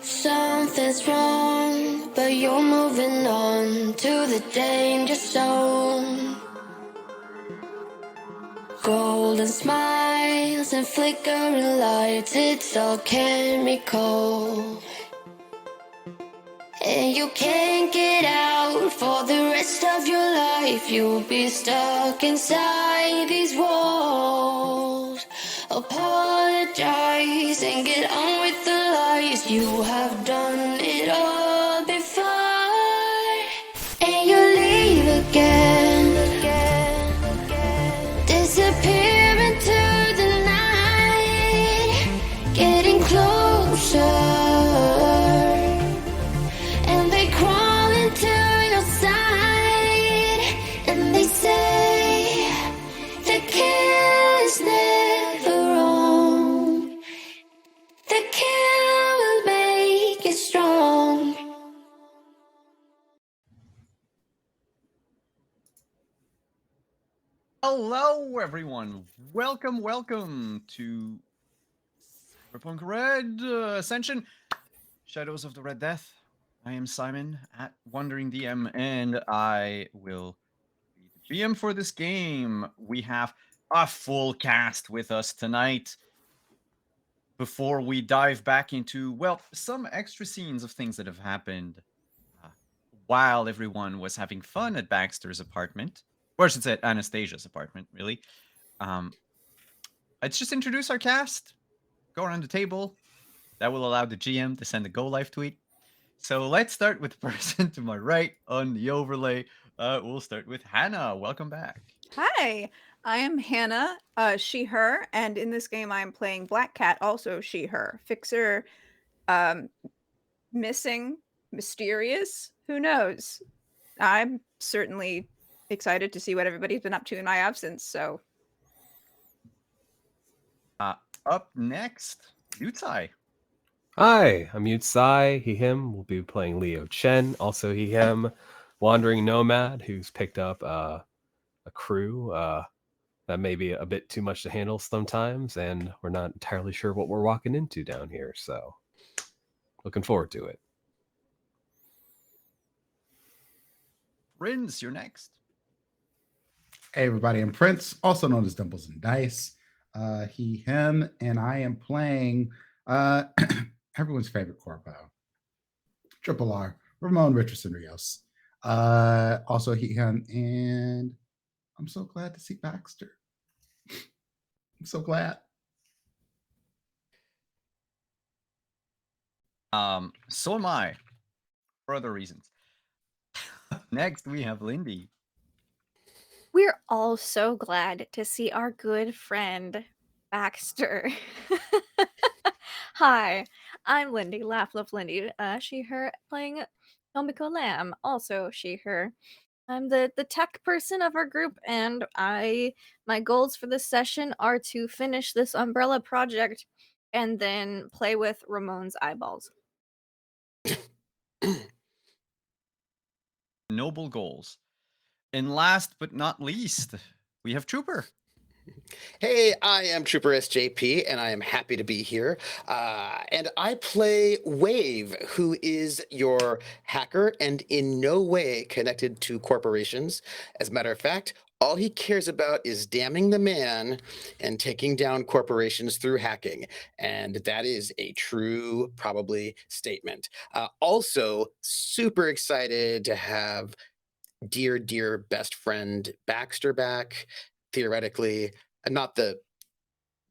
Something's wrong, but you're moving on to the danger zone. Golden smiles and flickering lights, it's all chemical. And you can't get out for the rest of your life. You'll be stuck inside these walls. Apologize and get on with the lies. You have done it all before. And you leave again, disappear into the night, getting closer. Hello, everyone. Welcome to Cyberpunk Red Ascension, Shadows of the Red Death. I am Simon at Wandering DM, and I will be the GM for this game. We have a full cast with us tonight. Before we dive back into, well, some extra scenes of things that have happened while everyone was having fun at Baxter's apartment. Or I should say at Anastasia's apartment, really. Let's just introduce our cast, go around the table. That will allow the GM to send a Go Live tweet. So let's start with the person to my right on the overlay. We'll start with Hannah. Welcome back. Hi, I am Hannah, she, her, and in this game I'm playing Black Cat, also she, her. Fixer, missing, mysterious, who knows? I'm certainly excited to see what everybody's been up to in my absence, so. Up next, Yutai. Hi, I'm Yutsai, he, him. We'll be playing Leo Chen, also he, him, wandering nomad who's picked up a crew that may be a bit too much to handle sometimes, and we're not entirely sure what we're walking into down here, so looking forward to it. Prince, you're next. Hey everybody, I'm Prince, also known as Dimples and Dice. He, him, and I am playing everyone's favorite corpo, Triple R, Ramon Richardson Rios. Also he, him, and I'm so glad to see Baxter. I'm so glad. So am I, for other reasons. Next, we have Lindy. We're all so glad to see our good friend Baxter. Hi, I'm Lindy, Laugh Love Lindy, she, her, playing Omiko Lamb, also she, her. I'm the tech person of our group, and my goals for this session are to finish this umbrella project and then play with Ramon's eyeballs. Noble goals. And last but not least, we have Trooper. Hey, I am Trooper SJP, and I am happy to be here. And I play Wave, who is your hacker and in no way connected to corporations. As a matter of fact, all he cares about is damning the man and taking down corporations through hacking. And that is a true, probably, statement. Also, super excited to have dear best friend Baxter back. theoretically, not the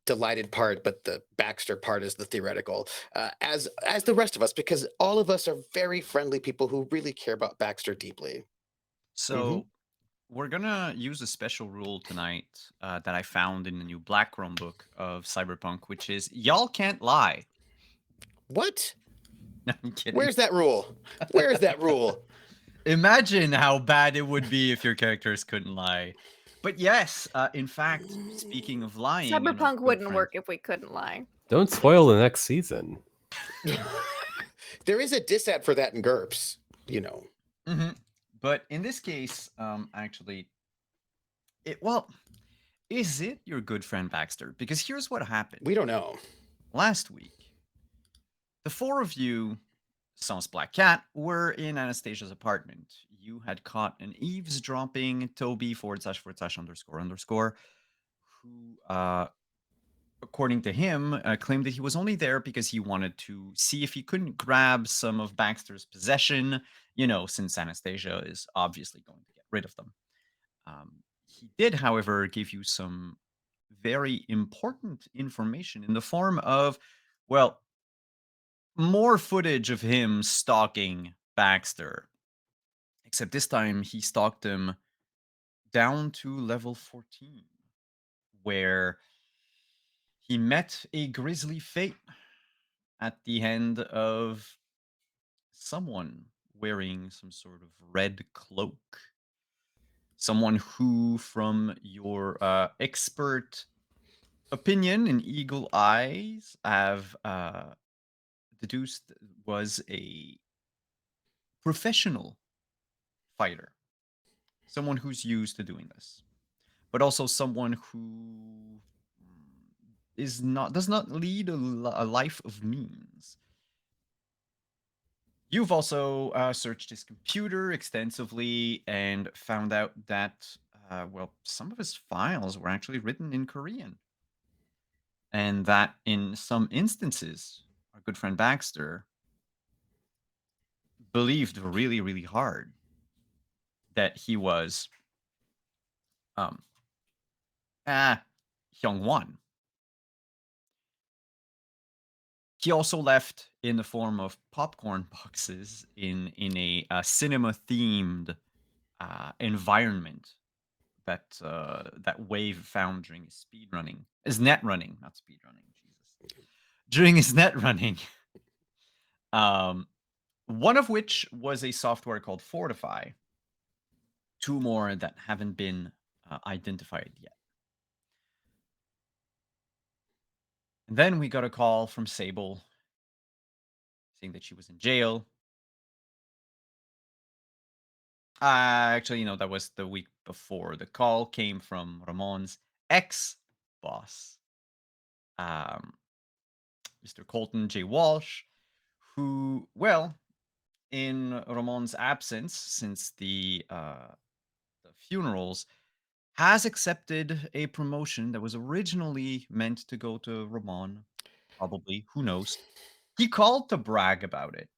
delighted part, but the Baxter part is the theoretical, as the rest of us, because all of us are very friendly people who really care about Baxter deeply. So we're gonna use a special rule tonight that I found in the new Black Rome book of Cyberpunk, which is y'all can't lie. What? No, I'm kidding. Where's that rule? Where's that rule? Imagine how bad it would be if your characters couldn't lie. But yes, in fact, speaking of lying, and of Cyberpunk good wouldn't friends- work if we couldn't lie. Don't spoil the next season. There is a dissat for that in GURPS, you know. Mhm. But in this case, actually, is it your good friend Baxter? Because here's what happened. We don't know. Last week, the four of you, sans Black Cat, were in Anastasia's apartment. You had caught an eavesdropping Toby // who, according to him, claimed that he was only there because he wanted to see if he couldn't grab some of Baxter's possession, since Anastasia is obviously going to get rid of them. He did, however, give you some very important information in the form of, well, more footage of him stalking Baxter. Except this time he stalked him down to level 14, where he met a grisly fate at the hand of someone wearing some sort of red cloak. Someone who, from your expert opinion and eagle eyes, have deduced was a professional fighter. Someone who's used to doing this, but also someone who does not lead a life of means. You've also searched his computer extensively and found out that, some of his files were actually written in Korean. And that in some instances, our good friend Baxter believed really, really hard that he was Hyungwon. He also left in the form of popcorn boxes in a cinema themed environment that Wave found during his speedrunning, his net running, not speedrunning. Jesus, during his net running. One of which was a software called Fortify. Two more that haven't been identified yet. And then we got a call from Sable saying that she was in jail. Actually, that was the week before. The call came from Ramon's ex-boss, Mr. Colton J. Walsh, who, in Ramon's absence since the funerals, has accepted a promotion that was originally meant to go to Ramon. Probably, who knows? He called to brag about it,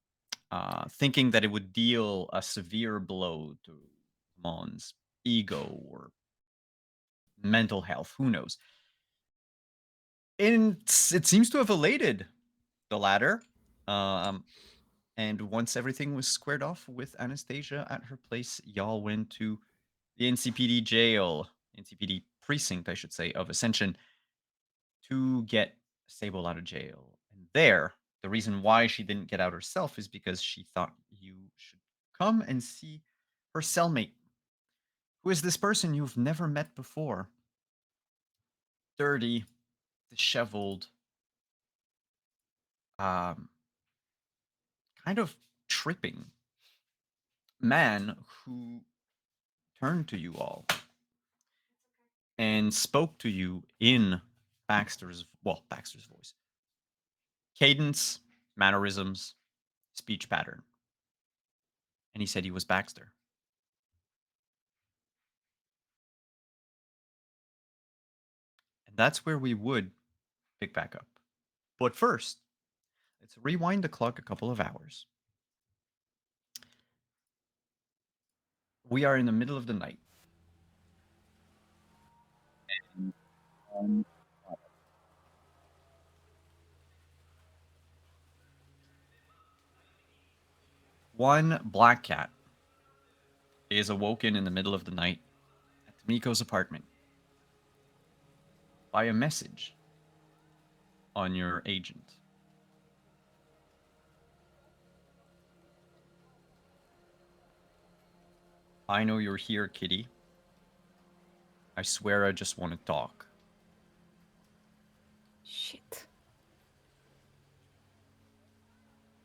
thinking that it would deal a severe blow to Ramon's ego or mental health. Who knows? And it seems to have elated the latter. And once everything was squared off with Anastasia at her place, y'all went to the NCPD jail, NCPD precinct, I should say, of Ascension to get Sable out of jail. And there, the reason why she didn't get out herself is because she thought you should come and see her cellmate, who is this person you've never met before. Dirty, disheveled, kind of tripping man who turned to you all and spoke to you in Baxter's voice. Cadence, mannerisms, speech pattern. And he said he was Baxter. And that's where we would pick back up. But first, let's rewind the clock a couple of hours. We are in the middle of the night. One black cat is awoken in the middle of the night at Miko's apartment by a message on your agent. I know you're here, kitty. I swear I just want to talk. Shit.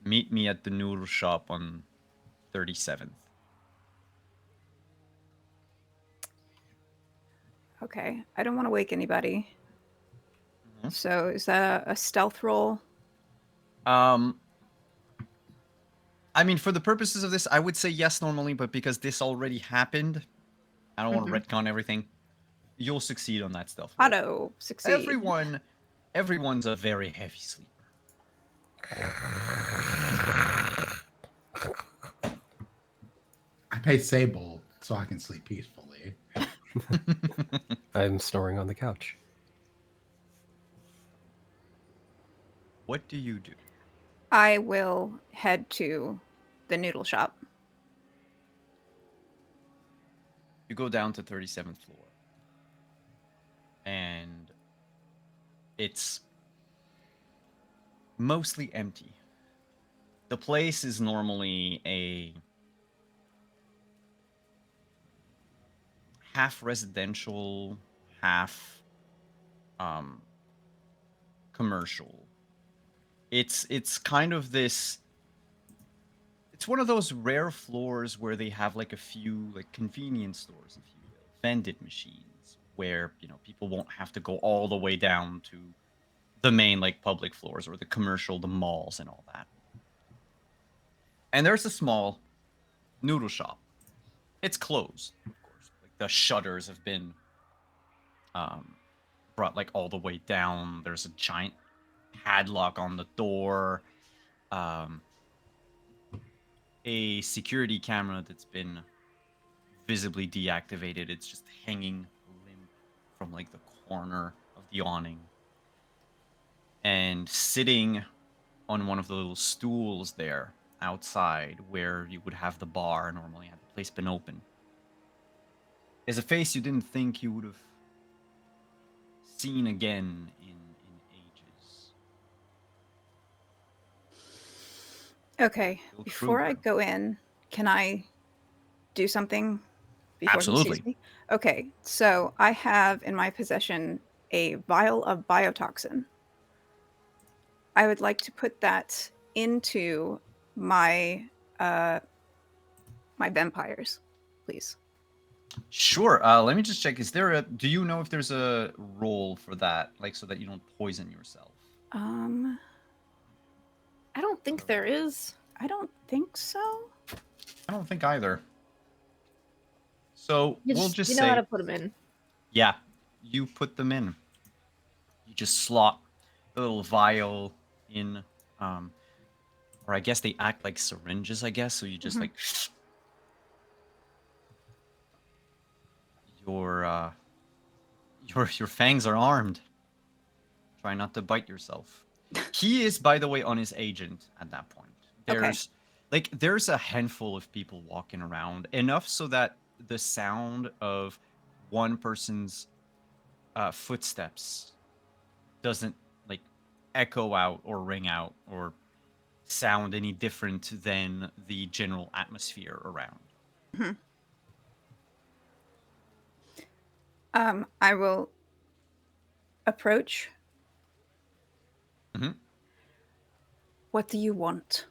Meet me at the noodle shop on 37th. Okay. I don't want to wake anybody. Mhm. So is that a stealth roll? I mean, for the purposes of this, I would say yes normally, but because this already happened, I don't want to retcon everything. You'll succeed on that stealth roll. Auto succeed. Everyone's a very heavy sleeper. I pay Sable so I can sleep peacefully. I'm snoring on the couch. What do you do? I will head to the noodle shop. You go down to 37th floor. And it's mostly empty. The place is normally a half residential, half commercial. It's kind of this. It's one of those rare floors where they have like a few like convenience stores, if you will, vending machines, where people won't have to go all the way down to the main like public floors or the commercial, the malls, and all that. And there's a small noodle shop. It's closed, of course. Like the shutters have been brought like all the way down. There's a giant padlock on the door. A security camera that's been visibly deactivated. It's just hanging limp from like the corner of the awning. And sitting on one of the little stools there outside where you would have the bar normally had the place been open is a face you didn't think you would have seen again in ages. Okay. Bill Before I Kruger. go in, can I do something before he Absolutely. sees me? Okay. So I have in my possession a vial of biotoxin. I would like to put that into my my vampires, please. Sure. Let me just check. Do you know if there's a role for that, like so that you don't poison yourself? Um, I don't think there is. I don't think so. I don't think either. So we'll just you know how say, to put them in. yeah, you put them in. You just slot the little vial in, or I guess they act like syringes. I guess so. You just like your your fangs are armed. Try not to bite yourself. He is, by the way, on his agent at that point. There's a handful of people walking around, enough so that the sound of one person's footsteps doesn't like echo out or ring out or sound any different than the general atmosphere around. I will approach. Mhm. What do you want?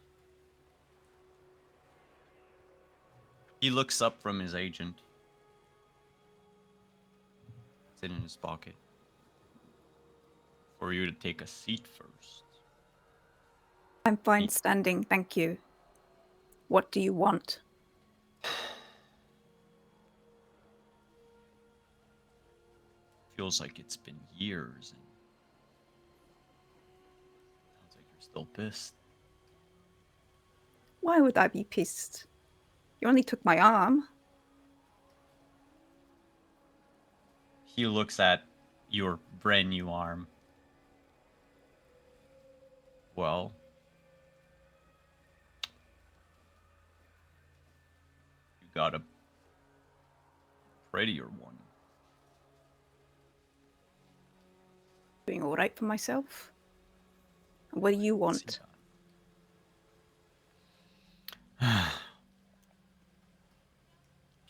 He looks up from his agent. It's in his pocket. For you to take a seat first. I'm fine standing, thank you. What do you want? Feels like it's been years, and sounds like you're still pissed. Why would I be pissed? You only took my arm. He looks at your brand new arm. Well, you got a prettier one. Doing all right for myself. What do you See want? that.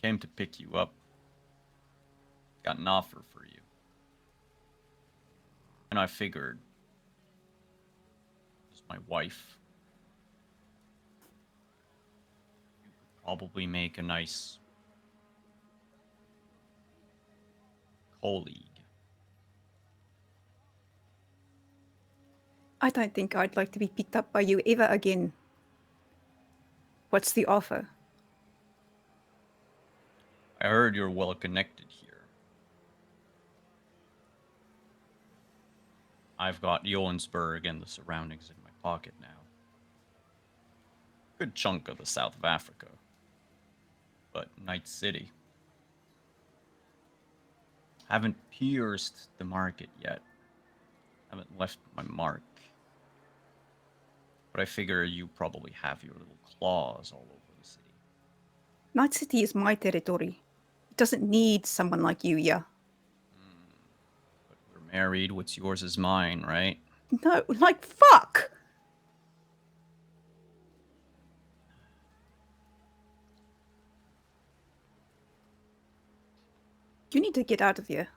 Came to pick you up. Got an offer for you. And I figured, as my wife, you could probably make a nice colleague. I don't think I'd like to be picked up by you ever again. What's the offer? I heard you're well connected here. I've got Johannesburg and the surroundings in my pocket now. Good chunk of the south of Africa. But Night City. Haven't pierced the market yet. Haven't left my mark. But I figure you probably have your little claws all over the city. Night City is my territory. It doesn't need someone like you, yeah. But we're married, what's yours is mine, right? No, like, fuck! You need to get out of here.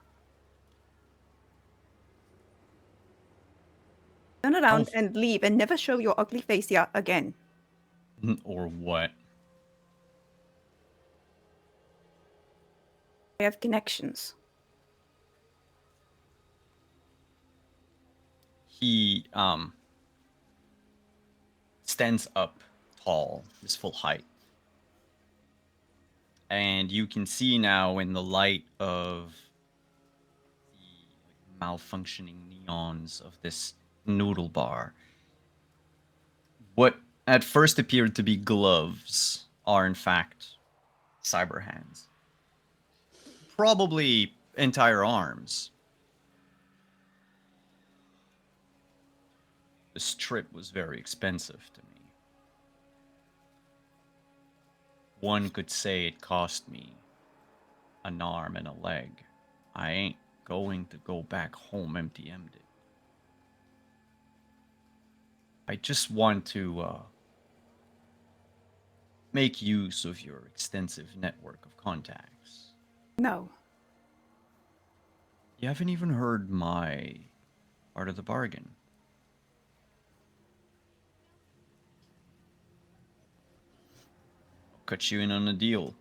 Turn around and leave and never show your ugly face here again. Or what? I have connections. He stands up tall, his full height. And you can see now in the light of the malfunctioning neons of this noodle bar, what at first appeared to be gloves are in fact cyber hands. Probably entire arms. The strip was very expensive to me. One could say it cost me an arm and a leg. I ain't going to go back home empty-handed. I just want to make use of your extensive network of contacts. No. You haven't even heard my part of the bargain. I'll cut you in on a deal.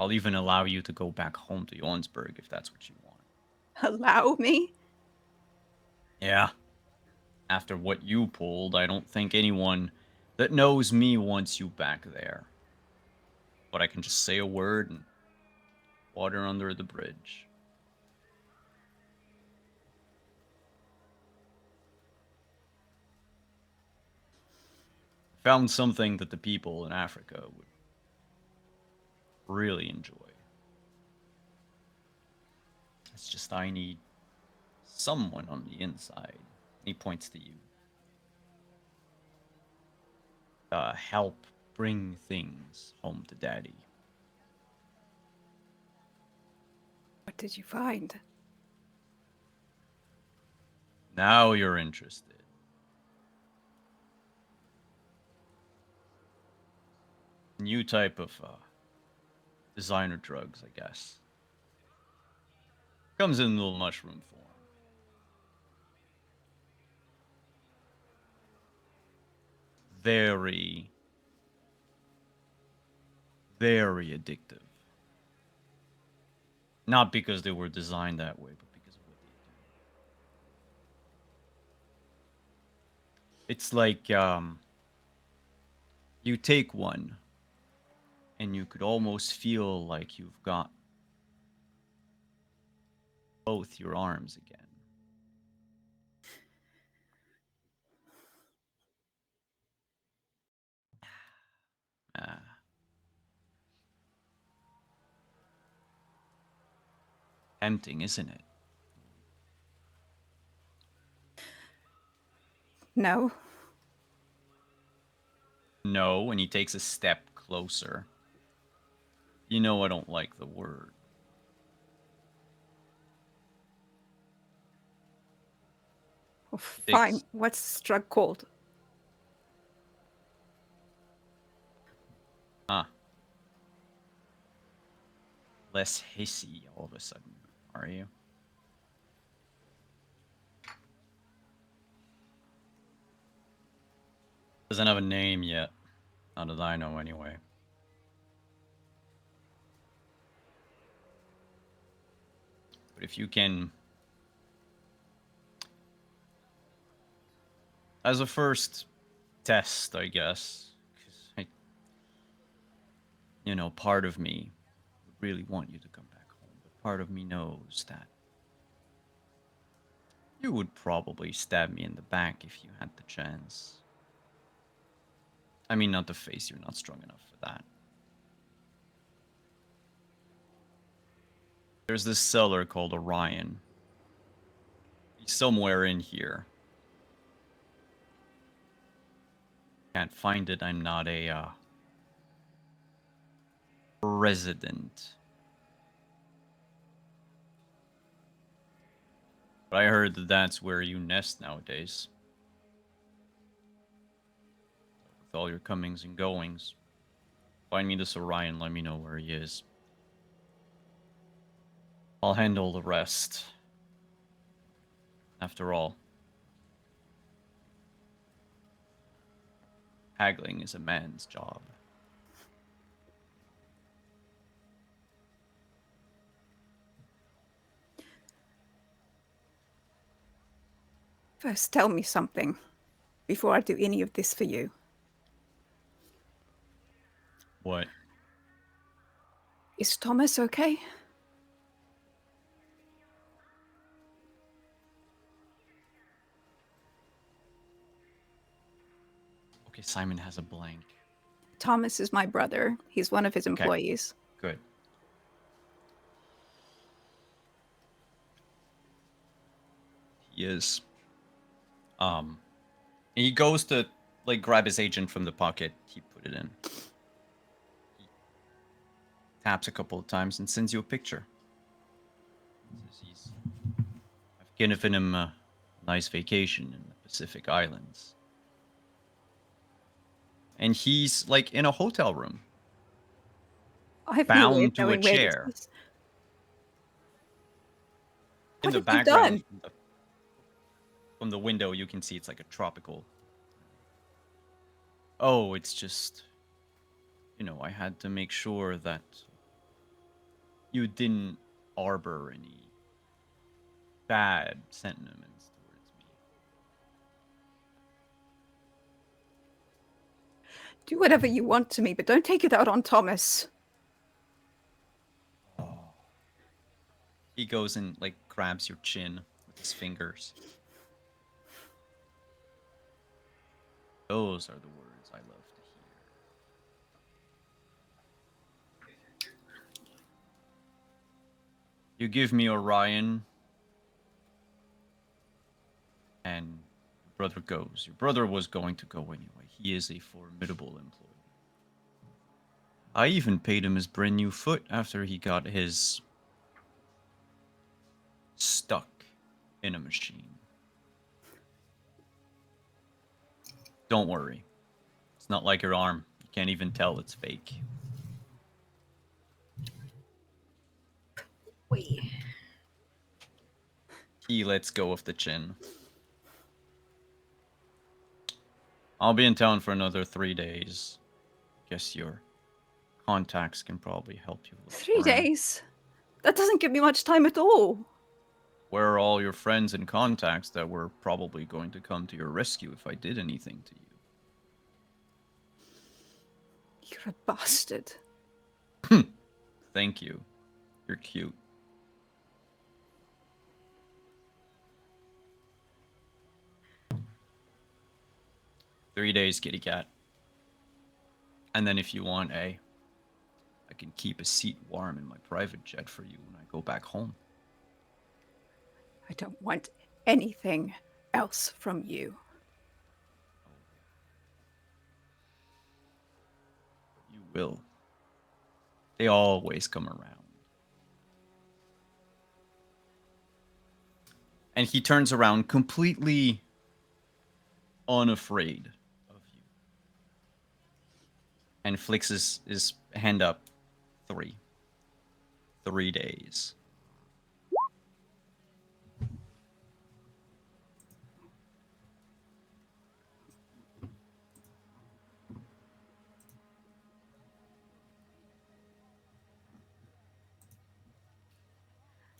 I'll even allow you to go back home to Johannesburg if that's what you want. Allow me? Yeah. After what you pulled, I don't think anyone that knows me wants you back there. But I can just say a word and water under the bridge. Found something that the people in Africa would really enjoy. It's just I need someone on the inside. He points to you. Help bring things home to Daddy. What did you find? Now you're interested. New type of designer drugs, I guess. Comes in little mushroom form. Very, very addictive. Not because they were designed that way, but because of what they do. It's like you take one and you could almost feel like you've got both your arms again. Ah. tempting, isn't it? No. No, and he takes a step closer. You know I don't like the word. Oh, fine. What's this drug called? Ah. Less hissy all of a sudden, are you? Doesn't have a name yet. Not that I know anyway. But if you can, as a first test, I guess, because part of me would really want you to come back home, but part of me knows that you would probably stab me in the back if you had the chance. I mean, not the face, you're not strong enough for that. There's this cellar called Orion. He's somewhere in here. Can't find it. I'm not a resident. But I heard that that's where you nest nowadays. With all your comings and goings. Find me this Orion, let me know where he is. I'll handle the rest. After all, haggling is a man's job. First, tell me something before I do any of this for you. What? Is Thomas okay? Okay, Simon has a blank. Thomas is my brother. He's one of his employees. Good. He is. He goes to grab his agent from the pocket he put it in. He taps a couple of times and sends you a picture. I've given him a nice vacation in the Pacific Islands. And he's in a hotel room. I have no way of Bound to a knowing where this chair. is. In What the have you background done? from the window, you can see it's like a tropical. Oh, it's just, I had to make sure that you didn't harbor any bad sentiments towards me. Do whatever you want to me, but don't take it out on Thomas. He goes and grabs your chin with his fingers. Those are the words I love to hear. You give me Orion, and your brother goes. Your brother was going to go anyway. He is a formidable employee. I even paid him his brand new foot after he got his stuck in a machine. Don't worry. It's not like your arm. You can't even tell it's fake. Wait. He lets go of the chin. I'll be in town for another 3 days. Guess your contacts can probably help you look 3 for him. days? That doesn't give me much time at all. Where are all your friends and contacts that were probably going to come to your rescue if I did anything to you? You're a bastard. Thank you. You're cute. "3 days, kitty cat. And then if you want, I can keep a seat warm in my private jet for you when I go back home." I don't want anything else from you. You will. They always come around. And he turns around completely unafraid of you. And flicks his hand up. 3 days.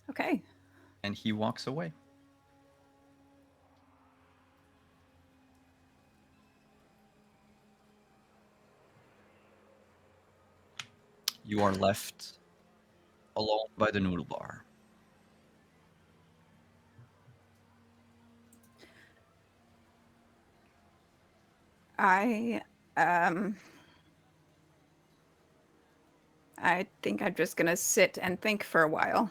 Okay. And he walks away. You are left alone by the noodle bar. I think I'm just gonna sit and think for a while.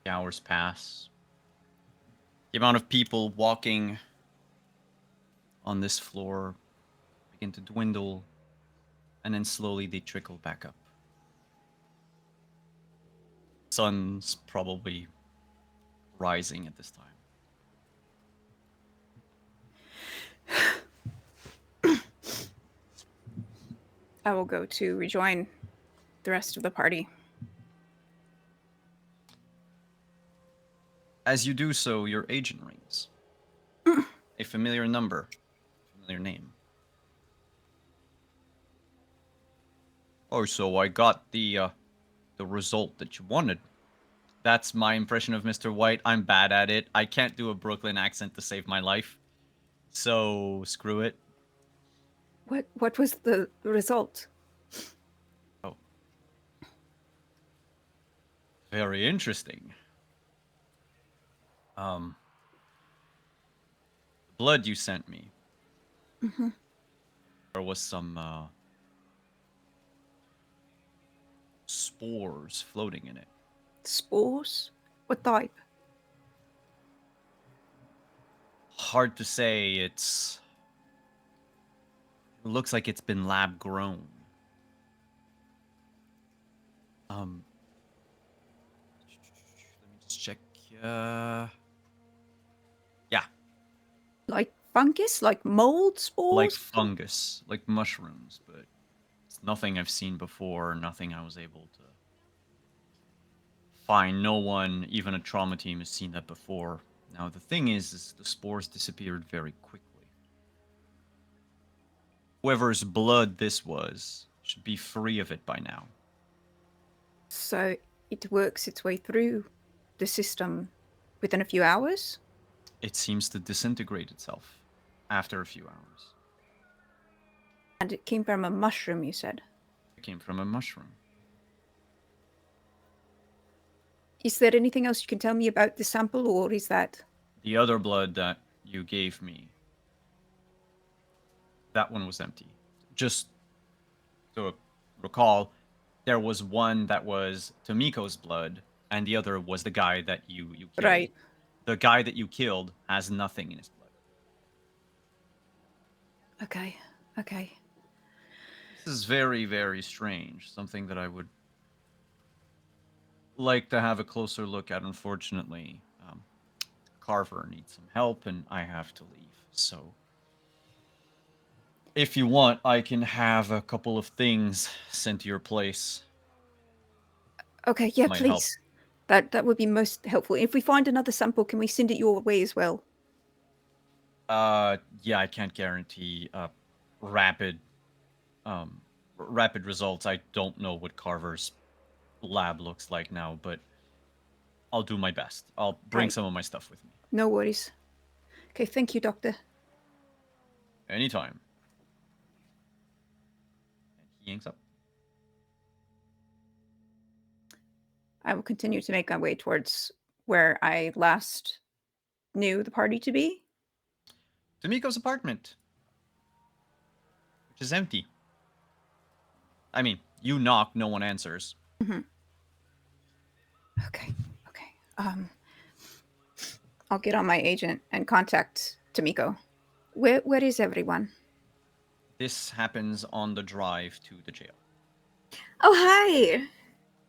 The hours pass. The amount of people walking on this floor begin to dwindle, and then slowly they trickle back up. Sun's probably rising at this time. I will go to rejoin the rest of the party. As you do so, your agent rings. A familiar number, familiar name. Oh, so I got the result that you wanted. That's my impression of Mr. White. I'm bad at it. I can't do a Brooklyn accent to save my life. So screw it. What was the result? Oh. Very interesting. The blood you sent me. Mm-hmm. There was some spores floating in it. Spores? What type? Hard to say. It looks like it's been lab grown. Let me just check. Yeah, Like fungus? Like mold spores? like fungus, like mushrooms, but it's nothing I've seen before, nothing I was able to find. No one, even a trauma team, has seen that before. Now, the thing is the spores disappeared very quickly. Whoever's blood this was should be free of it by now. So it works its way through the system within a few hours? It seems to disintegrate itself after a few hours. And it came from a mushroom, you said? It came from a mushroom. Is there anything else you can tell me about the sample, or is that... The other blood that you gave me, that one was empty. Just to recall, there was one that was Tomiko's blood, and the other was the guy that you killed. Right. The guy that you killed has nothing in his blood. Okay. This is very, very strange. Something that I would like to have a closer look at. Unfortunately, Carver needs some help, and I have to leave. So, if you want, I can have a couple of things sent to your place. Okay, yeah, Might help. please. That would be most helpful. If we find another sample, can we send it your way as well? Yeah, I can't guarantee rapid results. I don't know what Carver's lab looks like now, but I'll do my best. I'll bring Right. some of my stuff with me. No worries. Okay, thank you, Doctor. Anytime. And he yanks up. I will continue to make my way towards where I last knew the party to be. Tomiko's apartment, which is empty. I mean, You knock, no one answers. Okay. I'll get on my agent and contact Tomiko. Where is everyone? This happens on the drive to the jail. Oh, hi.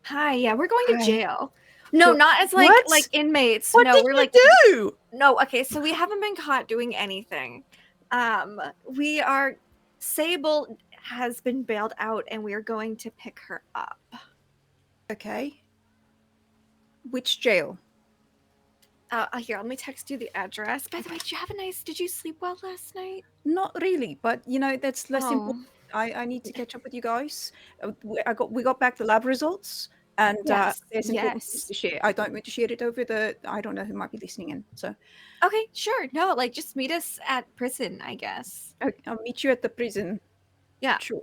Hi. Yeah, we're going to Hi. jail. No, So- not as what? like inmates. What no, did we're you like do? No, okay, so we haven't been caught doing anything. We are Sable has been bailed out and we are going to pick her up. Okay. Which jail? Here, let me text you the address. By the way, did you sleep well last night? Not really, but that's less important. Oh, I need to catch up with you guys. We got back the lab results, and yes, there's important yes. things to share. I don't want to share it over the. I don't know who might be listening in, so Okay, sure. No, like just meet us at prison, I guess. I'll meet you at the prison. Yeah. Sure.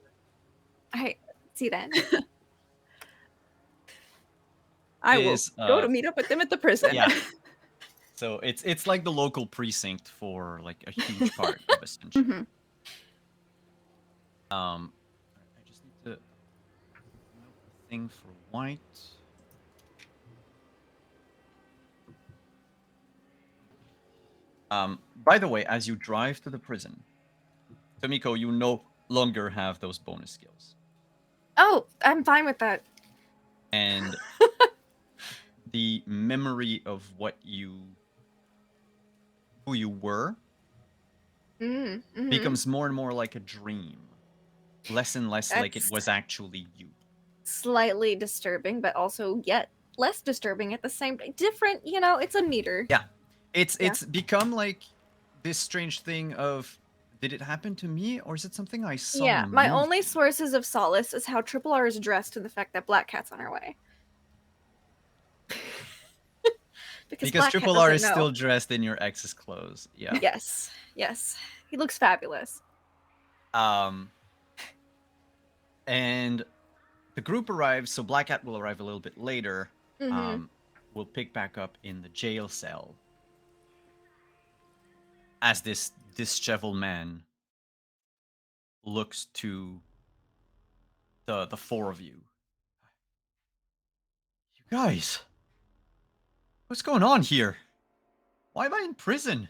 All right. See you then. I will Is, go to meet up with them at the prison. Yeah. So it's like the local precinct for like a huge part of Ascension. Mhm. I just need to note the thing for white. By the way, as you drive to the prison, Tomiko, you no longer have those bonus skills. Oh, I'm fine with that. And the memory of who you were Mm-hmm. becomes more and more like a dream. Less and less like it That's- was actually you. Slightly disturbing, but also yet less disturbing at the same time. Different, it's a meter. Yeah. It's Yeah. it's become like this strange thing of, did it happen to me or is it something I saw? Yeah, in a my movie? only sources of solace is how Triple R is dressed and the fact that Black Cat's on her way. Because Black Cat Triple R is doesn't still know. dressed in your ex's clothes. Yeah. Yes, he looks fabulous. And the group arrives, so Black Cat will arrive a little bit later. Mhm. We'll pick back up in the jail cell as this disheveled man looks to the four of you. You guys, what's going on here? Why am I in prison?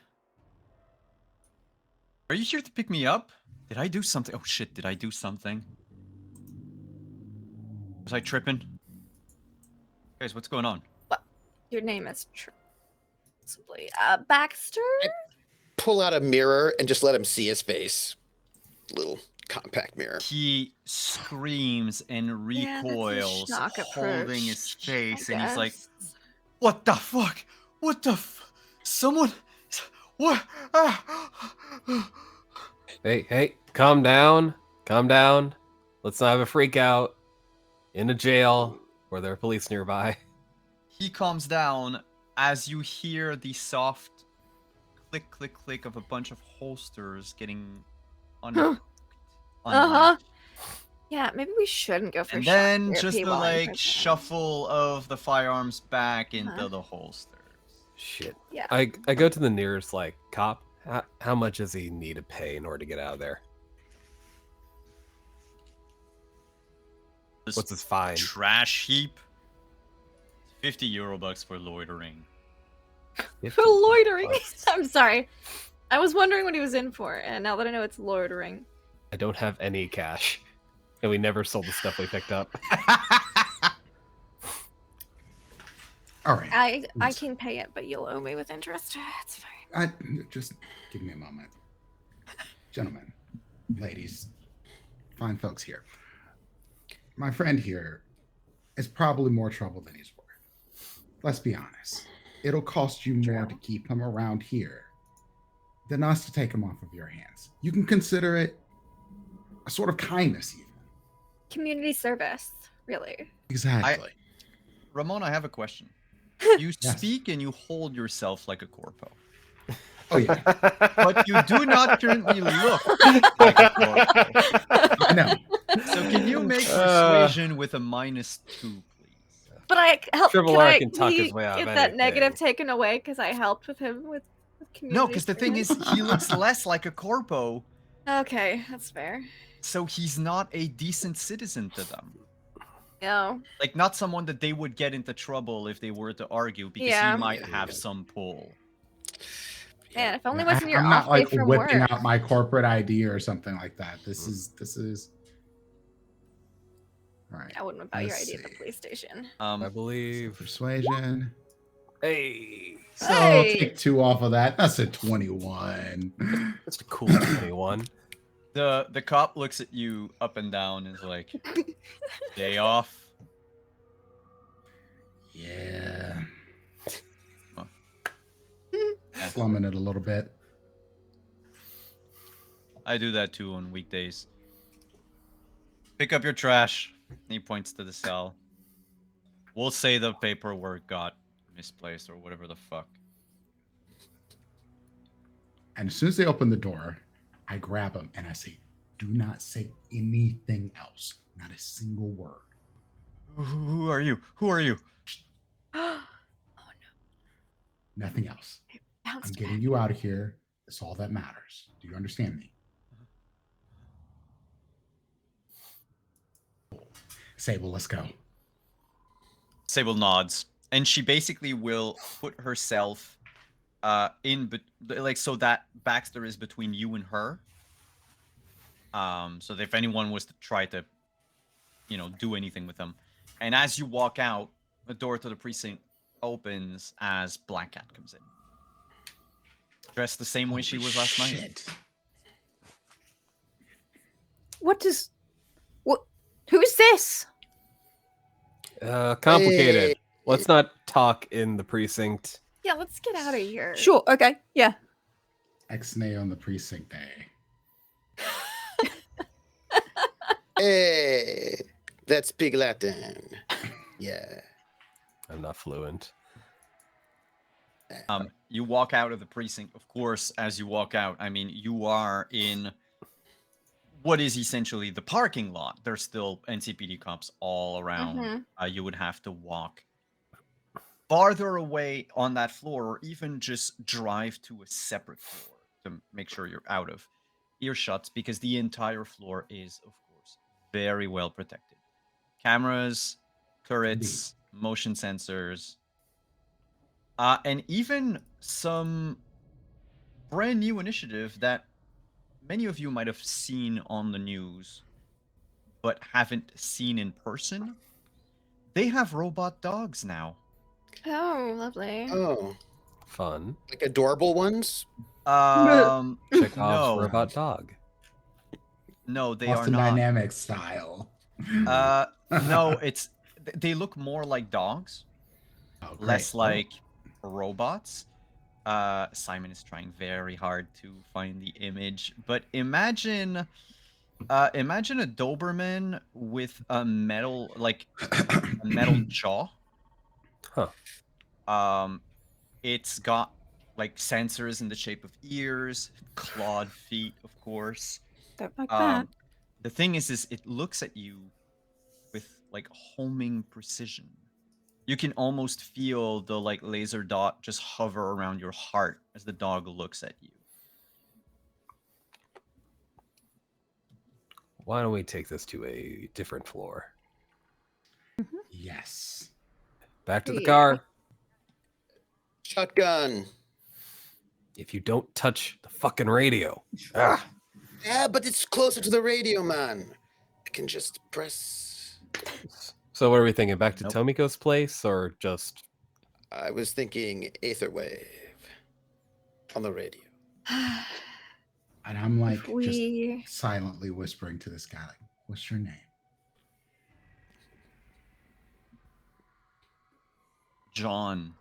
Are you here to pick me up? Did I do something? Oh shit, did I do something? Was I tripping? Guys, what's going on? Your name is simply Baxter. Pull out a mirror and just let him see his face. Little compact mirror. He screams and Yeah, that's a recoils, schnock holding his approach, face, I and he's like, guess. "What the fuck? What the Someone? What? Hey, calm down. Calm down. Let's not have a freak out. In a jail where there are police nearby. He calms down as you hear the soft click, click, click of a bunch of holsters getting unhooked. Uh-huh. Yeah, maybe we shouldn't go for And shock then therapy just the while in like prison. shuffle of the firearms back into Uh-huh. the holsters. Shit. Yeah. I go to the nearest cop. How much does he need to pay in order to get out of there? This What's his fine? trash heap? 50 euro bucks for loitering. For loitering. $50. I'm sorry. I was wondering what he was in for, and now that I know it's loitering. I don't have any cash. And we never sold the stuff we picked up. All right. I can pay it, but you'll owe me with interest. It's fine. Just give me a moment. Gentlemen, ladies, fine folks here. My friend here is probably more trouble than he's worth. Let's be honest. It'll cost you more to keep him around here than us to take him off of your hands. You can consider it a sort of kindness, even. Community service, really. Exactly. Ramon, I have a question. You Yes. speak and you hold yourself like a corpo, Oh, yeah. but you do not currently look like a corpo. I know. So can you make persuasion with a -2, please? But I help. Triple can R I can talk his way out of get that negative anything. taken away because I helped with him with community. No, because the thing is, service? he looks less like a corpo, Okay, that's fair. so he's not a decent citizen to them. Yeah. Like, not someone that they would get into trouble if they were to argue, because Yeah. he might Yeah, have yeah. some pull. Man, if only Yeah, wasn't your I'm not off day like from whipping work. out my corporate ID or something like that. This is all right. I wouldn't whip out your let's ID at the see. police station. I believe. Persuasion. Hey, So I'll Hey! take 2 off of that. That's a 21. that's a cool 21. The cop looks at you up and down and is like, day off. Yeah. Yeah. Slumming it a little bit. I do that too on weekdays. Pick up your trash. He points to the cell. We'll say the paperwork got misplaced or whatever the fuck. And as soon as they open the door, I grab them and I say, do not say anything else. Not a single word. Who are you? Who are you? Oh Nothing else. no. I'm Bounced getting back. you out of here. That's all that matters. Do you understand me? Say, well, let's go. Sable nods, and she basically will put herself like, so that Baxter is between you and her. So that if anyone was to try to, do anything with them. And as you walk out, the door to the precinct opens as Black Cat comes in. Dressed the same way she was last night. Shit. What? Who's this? Complicated. Hey. Let's not talk in the precinct. Yeah, let's get out of here. Sure. Okay. Yeah. Ex-nay on the precinct day. Hey, that's Pig Latin. Yeah. I'm not fluent. You walk out of the precinct. Of course, as you walk out, I mean, you are in what is essentially the parking lot. There's still NCPD cops all around. Mhm. You would have to walk farther away on that floor, or even just drive to a separate floor to make sure you're out of earshot, because the entire floor is, of course, very well protected. Cameras, turrets, motion sensors, and even some brand new initiative that many of you might have seen on the news but haven't seen in person. They have robot dogs now. Oh, lovely. Oh, Fun. like adorable ones? Chekhov's No, robot dog. no, they Boston are not. Dynamics style. No, they look more like dogs, Oh, great. less like robots. Simon is trying very hard to find the image, but imagine a Doberman with a metal jaw. Huh. It's got like sensors in the shape of ears, clawed feet, of course. Don't like that. The thing is it looks at you with like homing precision. You can almost feel the like laser dot just hover around your heart as the dog looks at you. Why don't we take this to a different floor? Yes. Back to the Yeah. car. Shotgun. If you don't touch the fucking radio. Ah. Yeah, but it's closer to the radio, man. I can just press. So what are we thinking? Back to Nope. Tomiko's place, or just... I was thinking Aetherwave on the radio. And I'm like If we- just silently whispering to this guy, like, what's your name? John.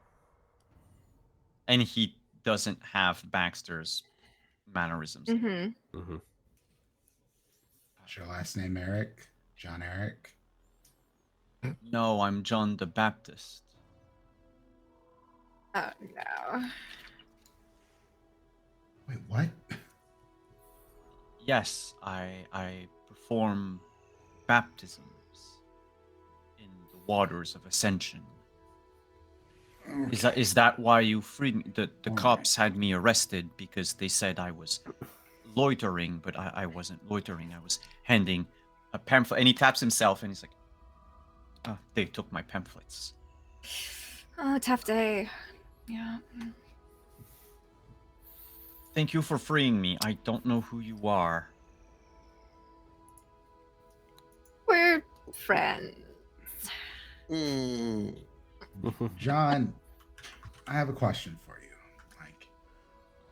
And he doesn't have Baxter's mannerisms. Mhm. Mhm. Is your last name Eric? John Eric? No, I'm John the Baptist. Oh no. Wait, what? Yes, I perform baptisms in the waters of Ascension. Is that why you freed me? The All cops had me arrested because they said I was loitering, but I wasn't loitering. I was handing a pamphlet, and he taps himself, and he's like, They took my pamphlets. Oh, tough day. Yeah. Thank you for freeing me. I don't know who you are. We're friends. Hmm. John, I have a question for you. Like,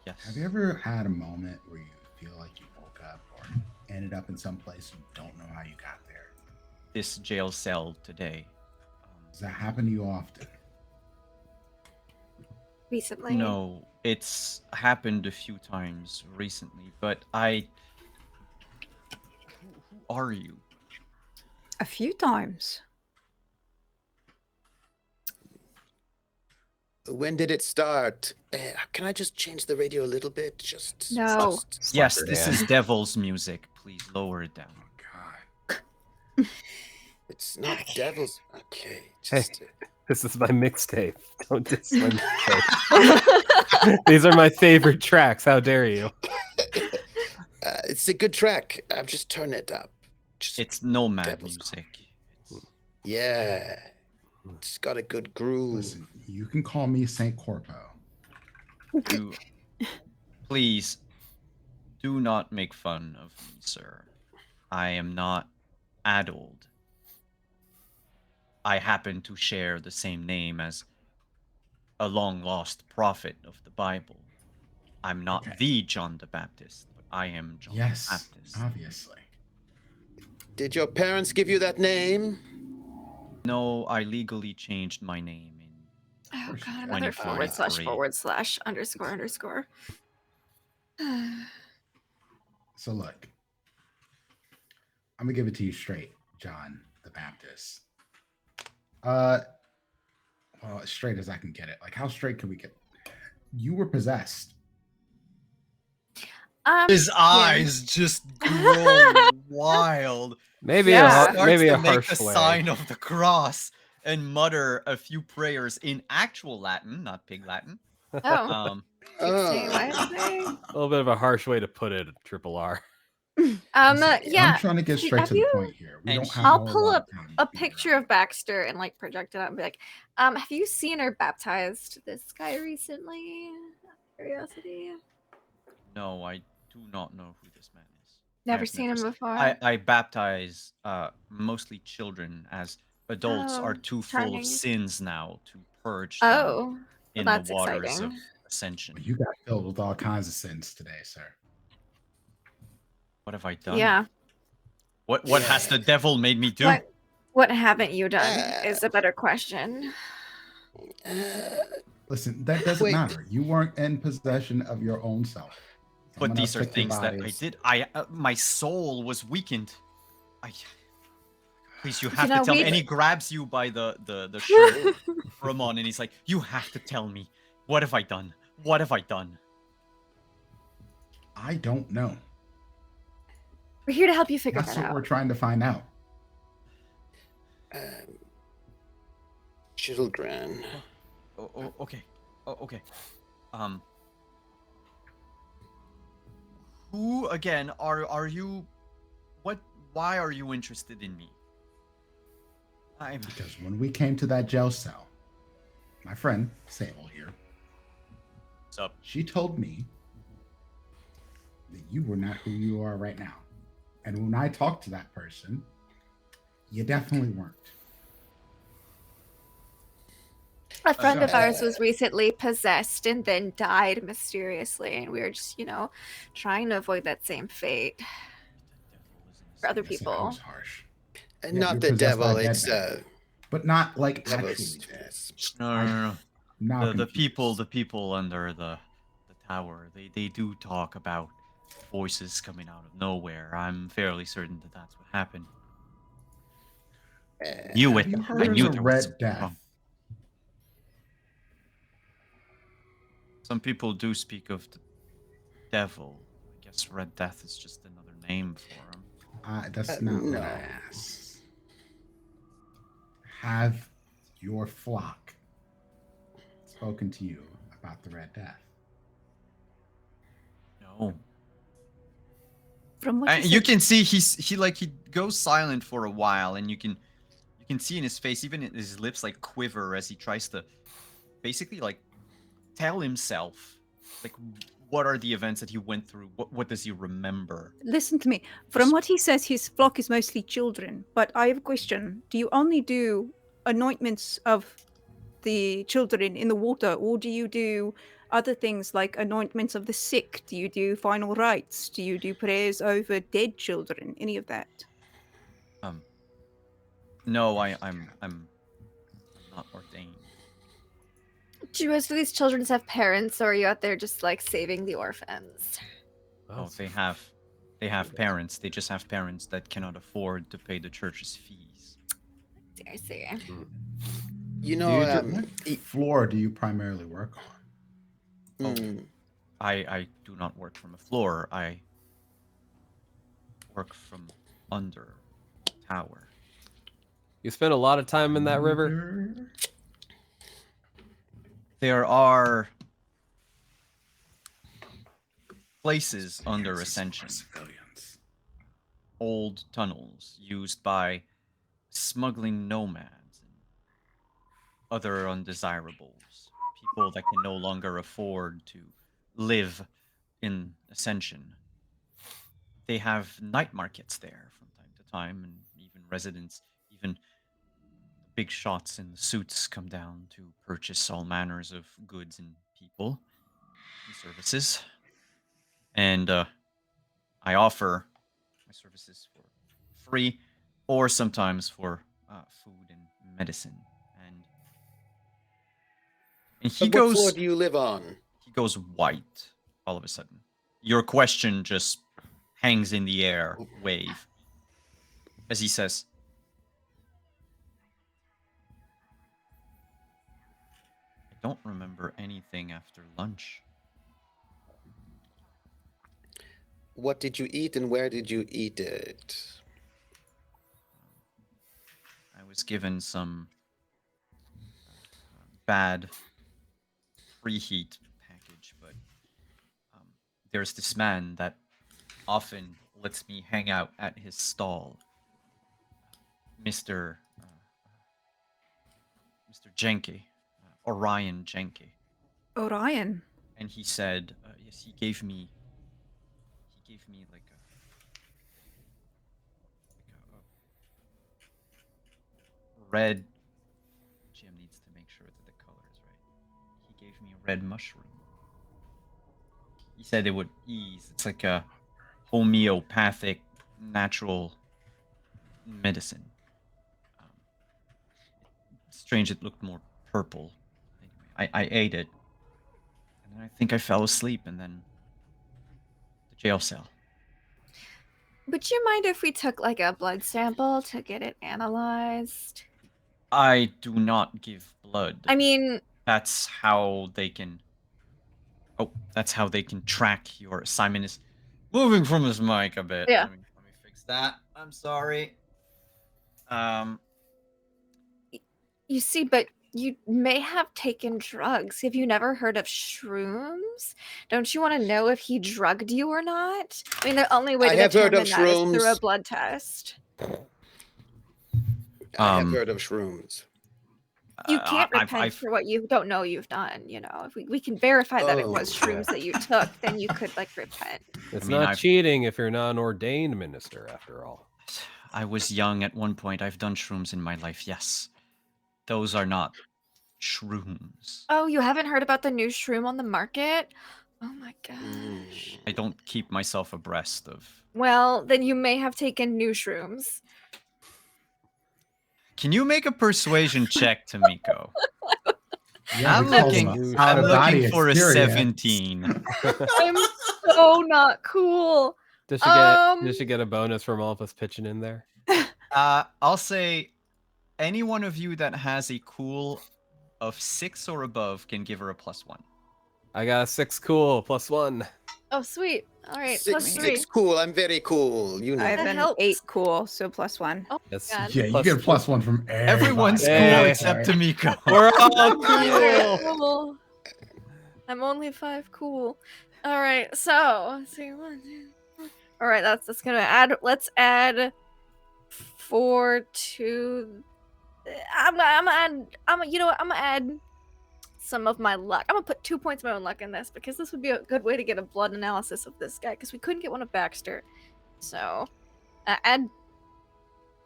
Yes. have you ever had a moment where you feel like you woke up or ended up in some place you don't know how you got there? This jail cell today. Does that happen to you often? Recently. No, it's happened a few times recently, but I. Who are you? A few times. When did it start? Can I just change the radio a little bit? Just. No. Yes, Slap your this hand. is Devil's music. Please lower it down. Oh, God. It's not devil's. Okay. Hey. Just. This is my mixtape. Don't diss my mixtape. These are my favorite tracks. How dare you? It's a good track. I've just turned it up. Just, It's nomad Devil's- music. It's, yeah. It's got a good groove. Listen, you can call me Saint Corpo. you, please, do not make fun of me, sir. I am not addled. I happen to share the same name as a long-lost prophet of the Bible. I'm not Okay. the John the Baptist, but I am John Yes, the Baptist. obviously. Did your parents give you that name? No, I legally changed my name in Oh course you god, did. another 2023. / ____ So look, I'm gonna give it to you straight, John the Baptist. Well, as straight as I can get it. Like, how straight can we get? You were possessed. His eyes just grow wild. Maybe Yeah. Starts maybe to a make harsh the way. sign of the cross and mutter a few prayers in actual Latin, not pig Latin. Oh. Um, Keep saying what Oh. I say. A little bit of a harsh way to put it, Triple R. Listen, Yeah. I'm trying to get See, straight have to the you- point here. We And don't he- have I'll a whole pull lot up of time to a figure picture out. of Baxter and like project it out and be like, have you seen or baptized this guy recently? Out of curiosity. no, I do not know who this man is. Never I've seen him se- before. I baptize mostly children, as adults are Oh, too full charming. of sins now to purge them Oh, well, in that's the waters exciting. of Ascension. You got filled with all kinds of sins today, sir. What have I done? Yeah. What has the Yeah. devil made me do? What haven't you done is a better question. Listen, that doesn't Wait. matter. You weren't in possession of your own self. I'm But gonna these are take your things that I bodies. did. My soul was weakened. Please, you You have know, to tell me. we've- And he grabs you by the shirt, Ramon, and he's like, "You have to tell me. What have I done? What have I done?" I don't know. We're here to help you figure That's that what we're out. trying to find out. Children. Okay. Okay. Who again are you? What? Why are you interested in me? Because when we came to that jail cell, my friend Sable here, What's up? she told me that you were not who you are right now. And when I talked to that person, you definitely weren't. A friend of So- ours was recently possessed and then died mysteriously, and we were just, trying to avoid that same fate for other Yes, that people. was harsh. Yeah, Not you're the possessed by devil. a dead It's man. But not like devil's actually. possessed. No. Now The confused. people under the tower. They do talk about voices coming out of nowhere. I'm fairly certain that that's what happened. Knew Have it. you I heard knew of there the was Red something Death? wrong. Some people do speak of the devil. I guess Red Death is just another name for him. That's not what no. I asked. Have your flock spoken to you about the Red Death? No. From what You said- can see he goes silent for a while, and you You can see in his face, even his lips like quiver as he tries to basically like tell himself like what are the events that he went through. What does he remember? Listen to me. From what he says, his flock is mostly children. But I have a question. Do you only do anointments of the children in the water, or do you do other things like anointments of the sick? Do you do final rites? Do you do prayers over dead children? Any of that? No, I'm not ordained. Do most of these children have parents, or are you out there just like saving the orphans? Oh, they have parents. They just have parents that cannot afford to pay the church's fees. I see. You Do know, what floor do you primarily work on? mm, I do not work from a floor. I work from under the tower. You spent a lot of time in that river. There are places under Ascension, old tunnels used by smuggling nomads and other undesirables, people that can no longer afford to live in Ascension. They have night markets there from time to time, and even residents, even the big shots in the suits come down to purchase all manners of goods and people and services. And I offer my services for free or sometimes for food and medicine. And he what floor goes do you live on? he goes white all of a sudden. Your question just hangs in the air, wave, as he says, I don't remember anything after lunch. What did you eat and where did you eat it? I was given some bad preheat package, but there's this man that often lets me hang out at his stall, Mr. Mr. Jenke, Orion Jenke. Orion. And he said, yes, he gave me like a red. Jim needs to make sure that the color is right. He gave me a red mushroom. He said it would ease. It's like a homeopathic, natural medicine. Strange, it looked more purple. Anyway, I ate it, and then I think I fell asleep, and then the jail cell. Would you mind if we took like a blood sample to get it analyzed? I do not give blood. I mean, That's how they can. Oh, that's how they can track your. Simon is moving from his mic a bit. Yeah. Let me fix that. I'm sorry. you see, but you may have taken drugs. Have you never heard of shrooms? Don't you want to know if he drugged you or not? I mean, the only way I to have heard of determine that is through a shrooms. blood test. I have heard of shrooms. You can't repent I've for what you don't know you've done. You know, if we can verify that it was Oh. shrooms that you took, then you could like repent. It's I mean, not I've- cheating if you're not an ordained minister, after all. I was young at one point. I've done shrooms in my life. Yes, those are not shrooms. Oh, you haven't heard about the new shroom on the market? Oh my gosh. I don't keep myself abreast of. Well, then you may have taken new shrooms. Can you make a persuasion check, Tamiko? Yeah, I'm we call looking. them I'm out-of-body looking for a experience. 17. I'm so not cool. Does she get a bonus from all of us pitching in there? I'll say any one of you that has a cool of 6 or above can give her a +1. I got a 6 cool +1. Oh, sweet. All right, Six +3. cool. I'm very cool. You know. I have That an helps. 8 cool, so +1. Oh, Yes. God. Yeah, you get a +1 from Everyone's everybody. cool Hey. except Tamiko. We're all I'm cool. cool. I'm only 5 cool. All right, so let's see. 1, 2, 3. All right, that's gonna add. Let's add 4 to I'm you know what? I'm gonna add some of my luck. I'm gonna put 2 points of my own luck in this because this would be a good way to get a blood analysis of this guy because we couldn't get one of Baxter. So add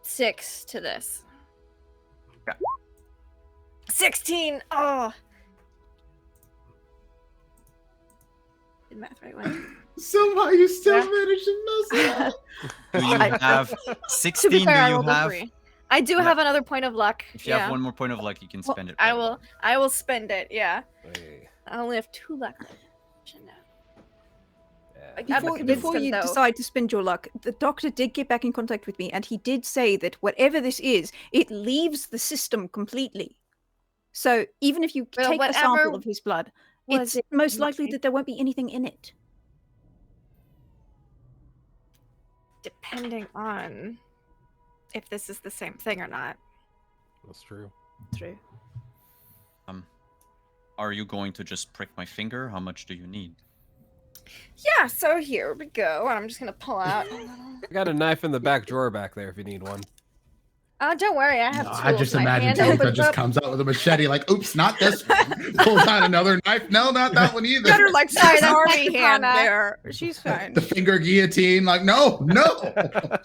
6 to this. Yeah. 16. Oh, did math right one. Somehow you still Yeah. managed to mess it up. Do you have To 16? be fair, Do I you rolled a have? 3. I do Yeah. have another point of luck. If you have one more point of luck, you can Well, spend it. I right will. away. I will spend it. Yeah. Hey, I only have 2 luck. yeah. I'm Before, convinced before him, you though. decide to spend your luck, the doctor did get back in contact with me, and he did say that whatever this is, it leaves the system completely. So even if you Well, take a sample whatever of his blood, was it's it most likely like- that there won't be anything in it. Depending on if this is the same thing or not. That's true. True. Are you going to just prick my finger? How much do you need? Yeah, so here we go. I'm just gonna pull out. I got a knife in the back drawer back there if you need one. Don't worry, I have No, tools. I just My imagine hand Talitha opens just up. comes out with a machete, like, oops, not this one. Pulls out another knife. No, not that one either. Got her like Sorry, that's army my hand katana. there. She's fine. The finger guillotine, like, no.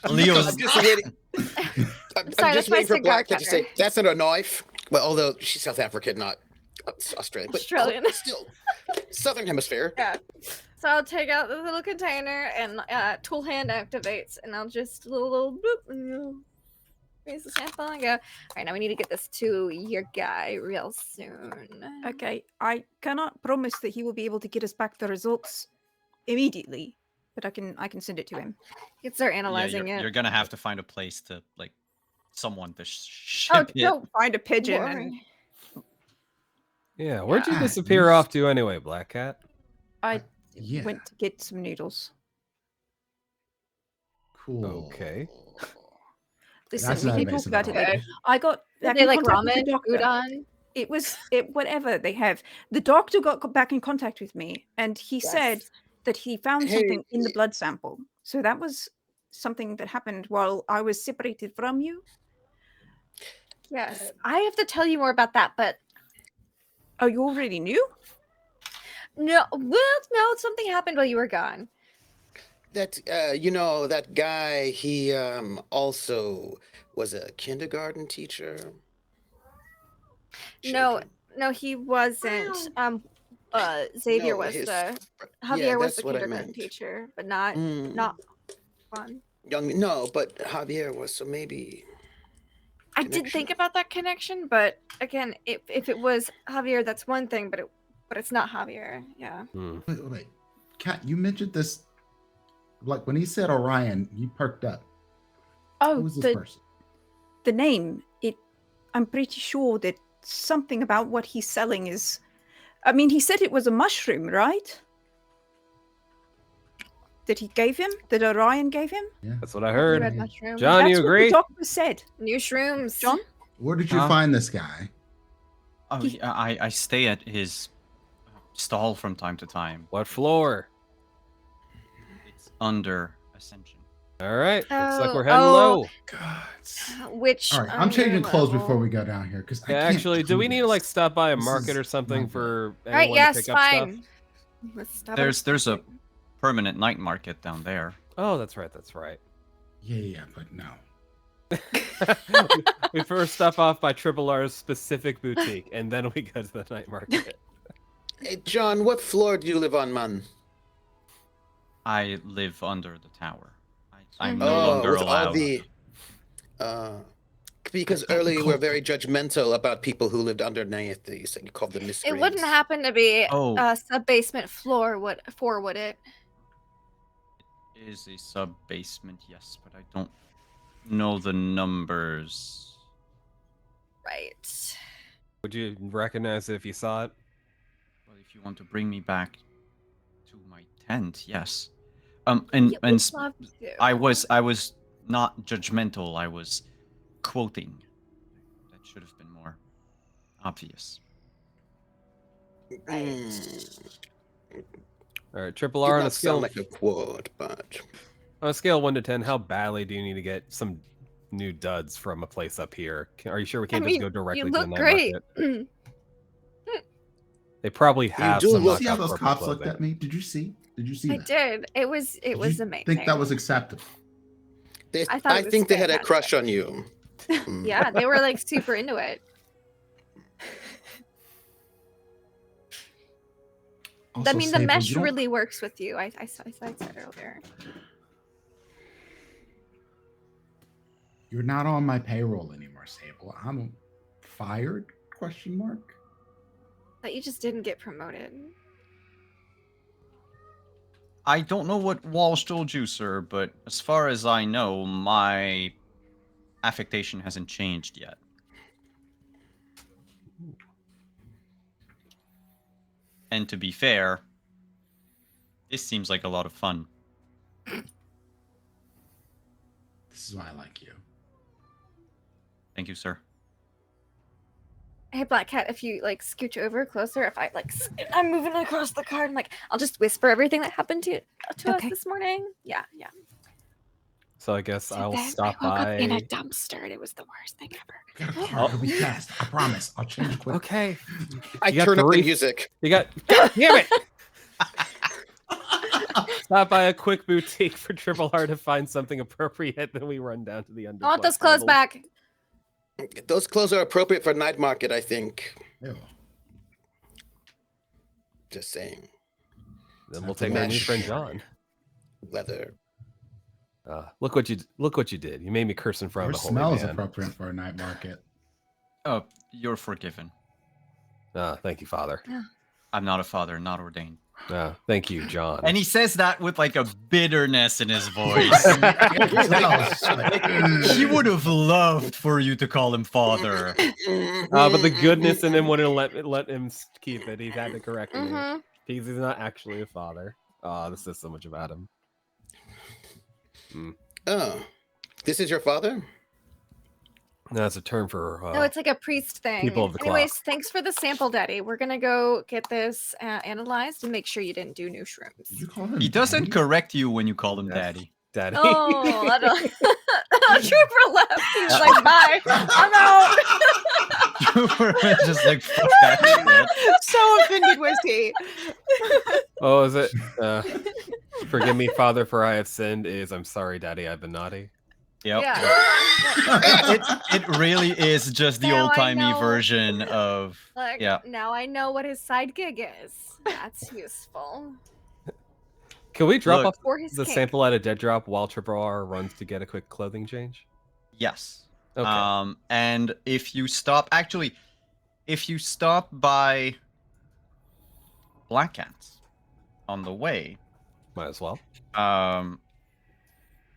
Leo's I'm just waiting. I'm Sorry, just that's my waiting for cigar Black Cat to say, cutter. that's not a knife. Well, although she's South African, not Australian. But Australian. still, Southern Hemisphere. Yeah. So I'll take out the little container and tool hand activates, and I'll just little boop and raise the sample and go. All right, now we need to get this to your guy real soon. Okay, I cannot promise that he will be able to get us back the results immediately, but I can send it to him. You can start Yeah, analyzing you're it. gonna have to find a place to like someone to ship Oh, it. don't Find a pigeon and worry. Yeah, where'd you Yeah, disappear you- off to anyway, Black Cat? I Yeah. went to get some noodles. Cool. Okay. Listen, That's we not can talk invasive about at it all. later. I got Did back they in like contact with the ramen, doctor. udon? It was whatever they have. The doctor got back in contact with me, and he said Yes. that he found Hey. something in the blood sample. So that was something that happened while I was separated from you. Yes, I have to tell you more about that, but Oh, you already knew? no, no, something happened while you were gone. That that guy, he also was a kindergarten teacher. No, Children. no, he wasn't. Xavier No, was his the fr- Javier yeah, was that's the what I kindergarten meant. teacher, but not Mm, one. no, but Javier was, so maybe. I did think Connection. about that connection, but again, if it was Javier, that's one thing, but it's not Javier. Yeah. Hmm. Wait. Kat, you mentioned this, like when he said Orion, you perked up. Oh, Who is this person? the name. I'm pretty sure that something about what he's selling is. I mean, he said it was a mushroom, right? That he gave him? That Orion gave him? Yeah. That's what I You heard. had mushroom. John, you That's what agree? the doctor said. New shrooms. John? Where did you Huh? find this guy? Oh, He- yeah, I stay at his stall from time to time. What floor? It's under Ascension. All right. Looks like Oh, we're heading oh. low. God. Which? All right, I'm changing under clothes before level? we go down here because Yeah, actually, do we need to like stop by a This market is or something not for All right. anyone Yes. to pick up stuff? Fine. Let's stop at There's a something. permanent night market down there. Oh, that's right. That's right. Yeah, but no. We first stop off by Triple R's specific boutique, and then we go to the night market. Hey, John, what floor do you live on, man? I live under the tower. I'm Mhm. no longer with allowed. all the. Because earlier you were very judgmental about people who lived underneath these, and you called them It miscreants. wouldn't happen to be Oh. a sub basement floor. Would it? It is a sub basement, yes, but I don't know the numbers. Right. Would you recognize it if you saw it? Well, if you want to bring me back to my tent, yes. And Yeah, and we'd s- love to. I was not judgmental. I was quoting. That should have been more obvious. Mm, All right, Triple did R on a not scale sound like a quote, but on a scale of 1 to 10, how badly do you need to get some new duds from a place up here. Are you sure we I can't mean, just go directly you to the look night great. market? They probably have do some Did you look- see how knockoff those corporate cops looked clothing. at me? Did you see? Did you see I that? did. It was Did you amazing. think that was acceptable? I thought it was think they had a fantastic. crush on you. Mm. Yeah, they were like super into it. Also, I mean, the Sable, mesh you don't- really works with you. I said earlier. You're not on my payroll anymore, Sable. I'm fired? Question mark. That you just didn't get promoted. I don't know what Walsh told you, sir, but as far as I know, my affectation hasn't changed yet. And to be fair, this seems like a lot of fun. This is why I like you. Thank you, sir. Hey, Black Cat, if you like scooch over closer, if I like, I'm moving across the card, I'm like, I'll just whisper everything that happened to us Okay. this morning. Yeah, yeah. So I guess So I'll then stop I woke by. up in a dumpster, and it was the worst thing ever. I got a car. It'll be fast. I promise. I'll change quick. Okay. I You got turn up the three- music. You got. God damn it! Stop by a quick boutique for Triple R to find something appropriate. Then we run down to the Underbelly. I want those clothes back. Those clothes are appropriate for night market, I think. Ew. Just saying. Then we'll take our new Mesh. friend John. Leather. Look what you did. You made me curse in front Your of the smell holy is man. appropriate for a night market. Oh, you're forgiven. Thank you, Father. I'm not a father, not ordained. Thank you, John. And he says that with like a bitterness in his voice. He would have loved for you to call him father. But the goodness in him wouldn't let him keep it. He had to correct me Mm-hmm. because he's not actually a father. This says so much about him. Oh, this is your father? That's a term for No, it's like a priest thing. people of the Anyways, cloth. thanks for the sample, Daddy. We're gonna go get this analyzed and make sure you didn't do new shrooms. Did you call him He doesn't daddy? correct you when you call him Yes. daddy. Daddy. Oh, I don't. Trooper left. He was like, "Bye, I'm out." You were just like, fuck that shit. So offended was he. Oh, is it? Forgive me, Father, for I have sinned. Is I'm sorry, Daddy, I've been naughty. Yep. Yeah. It really is just the Now I old timey know. version of Like, yeah. now I know what his side gig is. That's useful Can we drop Look, off for his the kink. sample at a dead drop while Triple R runs to get a quick clothing change? Yes. Okay. And if you stop by Black Cats on the way, Might as well.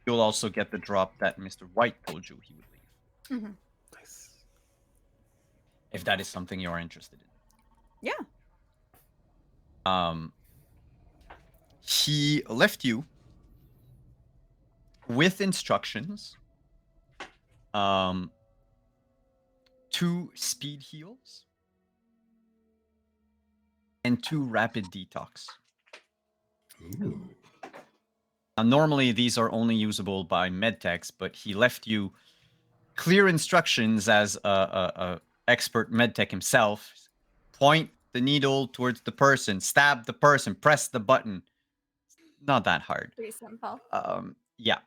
you'll also get the drop that Mr. White told you he would leave. Nice. If that is something you're interested in. Yeah. He left you with instructions. 2 speed heals and 2 rapid detox. Ooh. Now, normally these are only usable by medtechs, but he left you clear instructions as a expert medtech himself. Point the needle towards the person, stab the person, press the button. Not that hard. Pretty simple. Yeah.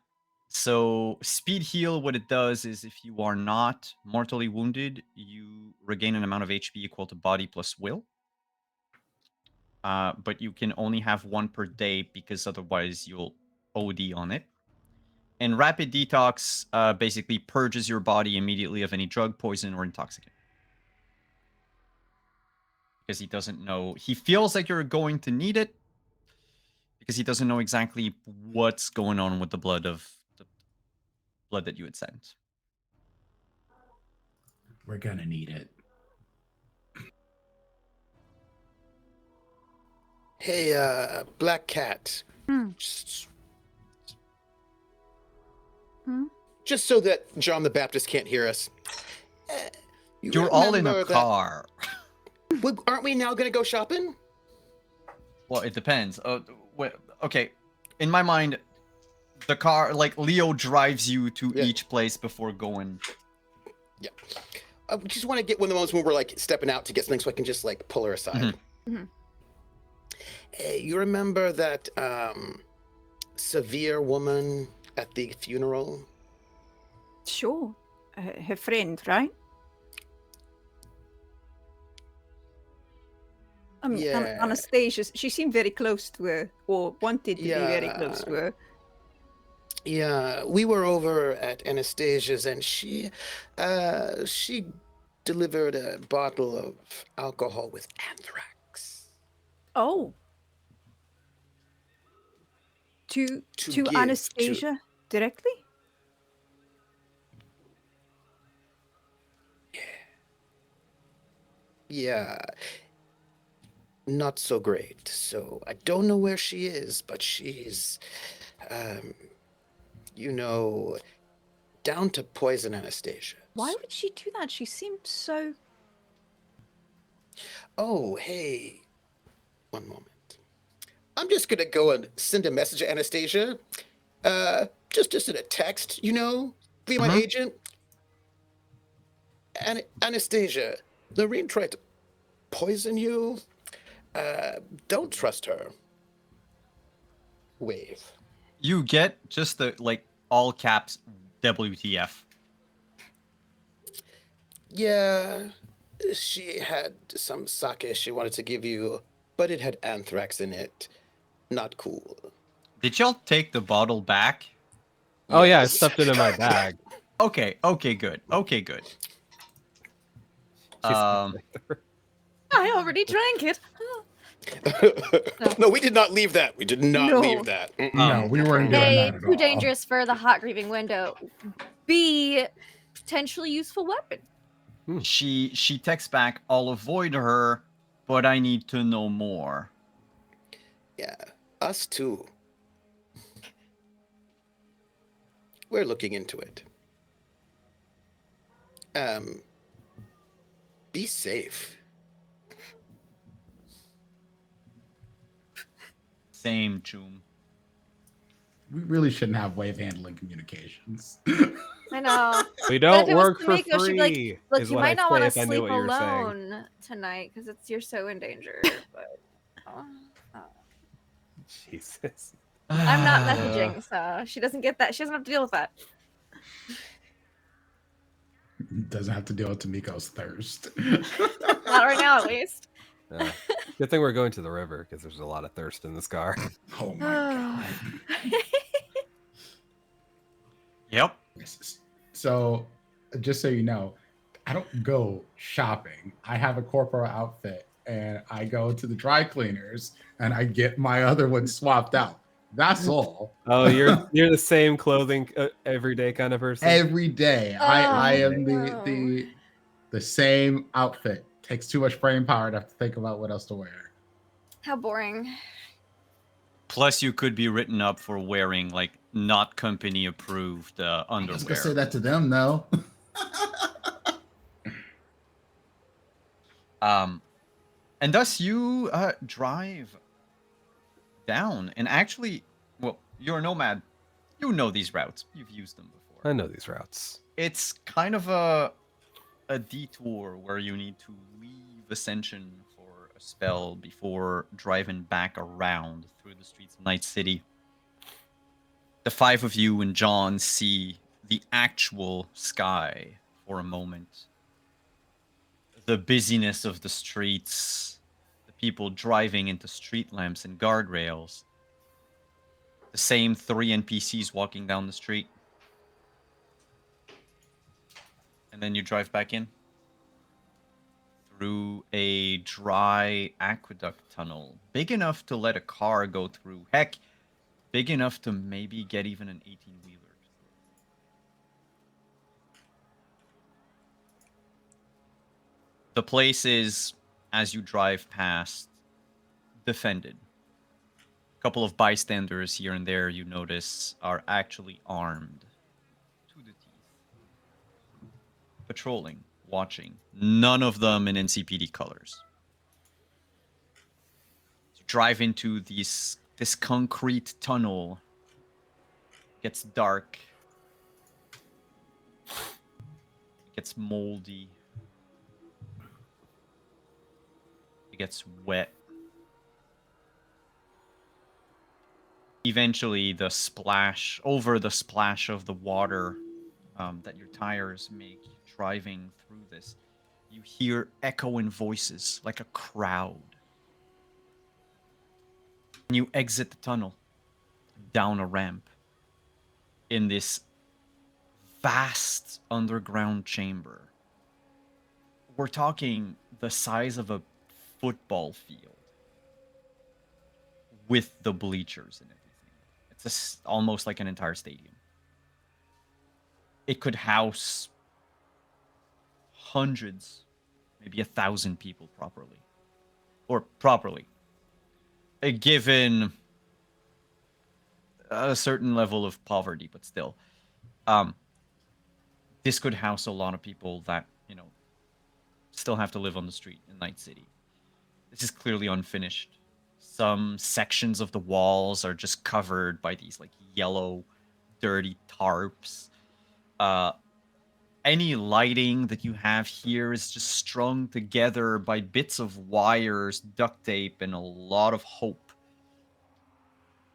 So speed heal, what it does is if you are not mortally wounded, you regain an amount of HP equal to body plus will. But you can only have 1 per day because otherwise you'll OD on it. And rapid detox basically purges your body immediately of any drug, poison, or intoxicant. Because he doesn't know. He feels like you're going to need it because he doesn't know exactly what's going on with the blood that you had sent. We're gonna need it. Hey, Black Cat. Hmm. Just, Hmm? just so that John the Baptist can't hear us. You You're all in a remember that- car. Aren't we now going to go shopping? Well, it depends. Okay, in my mind, the car, like Leo drives you to Yeah. each place before going. Yeah. I just want to get one of the moments when we're like stepping out to get something so I can just like pull her aside. Mhm. Hey, you remember that severe woman at the funeral? Sure. Her friend, right? Yeah. Anastasia, she seemed very close to her, or wanted to be very close to her. Yeah, we were over at Anastasia's and she delivered a bottle of alcohol with anthrax. Oh. To To give Anastasia directly? Yeah, not so great. So I don't know where she is, but she's, um, you know, down to poison Anastasia. Why would she do that? She seemed so... Oh, hey, one moment. I'm just gonna go and send a message to Anastasia. Just in a text, you know, be my Mhm. agent. Anastasia, Lorene tried to poison you. Don't trust her. Wave. You get just the like all caps WTF. Yeah, she had some sake she wanted to give you, but it had anthrax in it. Not cool. Did y'all take the bottle back? Oh yeah, I Yes. stuffed it in my bag. Okay, good. Okay, good. She's I already drank it. No, we did not leave that. We did not No. leave that. Mm-mm. No, we weren't doing A, that at too all. dangerous for the hot grieving window. B, potentially useful weapon. She texts back, I'll avoid her, but I need to know more. Yeah, us too. We're looking into it. Be safe. Same, Choom. We really shouldn't have wave handling communications. I know. We But don't if it was work for Tamiko, she'd be like, free. look, is you what might I'd not say want to if I knew sleep what you were saying. alone tonight because you're so in danger. But Jesus. I'm not messaging, so she doesn't get that. She doesn't have to deal with that. Doesn't have to deal with Tamiko's thirst. Not right now, at least. Good thing we're going to the river because there's a lot of thirst in this car. Oh my god. Yep. So, just so you know, I don't go shopping. I have a corporal outfit and I go to the dry cleaners and I get my other one swapped out. That's all. Oh, you're the same clothing everyday kind of person. Every day. I am no. the same outfit. Takes too much brain power to have to think about what else to wear. How boring. Plus, you could be written up for wearing like not company approved I was underwear. gonna say that to them though. And thus you drive down, and actually, well, you're a nomad. You know these routes. You've used them before. I know these routes. It's kind of a detour where you need to leave Ascension for a spell before driving back around through the streets of Night City. The five of you and John see the actual sky for a moment. The busyness of the streets, the people driving into street lamps and guardrails. The same 3 NPCs walking down the street. And then you drive back in through a dry aqueduct tunnel, big enough to let a car go through. Heck, big enough to maybe get even an 18-wheeler. The place is, as you drive past, defended. A couple of bystanders here and there, you notice, are actually armed to the teeth. Patrolling, watching. None of them in NCPD colors. You drive into this concrete tunnel gets dark. It gets moldy. It gets wet. Eventually, the splash of the water that your tires make driving through this, you hear echoing voices like a crowd. And you exit the tunnel down a ramp in this vast underground chamber. We're talking the size of a football field with the bleachers and everything. It's almost like an entire stadium. It could house hundreds, maybe 1,000 people properly. Or properly. Given a certain level of poverty, but still. This could house a lot of people that, still have to live on the street in Night City. This is clearly unfinished. Some sections of the walls are just covered by these like yellow, dirty tarps. Any lighting that you have here is just strung together by bits of wires, duct tape, and a lot of hope.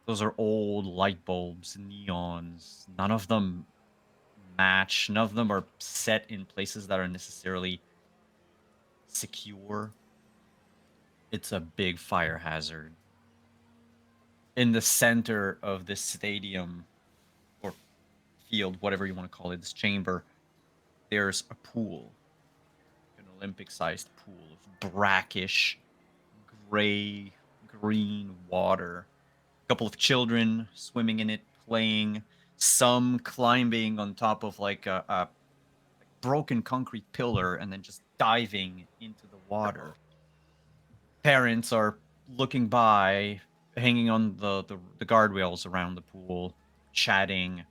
Those are old light bulbs, neons. None of them match. None of them are set in places that are necessarily secure. It's a big fire hazard. In the center of this stadium, or field, whatever you want to call it, this chamber, there's a pool. An Olympic-sized pool of brackish, gray, green water. A couple of children swimming in it, playing. Some climbing on top of like a broken concrete pillar and then just diving into the water. Parents are looking by, hanging on the guardrails around the pool, chatting,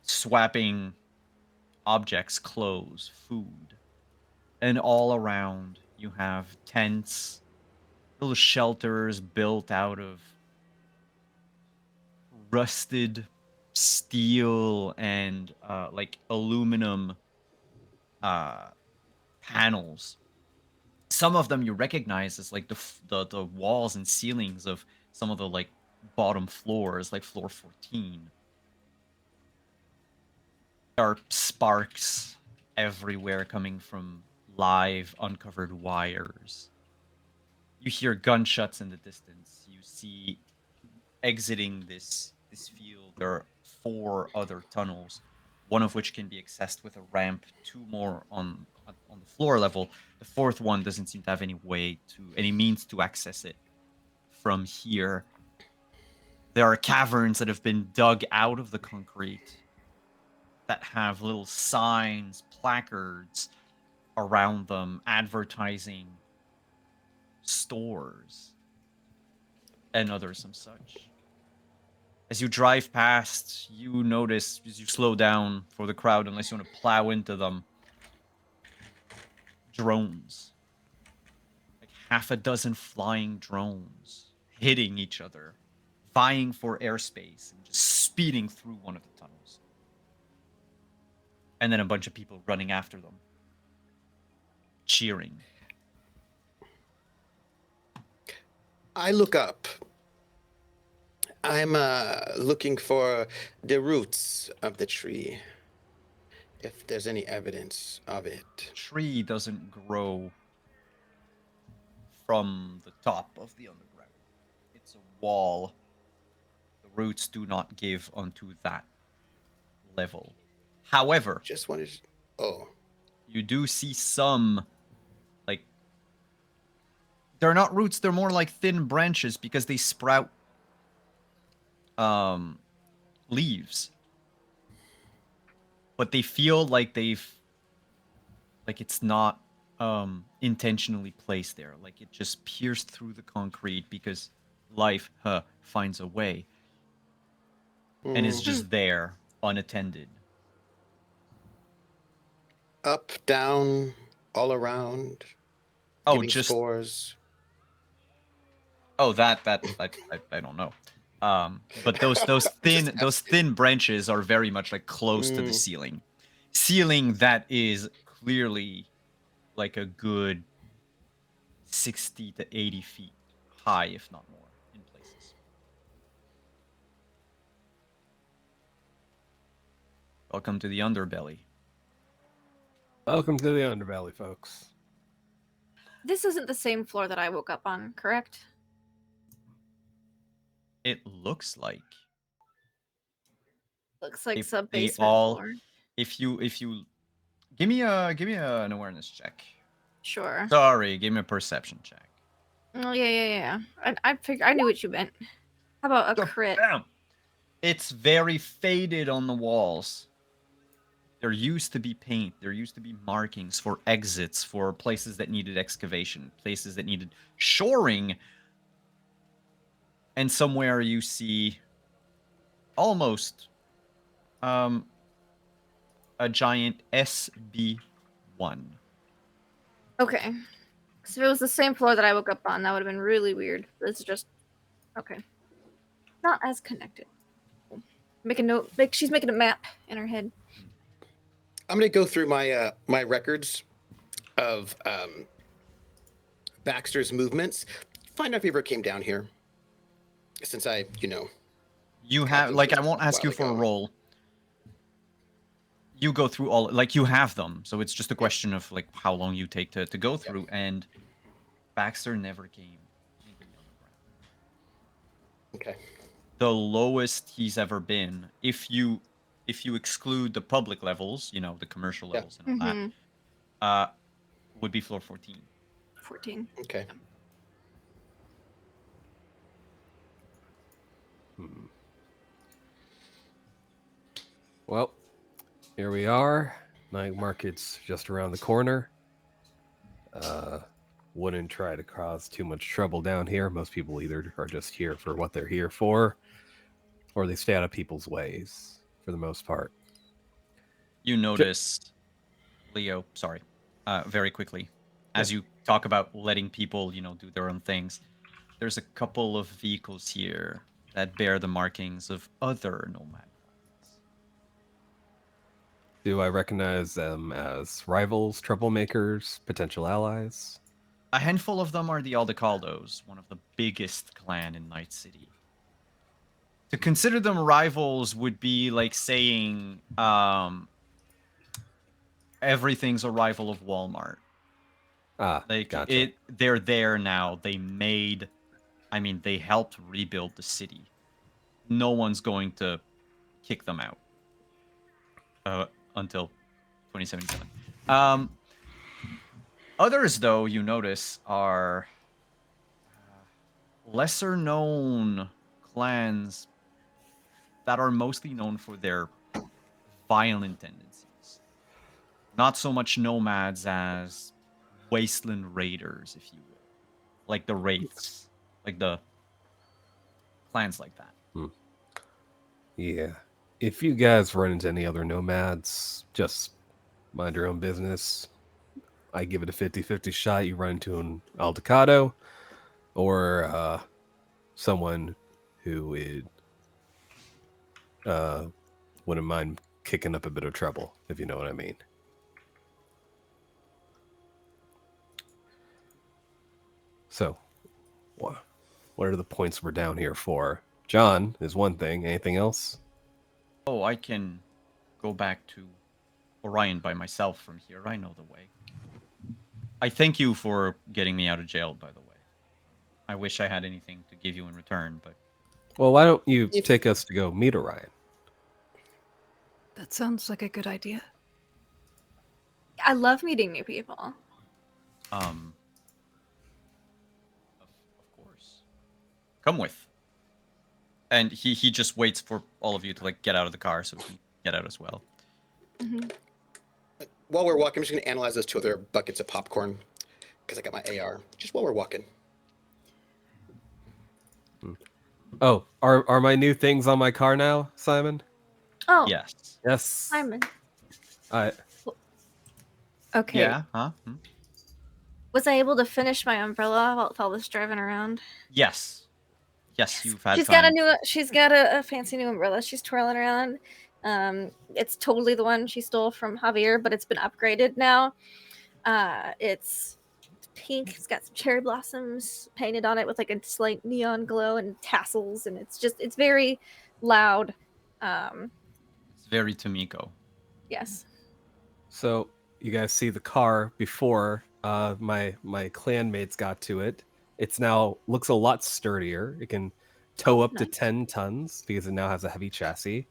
swapping objects, clothes, food. And all around, you have tents, little shelters built out of rusted steel and like aluminum panels. Some of them you recognize as like the walls and ceilings of some of the like bottom floors, like floor 14. There are sparks everywhere coming from live uncovered wires. You hear gunshots in the distance. You see exiting this field, there are 4 other tunnels, one of which can be accessed with a ramp, 2 more on the floor level. The 4th one doesn't seem to have any means to access it from here. There are caverns that have been dug out of the concrete that have little signs, placards around them advertising stores and some such. As you drive past, you notice, as you slow down for the crowd, unless you want to plow into them, drones. Like half a dozen flying drones hitting each other, vying for airspace, and just speeding through one of the tunnels. And then a bunch of people running after them, cheering. I look up. I'm looking for the roots of the tree, if there's any evidence of it. The tree doesn't grow from the top of the underground. It's a wall. The roots do not give onto that level. However, Just wanted to... Oh. You do see some, like, they're not roots, they're more like thin branches because they sprout leaves. But they feel like it's not intentionally placed there. Like it just pierced through the concrete because life finds a way. And is just there, unattended. Up, down, all around. Oh, just spores. Oh, that I don't know. But those thin branches are very much like close to the ceiling. Ceiling that is clearly like a good 60 to 80 feet high, if not more, in places. Welcome to the Underbelly. Welcome to the Underbelly, folks. This isn't the same floor that I woke up on, correct? It looks like Looks like they sub-basement all. floor. If you give me an awareness check. Sure. Sorry, give me a perception check. Oh yeah. I knew what you meant. How about a crit? Bam! It's very faded on the walls. There used to be paint. There used to be markings for exits, for places that needed excavation, places that needed shoring. And somewhere you see almost a giant SB1. Okay. So if it was the same floor that I woke up on, that would have been really weird. It's just okay. Not as connected. Make a note. She's making a map in her head. I'm going to go through my my records of Baxter's movements. Find out if he ever came down here. Since I, You have, like, I won't ask you for a roll. You go through all, like, you have them. So it's just a question of, like, how long you take to go through. Yep. And Baxter never came anything underground. Okay. The lowest he's ever been, if you exclude the public levels, the commercial levels and all that, would be floor 14. 14. Okay. Well, here we are. Night market's just around the corner. Wouldn't try to cause too much trouble down here. Most people either are just here for what they're here for, or they stay out of people's ways for the most part. You notice, Leo, sorry, very quickly, as you talk about letting people, do their own things, there's a couple of vehicles here that bear the markings of other nomad. Do I recognize them as rivals, troublemakers, potential allies? A handful of them are the Aldecaldos, one of the biggest clan in Night City. To consider them rivals would be like saying everything's a rival of Walmart. Like, gotcha. They're there now. They helped rebuild the city. No one's going to kick them out until 2077. Others, though, you notice, are lesser known clans that are mostly known for their violent tendencies. Not so much nomads as wasteland raiders, if you will. Like the Wraiths. Like the clans like that. Yeah. If you guys run into any other nomads, just mind your own business. I give it a 50-50 shot. You run into an Aldecado or someone who wouldn't mind kicking up a bit of trouble, if you know what I mean. So, what are the points we're down here for? John is one thing. Anything else? Oh, I can go back to Orion by myself from here. I know the way. I thank you for getting me out of jail, by the way. I wish I had anything to give you in return, but... Well, why don't you take us to go meet Orion? That sounds like a good idea. I love meeting new people. Of course. Come with. And he just waits for all of you to, like, get out of the car so we can get out as well. Mm-hmm. While we're walking, I'm just going to analyze those 2 other buckets of popcorn because I got my AR. Just while we're walking. Oh, are my new things on my car now, Simon? Oh, Yes. Yes. Simon. Okay. Yeah, huh? Was I able to finish my umbrella with all this driving around? Yes. Yes, you've had She's time. got a fancy new umbrella. She's twirling around. It's totally the one she stole from Javier, but it's been upgraded now. It's pink. It's got some cherry blossoms painted on it with like a slight neon glow and tassels, and it's very loud. It's very Tomiko. Yes. So you guys see the car before my clanmates got to it. It's now looks a lot sturdier. It can tow up to Nice. 10 tons because it now has a heavy chassis.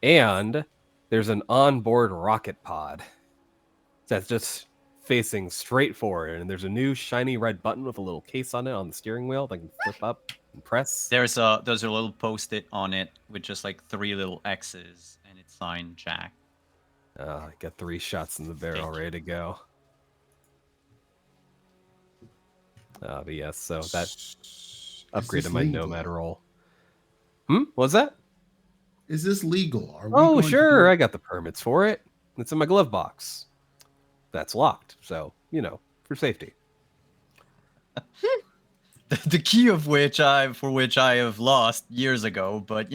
And there's an onboard rocket pod that's just facing straight forward. And there's a new shiny red button with a little case on it on the steering wheel that can flip up and press. There's a little post-it on it with just like 3 little X's, and it's signed Jack. I got 3 shots in the barrel ready to go. But yes, so that upgraded my legal? Nomad roll. What's that? Is this legal? Are we Oh, going to sure. do- I got the permits for it. It's in my glove box. That's locked. So, for safety. The key of which I have lost years ago, but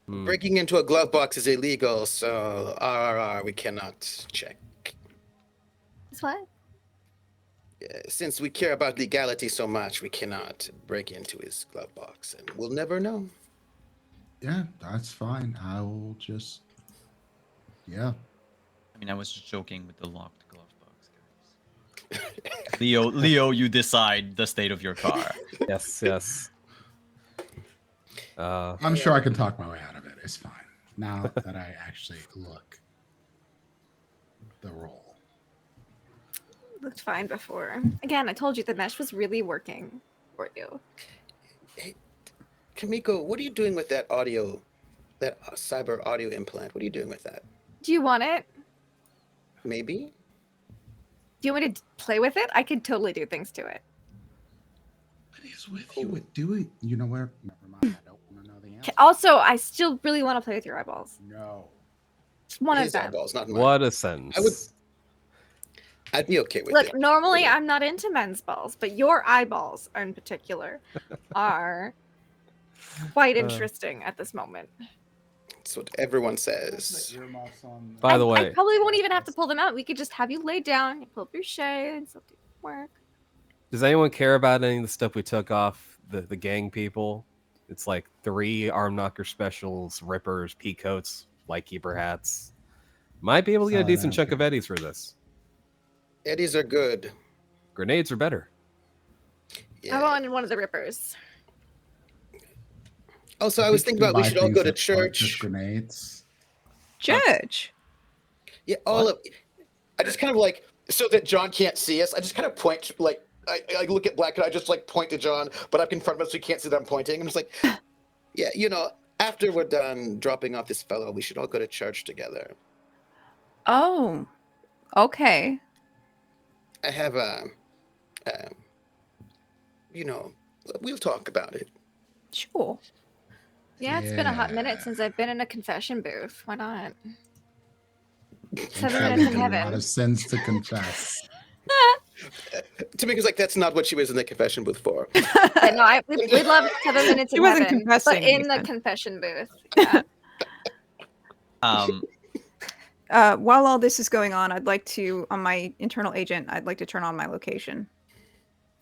Breaking into a glove box is illegal, so RRR, we cannot check. That's what? Since we care about legality so much, we cannot break into his glove box, and we'll never know. Yeah, that's fine. I will just. Yeah. I mean, I was just joking with the locked glove box, guys. Leo, you decide the state of your car. Yes. I'm sure I can talk my way out of it. It's fine. Now that I actually look the roll. Looked fine before. Again, I told you the mesh was really working for you. Hey, Kamiko, what are you doing with that audio, that cyber audio implant? What are you doing with that? Do you want it? Maybe? Do you want me to play with it? I could totally do things to it. What is with you with doing? You know where? Never mind. I don't want to know the answer. Also, I still really want to play with your eyeballs. No. Just one of His them. eyeballs, not mine. What a sentence. I'd be okay with Look, it. normally Yeah. I'm not into men's balls, but your eyeballs in particular are quite interesting at this moment. That's what everyone says. By the I way, probably won't even have to pull them out. We could just have you lay down, you pull up your shades, I'll do work. does anyone care about any of the stuff we took off the gang people? It's like 3 arm knocker specials, rippers, peacoats, lightkeeper hats. Might be able to get a decent chunk of eddies for this. Eddies are good. Grenades are better. I wanted one of the rippers. Also, I was thinking about we should all go to Just church. grenades. Church. Yeah, I just kind of like, so that John can't see us, I just kind of point, like, I look at Black and I just like point to John, but I'm in front of him so he can't see that I'm pointing. I'm just like, yeah, after we're done dropping off this fellow, we should all go to church together. Oh, okay. I have we'll talk about it. Sure. Yeah, it's been a hot minute Yeah. since I've been in a confession booth. Why not? I'm 7 sure minutes there's in a lot heaven. of sins to confess. Tamika's like, that's not what she was in the confession booth for. Yeah, no, we love 7 minutes He in wasn't heaven, confessing, but he in the said. confession booth. Yeah. While all this is going on, I'd like to, on my internal agent, I'd like to turn on my location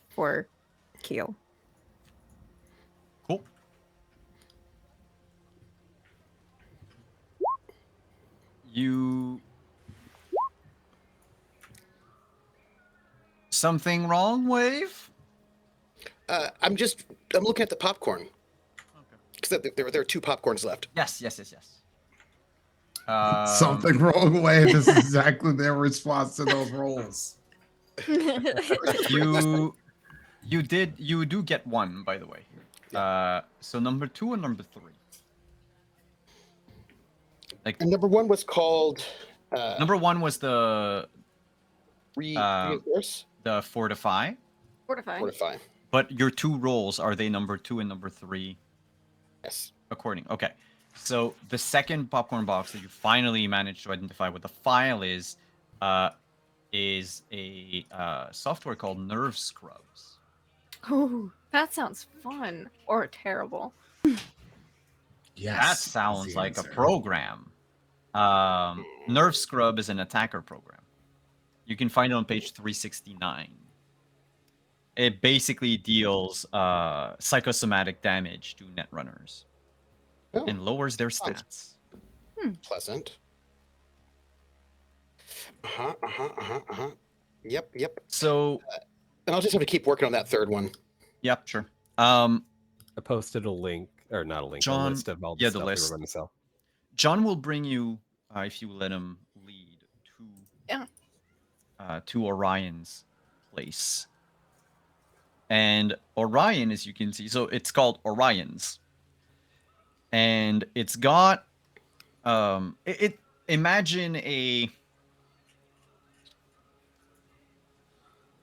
for Keel. Cool. Something wrong, Wave? I'm looking at the popcorn. Because there are 2 popcorns left. Yes. Something wrong way. This is exactly their response to those rolls. You do get 1, by the way. So number 2 and number 3. Like And number 1 was called number 1 was the Reinforce? the fortify, Fortify. but your 2 rolls, are they number 2 and number 3? Yes. According. Okay. So the second popcorn box that you finally managed to identify what the file is a software called Nerve Scrubs. Ooh, That sounds fun or terrible. Yes. That is sounds the like a answer. program. Nerf Scrub is an attacker program. You can find it on page 369. It basically deals psychosomatic damage to netrunners Oh, and lowers their sounds stats. pleasant. Yep. So, And I'll just have to keep working on that third one. yep, sure. I posted a link, or not a link, John, a list of all the yeah, the stuff we list. were going to sell. John will bring you, if you let him lead, to Orion's place. And Orion, as you can see, so it's called Orion's. And it's got, imagine it's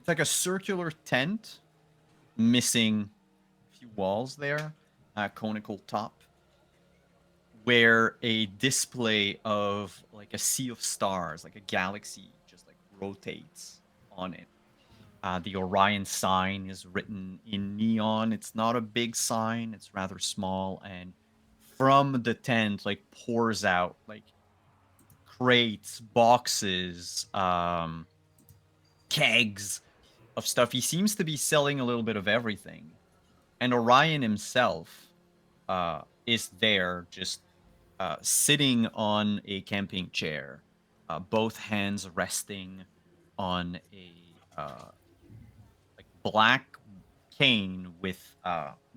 like a circular tent missing a few walls there, conical top, where a display of like a sea of stars, like a galaxy, just like rotates on it. The Orion sign is written in neon. It's not a big sign, it's rather small, and from the tent like pours out like crates, boxes, kegs of stuff. He seems to be selling a little bit of everything. And Orion himself is there just sitting on a camping chair, both hands resting on a like black cane with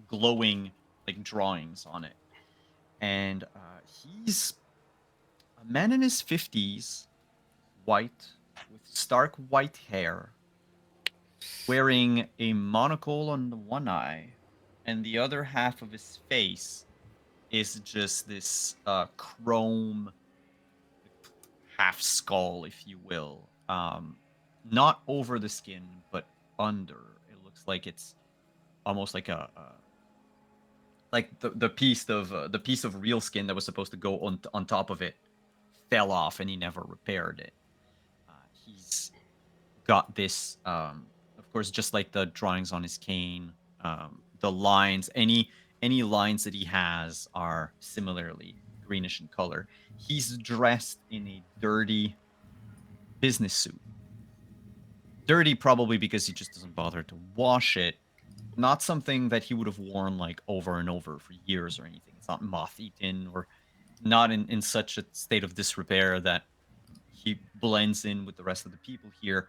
glowing like drawings on it. And he's a man in his 50s, white, with stark white hair, wearing a monocle on the one eye, and the other half of his face is just this chrome half skull, if you will. Not over the skin, but under. It looks like it's almost like a like the piece of real skin that was supposed to go on top of it fell off, and he never repaired it. He's got this, of course, just like the drawings on his cane. The lines, any lines that he has are similarly greenish in color. He's dressed in a dirty business suit. Dirty probably because he just doesn't bother to wash it. Not something that he would have worn like over and over for years or anything. It's not moth-eaten or not in such a state of disrepair that he blends in with the rest of the people here.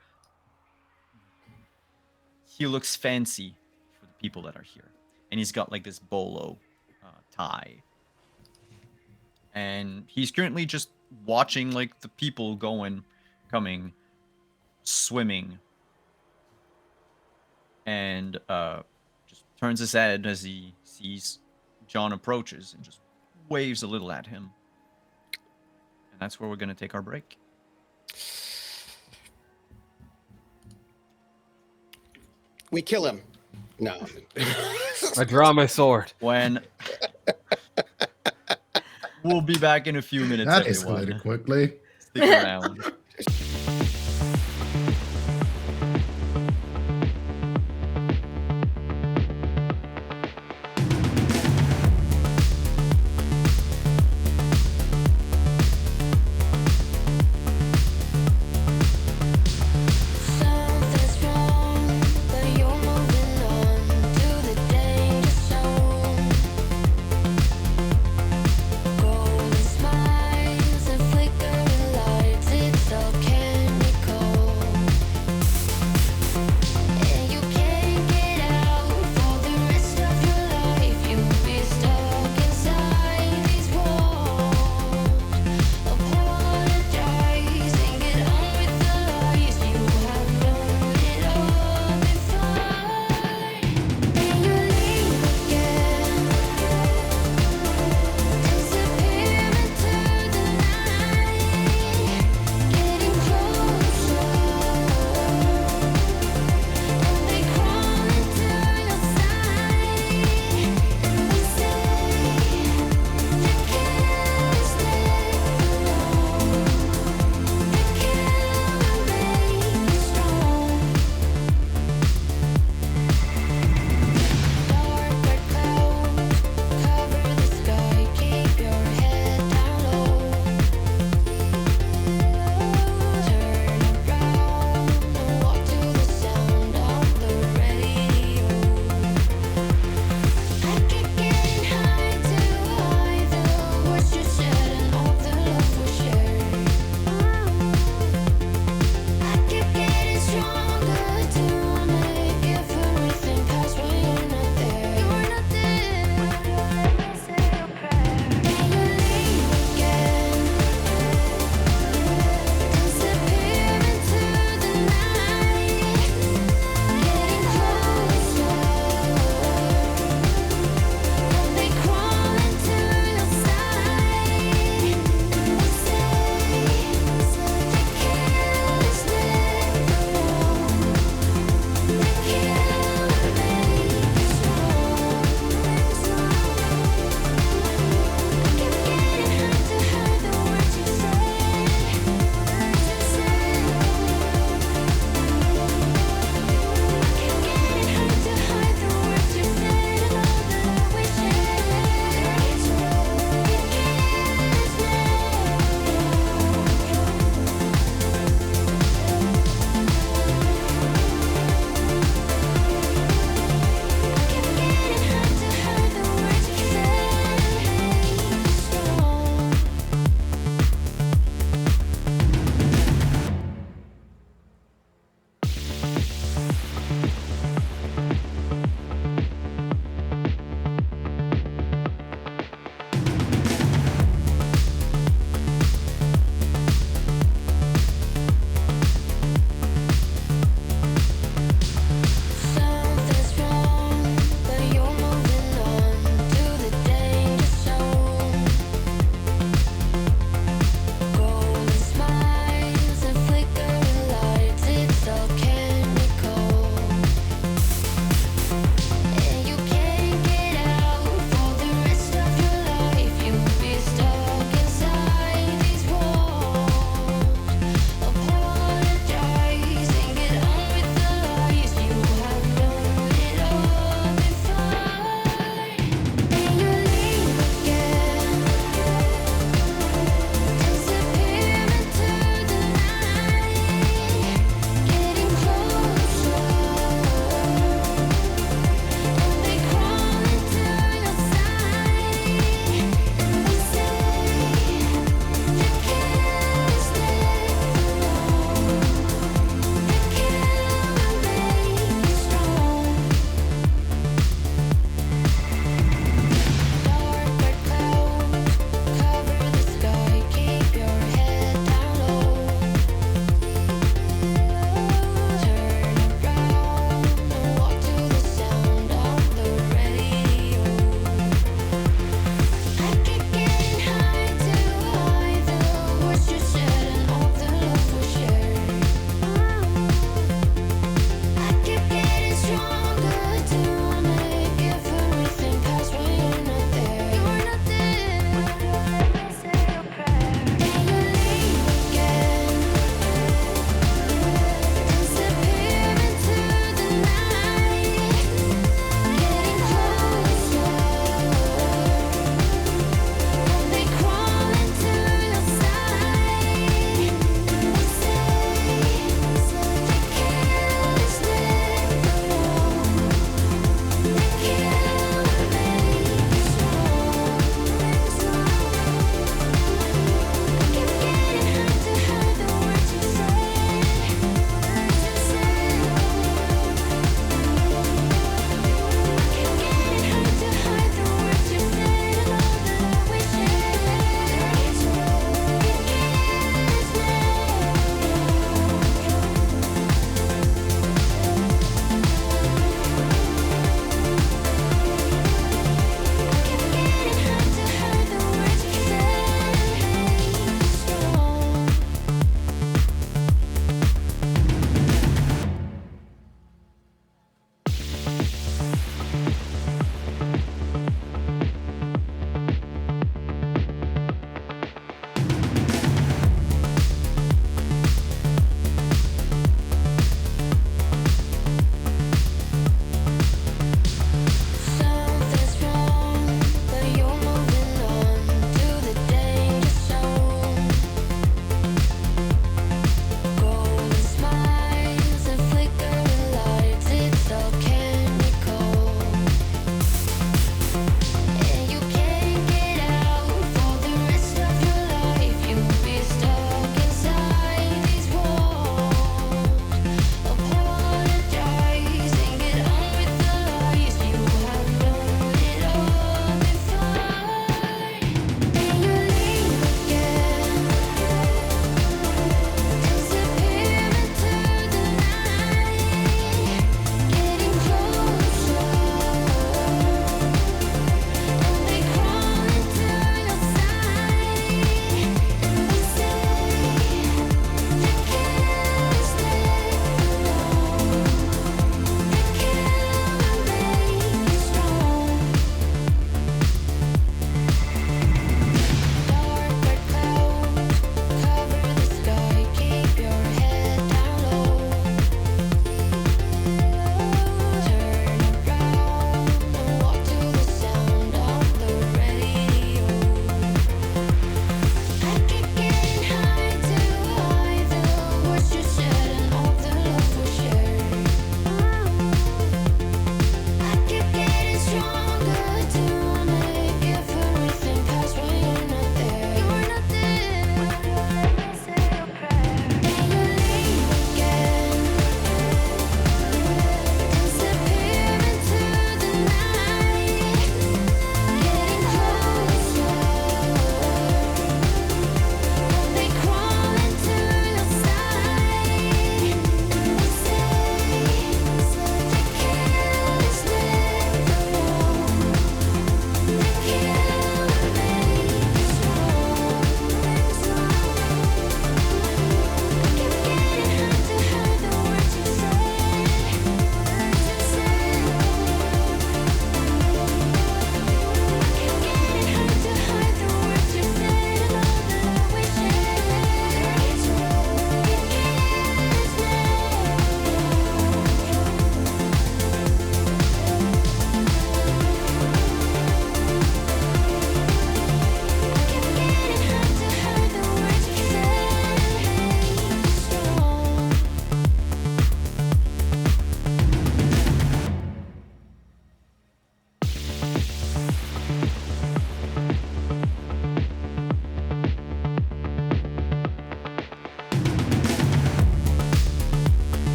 He looks fancy for the people that are here. And he's got like this bolo tie. And he's currently just watching like the people going, coming, swimming. And just turns his head as he sees John approaches and just waves a little at him. And that's where we're going to take our break. We kill him. No. I draw my sword. When we'll be back in a few minutes, That everyone. escalated quickly. Stick around. Something's wrong, but you're moving on to the danger zone. Golden smiles and flickering lights, it's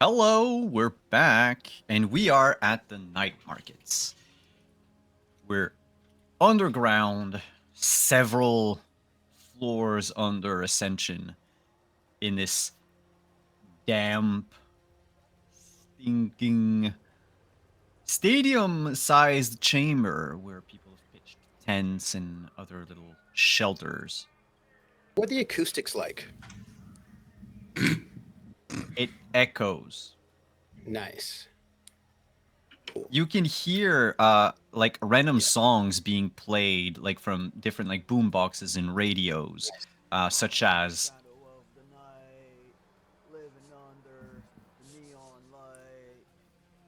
Hello, we're back, and we are at the night markets. We're underground, several floors under Ascension, in this damp, stinking, stadium-sized chamber where people have pitched tents and other little shelters. What are the acoustics like? It echoes. Nice. You can hear like random songs being played like from different like boom boxes and radios, such as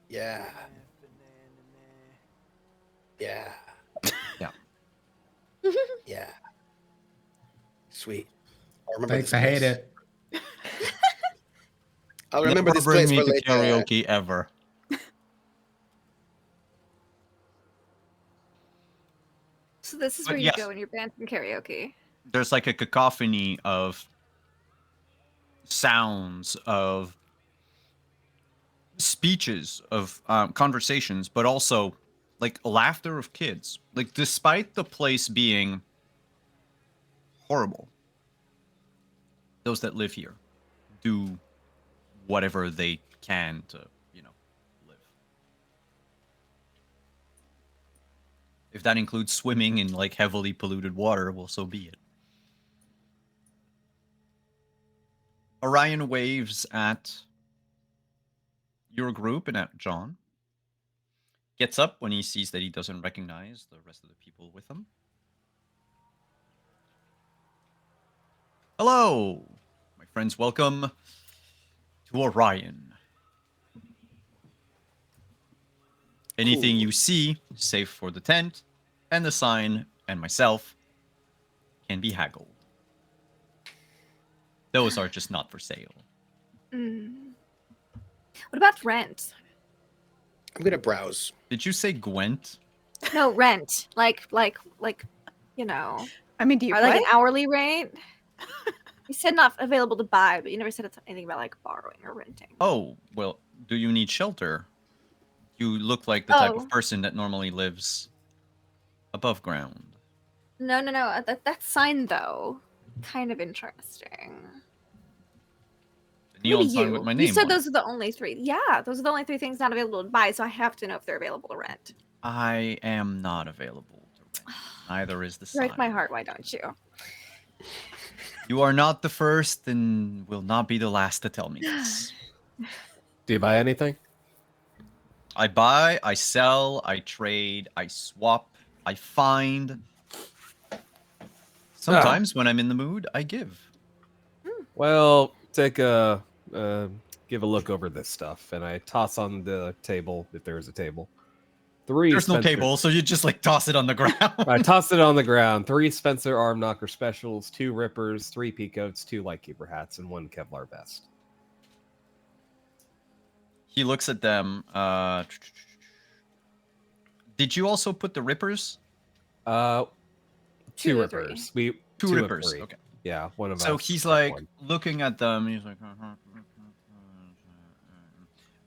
Yeah. Yeah. Yeah. Yeah. Sweet. I'll remember Thanks, this I hate place. it. I'll remember Never this bring place me for to later. karaoke ever. So this is But where you yes. go when you're banned from karaoke. There's like a cacophony of sounds, of speeches, of conversations, but also like laughter of kids. Like despite the place being horrible, those that live here do whatever they can to, live. If that includes swimming in like heavily polluted water, well, so be it. Orion waves at your group and at John. Gets up when he sees that he doesn't recognize the rest of the people with him. Hello, my friends. Welcome to Orion. Anything Cool. you see, save for the tent and the sign and myself, can be haggled. Those are just not for sale. Mm. What about rent? I'm gonna browse. Did you say Gwent? No, rent. Like, you know, I mean, do you or play? like an hourly rate. You said not available to buy, but you never said anything about like borrowing or renting. Oh, well, do you need shelter? You look like the type Oh. of person that normally lives above ground. No. That sign though, kind of interesting. The neon Maybe sign with my you name said on it. those are the only three. Yeah, those are the only three things not available to buy, so I have to know if they're available to rent. I am not available to rent. Neither is the sign. Break my heart, why don't you? You are not the first and will not be the last to tell me this. Do you buy anything? I buy, I sell, I trade, I swap, I find. Sometimes when I'm in the mood, I give. Well, take a give a look over this stuff, and I toss on the table if there's a table. There's no Spencer- table, so you just like toss it on the ground. I toss it on the ground. 3 Spencer arm knocker specials, 2 rippers, 3 peacoats, 2 lightkeeper hats, and 1 Kevlar vest. He looks at them. Did you also put the rippers? 2 2 or rippers. 3. Two of rippers. 3. Okay. Yeah, one of us. So he's took like one. looking at them. He's like,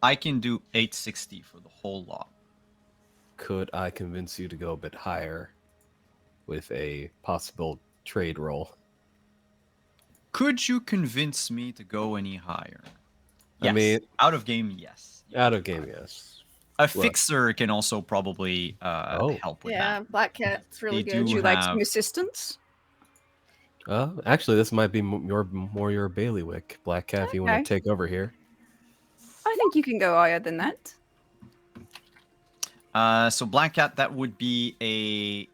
I can do 860 for the whole lot. Could I convince you to go a bit higher with a possible trade roll? Could you convince me to go any higher? Yes. I mean, out of game, yes. out of game, yes. A fixer can also probably help with Yeah, that. Black Cat's really They good. do Would you like have- some assistance? Actually, this might be more your bailiwick, Black Cat. If you want Okay. to take over here. I think you can go higher than that. So Black Cat, that would be a.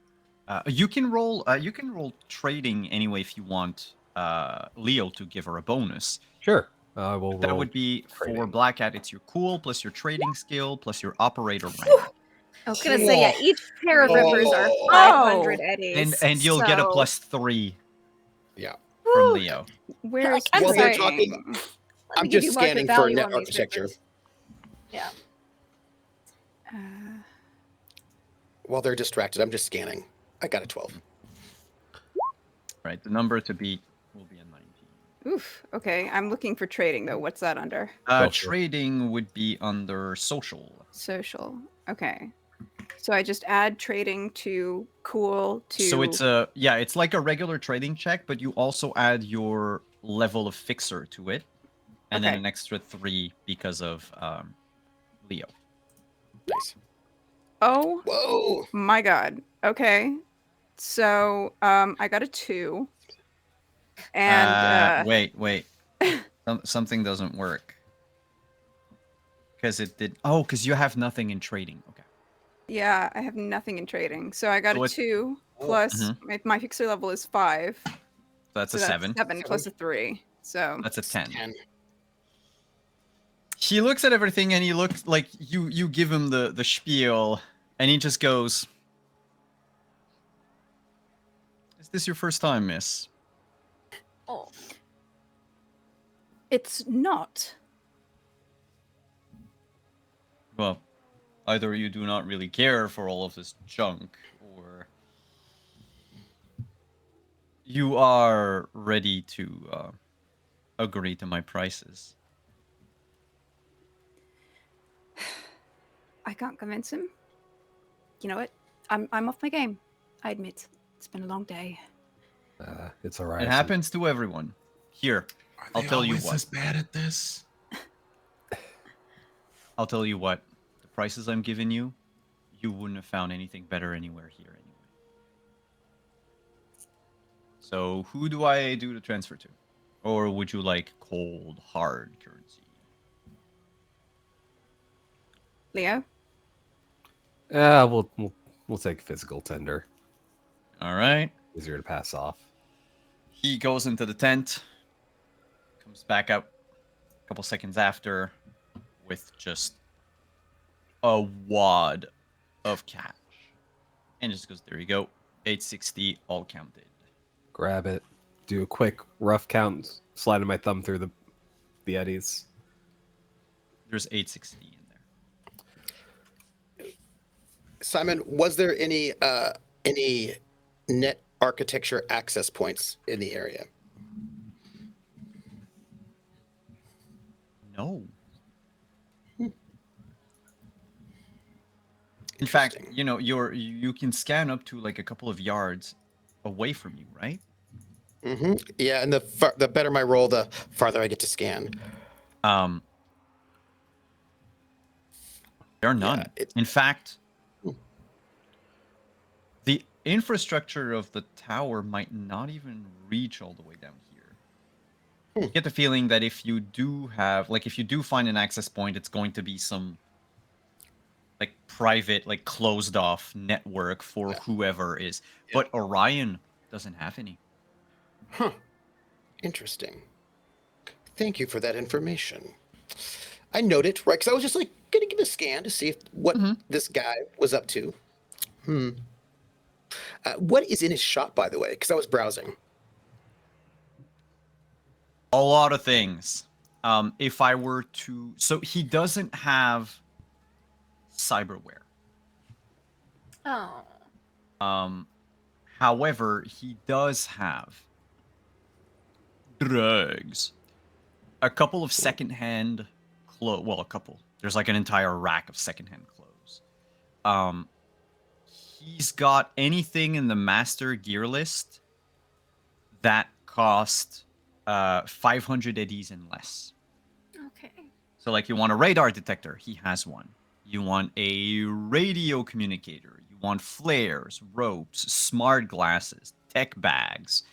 You can roll. You can roll trading anyway if you want. Leo to give her a bonus. Sure. We'll That roll would be for trading. Black Cat. It's your cool plus your trading skill plus your operator rank, I was gonna say, yeah, each pair of rippers are Oh. 500 eddies. and you'll get a so- +3 Yeah. from Woo! Leo. Where's I'm While they're sorry. talking, Let I'm me give just you market scanning for value net on these architecture. rippers. Yeah. While they're distracted, I'm just scanning. I got a 12. Right. The number to beat will be a 19. Oof. Okay, I'm looking for trading though. What's that under? Social. Trading would be under social. Social. Okay. So I just add trading to cool to. So it's it's like a regular trading check, but you also add your level of fixer to it, and then Okay. an extra 3 because of Leo. Nice. Oh Whoa. my god. Okay. So I got a 2. And Wait. Something doesn't work. Because it did. Oh, because you have nothing in trading. Okay. yeah, I have nothing in trading. So I got So a it's- 2 Oh. plus my fixer level is 5. So that's So a that's 7. 7 plus a 3. So That's a 10. 10. He looks at everything and he looks like you give him the spiel and he just goes, "Is this your first time, miss?" Oh, it's not. Well, either you do not really care for all of this junk, or you are ready to agree to my prices. I can't convince him. You know what? I'm off my game. I admit. It's been a long day. It's all right. It happens to everyone. Here, Are I'll they tell you always what. this bad at this? I'll tell you what. The prices I'm giving you, you wouldn't have found anything better anywhere here anyway. So who do I do the transfer to? Or would you like cold, hard currency? Leo? Yeah, we'll take physical tender. All right. Easier to pass off. He goes into the tent, comes back out a couple seconds after with just a wad of cash. And just goes, there you go. 860 all counted. Grab it. Do a quick rough count, sliding my thumb through the eddies. There's 860 in there. Simon, was there any net architecture access points in the area? No. In fact, Interesting. you know, you can scan up to like a couple of yards away from you, right? Mm-hmm. Yeah, and the better my roll, the farther I get to scan. There are none. Yeah, In fact, the infrastructure of the tower might not even reach all the way down here. You get the feeling that if you do find an access point, it's going to be some like private, like closed off network for whoever is. Yeah. But Orion doesn't have any. Huh. Interesting. Thank you for that information. I note it, right? Because I was just like gonna give a scan to see what this guy was up to. What is in his shop, by the way? Because I was browsing. A lot of things. If I were to, so he doesn't have cyberware. oh, However, he does have drugs. A couple of secondhand clothes. Well, a couple. There's like an entire rack of secondhand clothes. He's got anything in the master gear list that cost 500 eddies and less. okay. So, like, you want a radar detector, he has one. You want a radio communicator. You want flares, ropes, smart glasses, tech bags.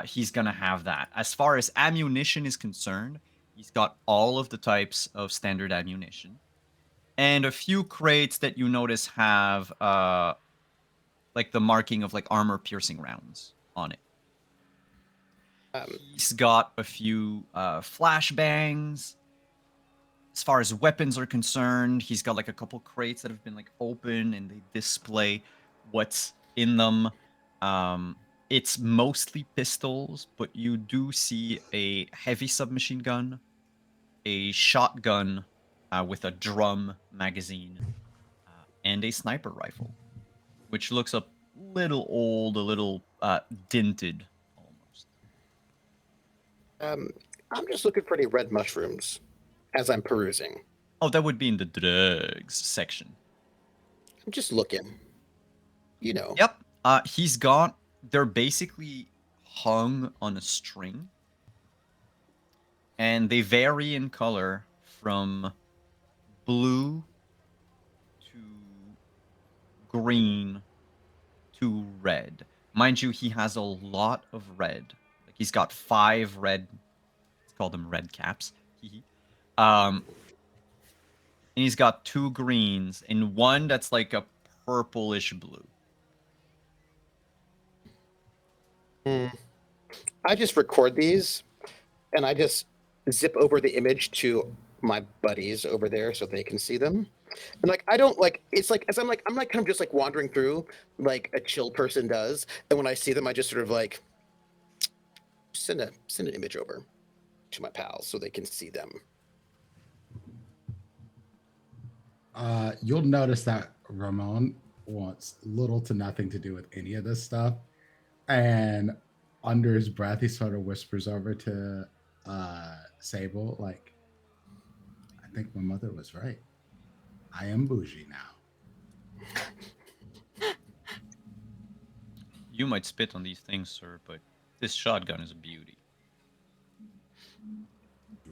He's gonna have that. As far as ammunition is concerned, he's got all of the types of standard ammunition, and a few crates that you notice have like the marking of like armor-piercing rounds on it. He's got a few flashbangs. As far as weapons are concerned, he's got like a couple crates that have been like open and they display what's in them. It's mostly pistols, but you do see a heavy submachine gun, a shotgun with a drum magazine, and a sniper rifle, which looks a little old, a little dinted almost. I'm just looking for any red mushrooms as I'm perusing. Oh, that would be in the drugs section. I'm just looking. You know. Yep. They're basically hung on a string. And they vary in color from blue to green to red. Mind you, he has a lot of red. Like he's got 5 red. Let's call them red caps. And he's got 2 greens and one that's like a purplish blue. I just record these, and I just zip over the image to my buddies over there so they can see them. And like I don't like it's like as I'm like kind of just like wandering through like a chill person does, and when I see them, I just sort of like send an image over to my pals so they can see them. You'll notice that Ramon wants little to nothing to do with any of this stuff, and under his breath, he sort of whispers over to Sable, like, "I think my mother was right. I am bougie now." You might spit on these things, sir, but this shotgun is a beauty.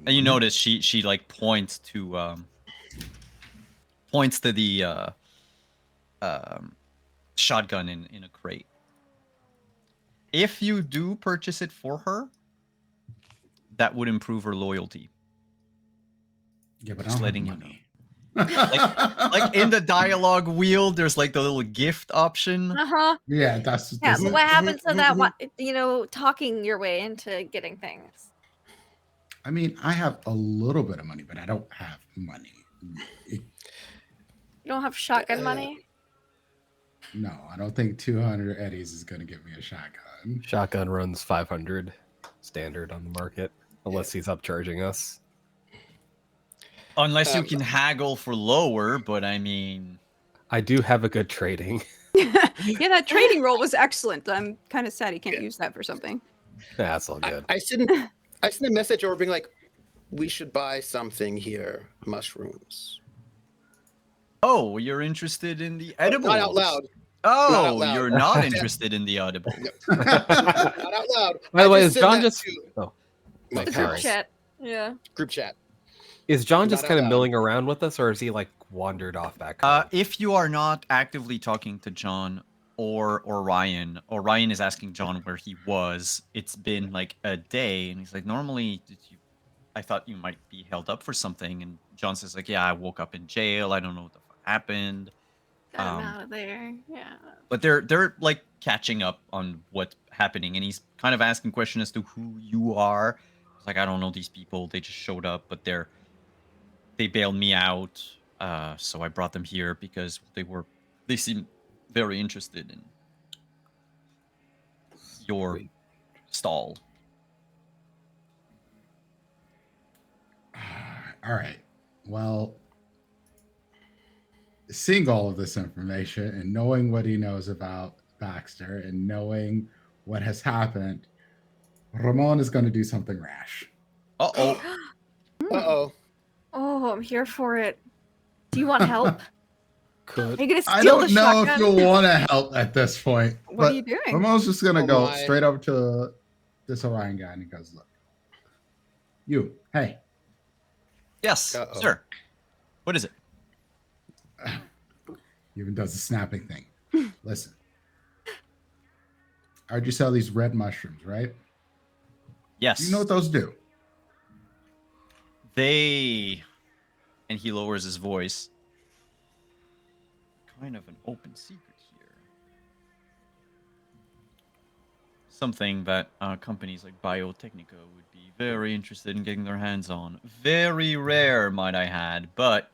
And you notice she like points to the shotgun in a crate. If you do purchase it for her, that would improve her loyalty. Yeah, but Just I don't letting have you money. Like in the dialogue wheel, there's like the little gift option. Uh-huh. Yeah, that's Yeah, but what happens to that mhm. talking your way into getting things? I mean, I have a little bit of money, but I don't have money. You don't have shotgun money? No, I don't think 200 eddies is going to give me a shotgun. Shotgun runs 500 standard on the market, unless he's upcharging us. Unless you can haggle for lower, but I mean, I do have a good trading. Yeah, that trading roll was excellent. I'm kind of sad he can't use that for something. That's all good. I sent a message over being like, we should buy something here, mushrooms. oh, you're interested in the edibles? Not out loud. Oh, Not out loud. you're not interested in the edibles. Not out loud. By the way, I is sent John that just? to Oh, my The sorry. group chat. Yeah. Group chat. Is John just Not kind out of loud. milling around with us, or is he like wandered off back home? If you are not actively talking to John or Ryan is asking John where he was, it's been like a day, and he's like, normally, I thought you might be held up for something, and John says like, yeah, I woke up in jail. I don't know what the fuck happened. Got him out of there. Yeah. But they're like catching up on what's happening, and he's kind of asking questions as to who you are. It's like, I don't know these people. They just showed up, but they bailed me out. So I brought them here because they seem very interested in your Sweet. stall. All right. Well, seeing all of this information and knowing what he knows about Baxter and knowing what has happened, Ramon is going to do something rash. Uh-oh. Uh-oh. Oh, I'm here for it. Do you want help? Could Are you gonna steal I don't the know shotgun? if you'll want to help at this point. What are you doing? Ramon's just going to Oh go my. straight over to this Orion guy and he goes, look, hey, Yes, Uh-oh. sir. What is it? he even does the snapping thing. Listen, I heard you sell these red mushrooms, right? Yes. You know what those do? And he lowers his voice. Kind of an open secret here. Something that companies like Biotechnica would be very interested in getting their hands on. Very rare, might I add, but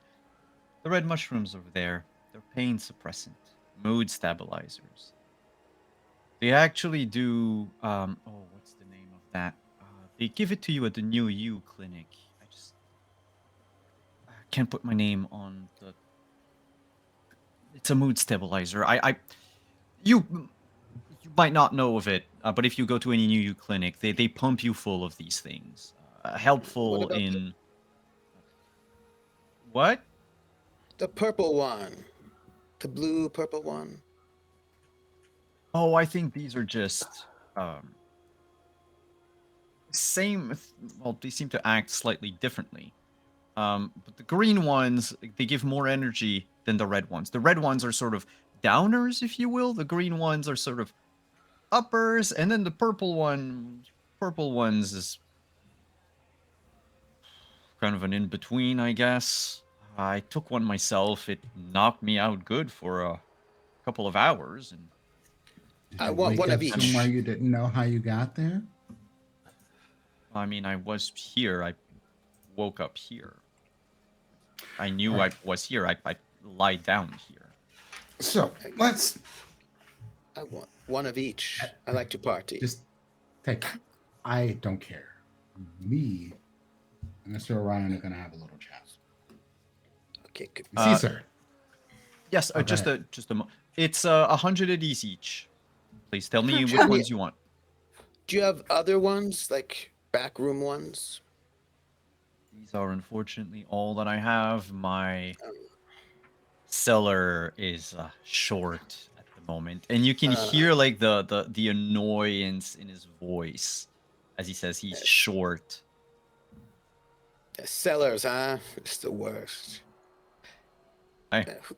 the red mushrooms over there, they're pain suppressant, mood stabilizers. They actually do, what's the name of that? They give it to you at the New You clinic. I can't put my name on the. It's a mood stabilizer. You might not know of it, but if you go to any new clinic, they pump you full of these things. Helpful about in what? the purple one, the blue purple one. Oh, I think these are just same. Well, they seem to act slightly differently. But the green ones, they give more energy than the red ones. The red ones are sort of downers, if you will. The green ones are sort of uppers, and then the purple ones is kind of an in between, I guess. I took one myself. It knocked me out good for a couple of hours, and Did I you want wake one of up each. somewhere you didn't know how you got there? I mean, I was here. I woke up here. I All knew right. I was here. I lied down here. So let's I want one of each. I like to party. just take it. I don't care. Me and Mr. Orion are going to have a little chat. Okay, good. You see, sir. Yes, Oh, go just ahead. it's 100 of these each. Please tell me which Have you- ones you want. Do you have other ones, like backroom ones? These are unfortunately all that I have. My cellar is short at the moment, and you can hear like the annoyance in his voice as he says he's short. Sellers, huh? It's the worst. Hey. Who-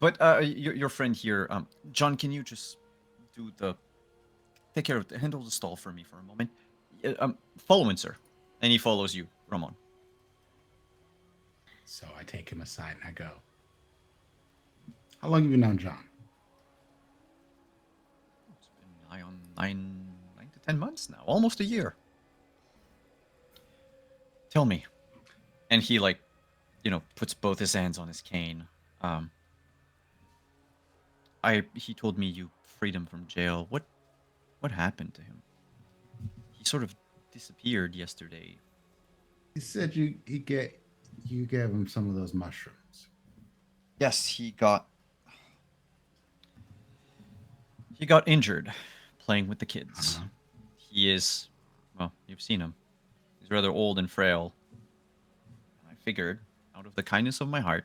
But your friend here, John, can you just take care of handle the stall for me for a moment? Following, sir, and he follows you, Ramon. So I take him aside and I go, how long have you known John? It's been nigh on 9 to 10 months now, almost a year. Tell me, and he puts both his hands on his cane. He told me you freed him from jail. What happened to him? He sort of disappeared yesterday. He said you gave him some of those mushrooms. Yes, he got injured playing with the kids. Uh-huh. He is, well, you've seen him. He's rather old and frail. I figured, out of the kindness of my heart,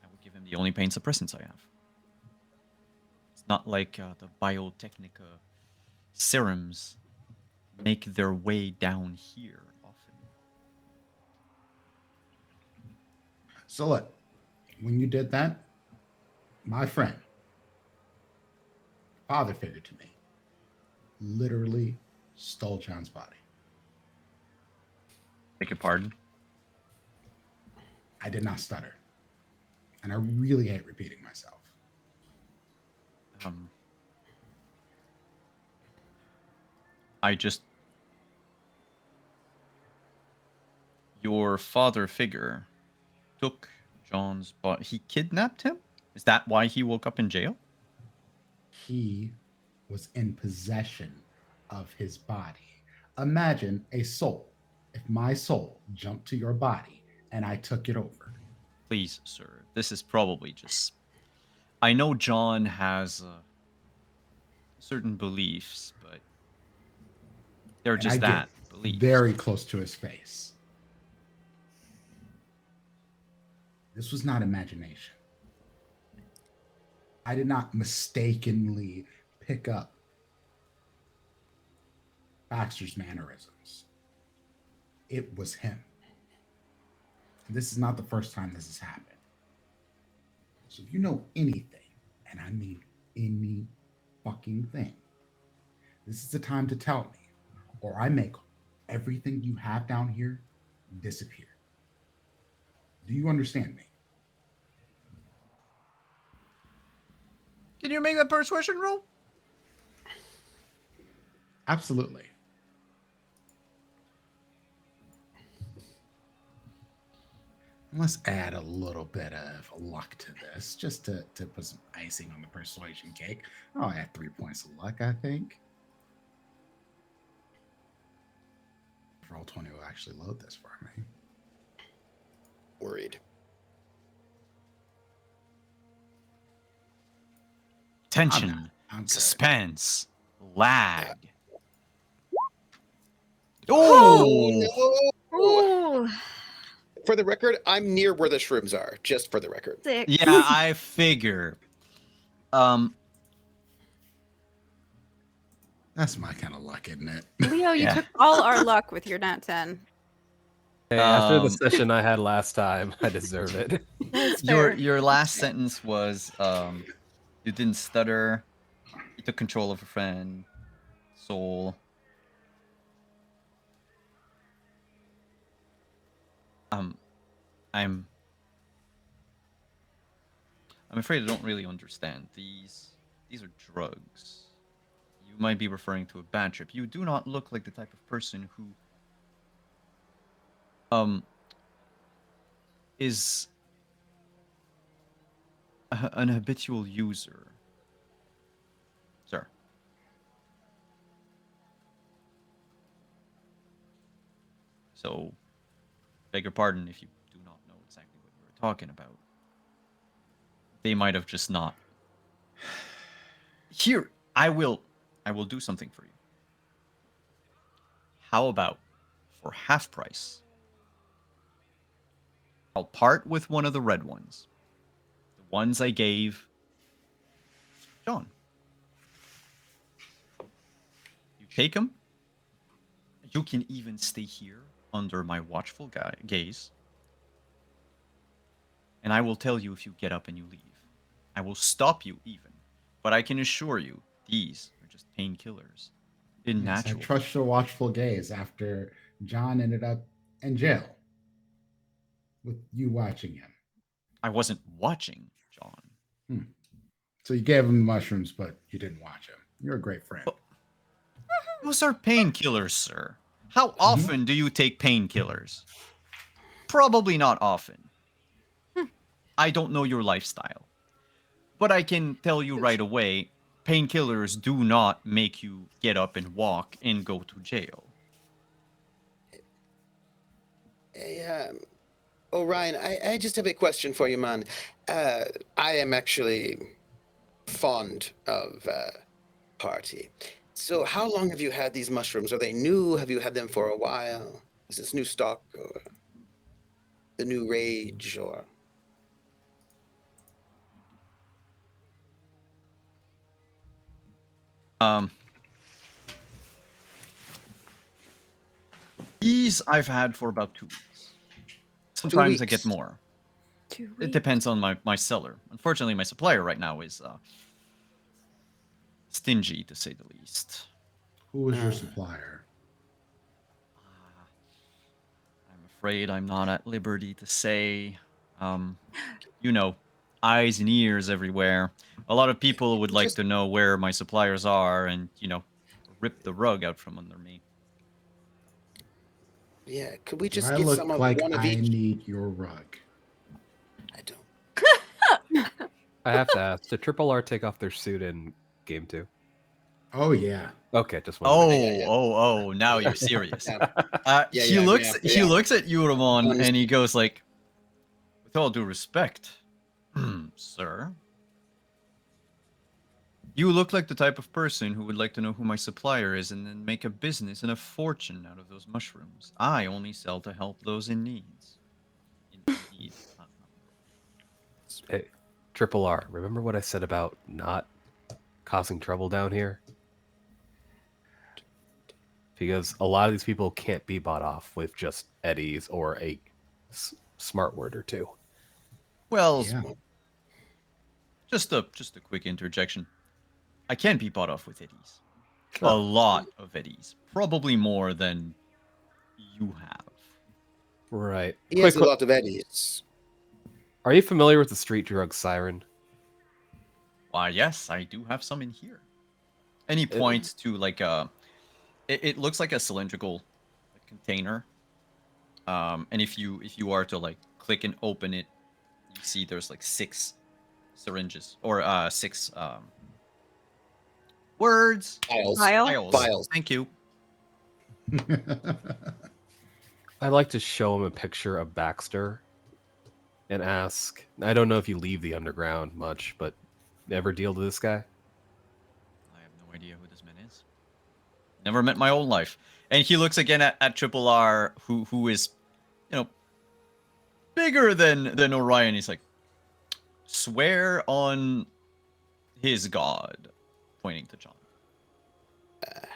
I would give him the only pain suppressants I have. It's not like the Biotechnica serums make their way down here often. So look, when you did that, my friend, father figure to me, literally stole John's body. Beg your pardon? I did not stutter. And I really hate repeating myself. Your father figure took John's body. He kidnapped him? Is that why he woke up in jail? He was in possession of his body. Imagine a soul. If my soul jumped to your body and I took it over. Please, sir. This is probably just. I know John has certain beliefs, but they're And just I that get beliefs. very close to his face. This was not imagination. I did not mistakenly pick up Baxter's mannerisms. It was him. And this is not the first time this has happened. So if you know anything, and I mean any fucking thing, this is the time to tell me, or I make everything you have down here disappear. Do you understand me? Can you make a persuasion roll? Absolutely. Let's add a little bit of luck to this, just to put some icing on the persuasion cake. I'll add 3 points of luck, I think. Roll20 will actually load this for me. Worried. tension, I'm good. suspense, lag. Oh no! Ooh, For the record, I'm near where the shrooms are. Just for the record. 6. Yeah, I figure. That's my kind of luck, isn't it? Leo, you Yeah. took all our luck with your nat 10. Hey, after the Um, session I had last time, I deserve it. That's your fair. your last sentence was you didn't stutter. You took control of a friend, soul. I'm I'm afraid I don't really understand. These are drugs. You might be referring to a bad trip. You do not look like the type of person who is an habitual user. Sir. So, beg your pardon if you do not know exactly what you were talking about. They might have just not. Here, I will do something for you. How about for half price? I'll part with one of the red ones. The ones I gave John. You take them. You can even stay here under my watchful gaze. And I will tell you if you get up and you leave. I will stop you even. But I can assure you, these are just painkillers. Yes, I Natural. trust your watchful gaze after John ended up in jail with you watching him. I wasn't watching John. So you gave him the mushrooms, but you didn't watch him. You're a great friend. But those are painkillers, sir. How often do you take painkillers? Probably not often. I don't know your lifestyle. But I can tell you right away, painkillers do not make you get up and walk and go to jail. Hey, Orion, I just have a question for you, man. I am actually fond of party. So how long have you had these mushrooms? Are they new? Have you had them for a while? Is this new stock or the new rage or... These I've had for about 2 weeks. Sometimes I get weeks? more. 2 weeks. It depends on my seller. Unfortunately, my supplier right now is stingy, to say the least. Who was your supplier? I'm afraid I'm not at liberty to say. You know, eyes and ears everywhere. A lot of people would like to know where my suppliers are and, rip the rug out from under me. Yeah, could we Do just I get look some of like one of I each? need your rug? I don't. I have to ask, did Triple R take off their suit in game 2? Oh yeah. Okay, just Oh, wondering. Yeah. now you're serious. Yeah. He looks at you, Ramon, and he goes like, with all due respect, sir, you look like the type of person who would like to know who my supplier is and then make a business and a fortune out of those mushrooms. I only sell to help those in needs. In need. Hey, Triple R, remember what I said about not causing trouble down here? Because a lot of these people can't be bought off with just eddies or a smart word or two. Well, Yeah. just a quick interjection. I can be bought off with eddies. A Oh. lot of eddies. Probably more than you have. Right. He has a lot of eddies. Are you familiar with the street drug Siren? Why, yes, I do have some in here. And he points to like it looks like a cylindrical container. And if you are to like click and open it, you see there's like 6 syringes or 6 words. Vials. Thank you. I'd like to show him a picture of Baxter and ask, I don't know if you leave the underground much, but ever deal to this guy? Never met my own life. And he looks again at Triple R, who is, bigger than Orion. He's like, swear on his god, pointing to John.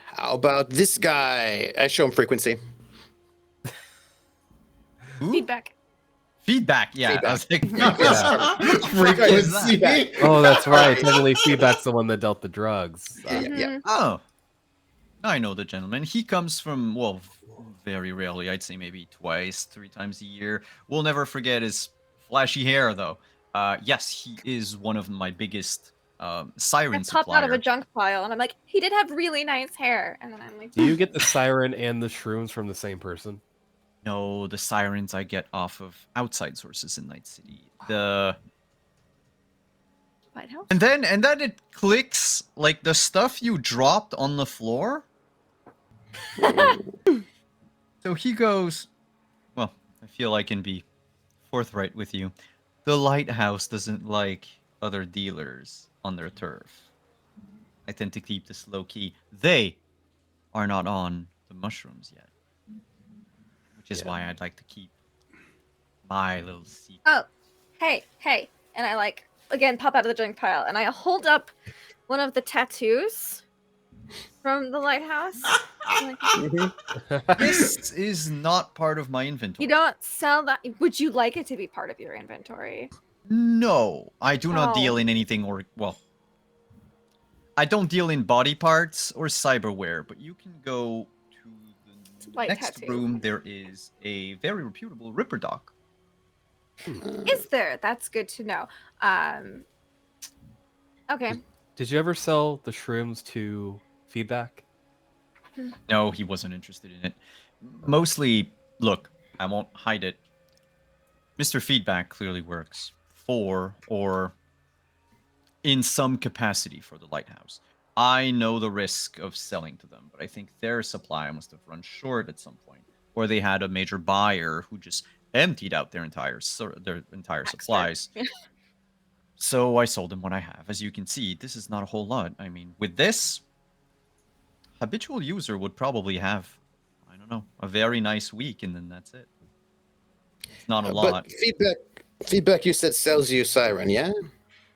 How about this guy? I show him frequency. Who? Feedback. Feedback, yeah. I was like, Frequency. Feedback. Oh, that's right. Technically, Feedback's the one that dealt the drugs. Mhm. oh, I know the gentleman. He comes from, well, very rarely. I'd say maybe twice, 3 times a year. We'll never forget his flashy hair, though. Yes, he is one of my biggest siren I popped out of a supplier. junk pile, and I'm like, he did have really nice hair. And then I'm like, Do you get the siren and the shrooms from the same person? No, the sirens I get off of outside sources in Night City. White House? And then it clicks, like the stuff you dropped on the floor. So he goes, well, I feel I can be forthright with you. The lighthouse doesn't like other dealers on their turf. I tend to keep this low key. They are not on the mushrooms yet. Which is why I'd like to keep my little secret. Oh, hey. And I like, again, pop out of the junk pile, and I hold up one of the tattoos from the lighthouse. I'm like, This is not part of my inventory. you don't sell that. Would you like it to be part of your inventory? No, I do not deal Oh. in anything I don't deal in body parts or cyberware, but you can go to the Light next tattoo. room. There is a very reputable Ripper Doc. Is there? That's good to know. Okay. Did you ever sell the shrooms to Feedback? No, he wasn't interested in it. Mostly, look, I won't hide it. Mr. Feedback clearly works for or in some capacity for the lighthouse. I know the risk of selling to them, but I think their supply must have run short at some point, or they had a major buyer who just emptied out their entire supplies. So I sold them what I have. As you can see, this is not a whole lot. I mean, with this, habitual user would probably have, I don't know, a very nice week, and then that's it. It's not a lot. But feedback. You said sells you siren, yeah?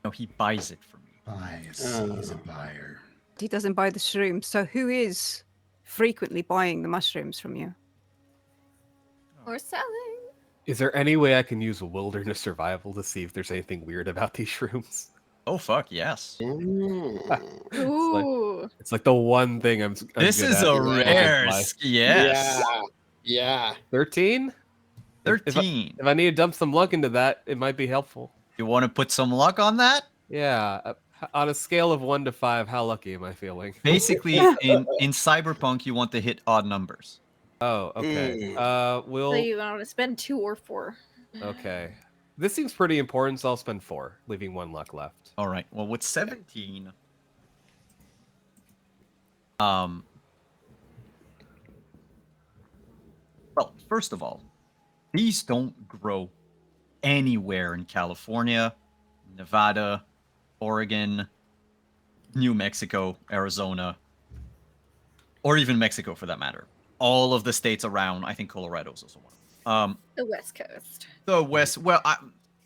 No, he buys it for me. He's a buyer. He doesn't buy the shrooms, so who is frequently buying the mushrooms from you? Or selling. Is there any way I can use wilderness survival to see if there's anything weird about these shrooms? Oh fuck yes! Ooh. It's like the one thing I'm This good is at a in my rare. life. Yes. Yeah. 13? 13. If I need to dump some luck into that, it might be helpful. You want to put some luck on that? Yeah. On a scale of 1 to 5, how lucky am I feeling? Basically, in Cyberpunk, you want to hit odd numbers. Oh, okay. So We'll. you want to spend 2 or 4. Okay. This seems pretty important, so I'll spend 4, leaving 1 luck left. All right. Well, with 17, well, first of all, these don't grow anywhere in California, Nevada, Oregon, New Mexico, Arizona, or even Mexico for that matter. All of the states around, I think Colorado's also one of them. The West Coast. The West, well,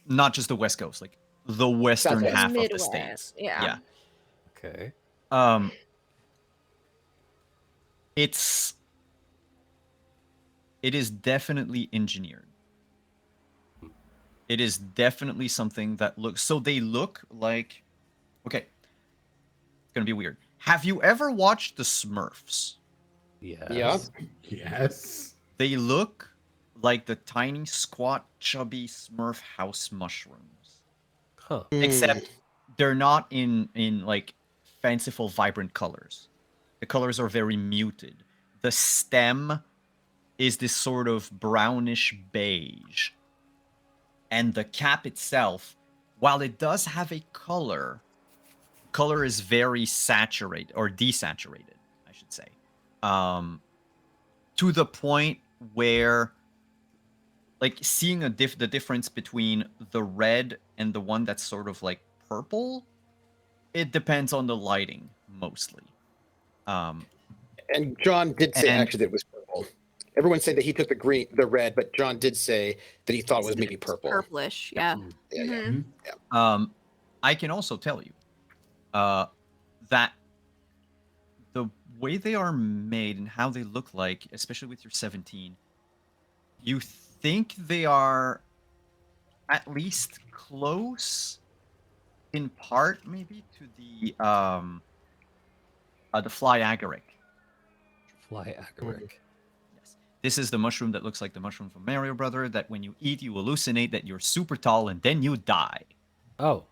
not just the West Coast, like the western Southwest. half of the Midwest, states. yeah. Okay. It is definitely engineered. It is definitely something that looks, so they look like, okay, it's gonna be weird. Have you ever watched the Smurfs? Yes. Yeah. Yes. They look like the tiny, squat, chubby Smurf house mushrooms. Huh. Except they're not in like fanciful, vibrant colors. The colors are very muted. The stem is this sort of brownish beige. And the cap itself, while it does have a color is very saturated or desaturated, I should say. To the point where, like, seeing the difference between the red and the one that's sort of like purple, it depends on the lighting mostly. And John did say And- actually that it was purple. Everyone said that he took the red, but John did say that he thought it was maybe purple. Purplish, yeah. Yeah. Mhm. I can also tell you that the way they are made and how they look like, especially with your 17, you think they are at least close in part maybe to the fly agaric. Fly agaric. Yes. This is the mushroom that looks like the mushroom from Mario Brother that when you eat, you hallucinate that you're super tall and then you die. Oh,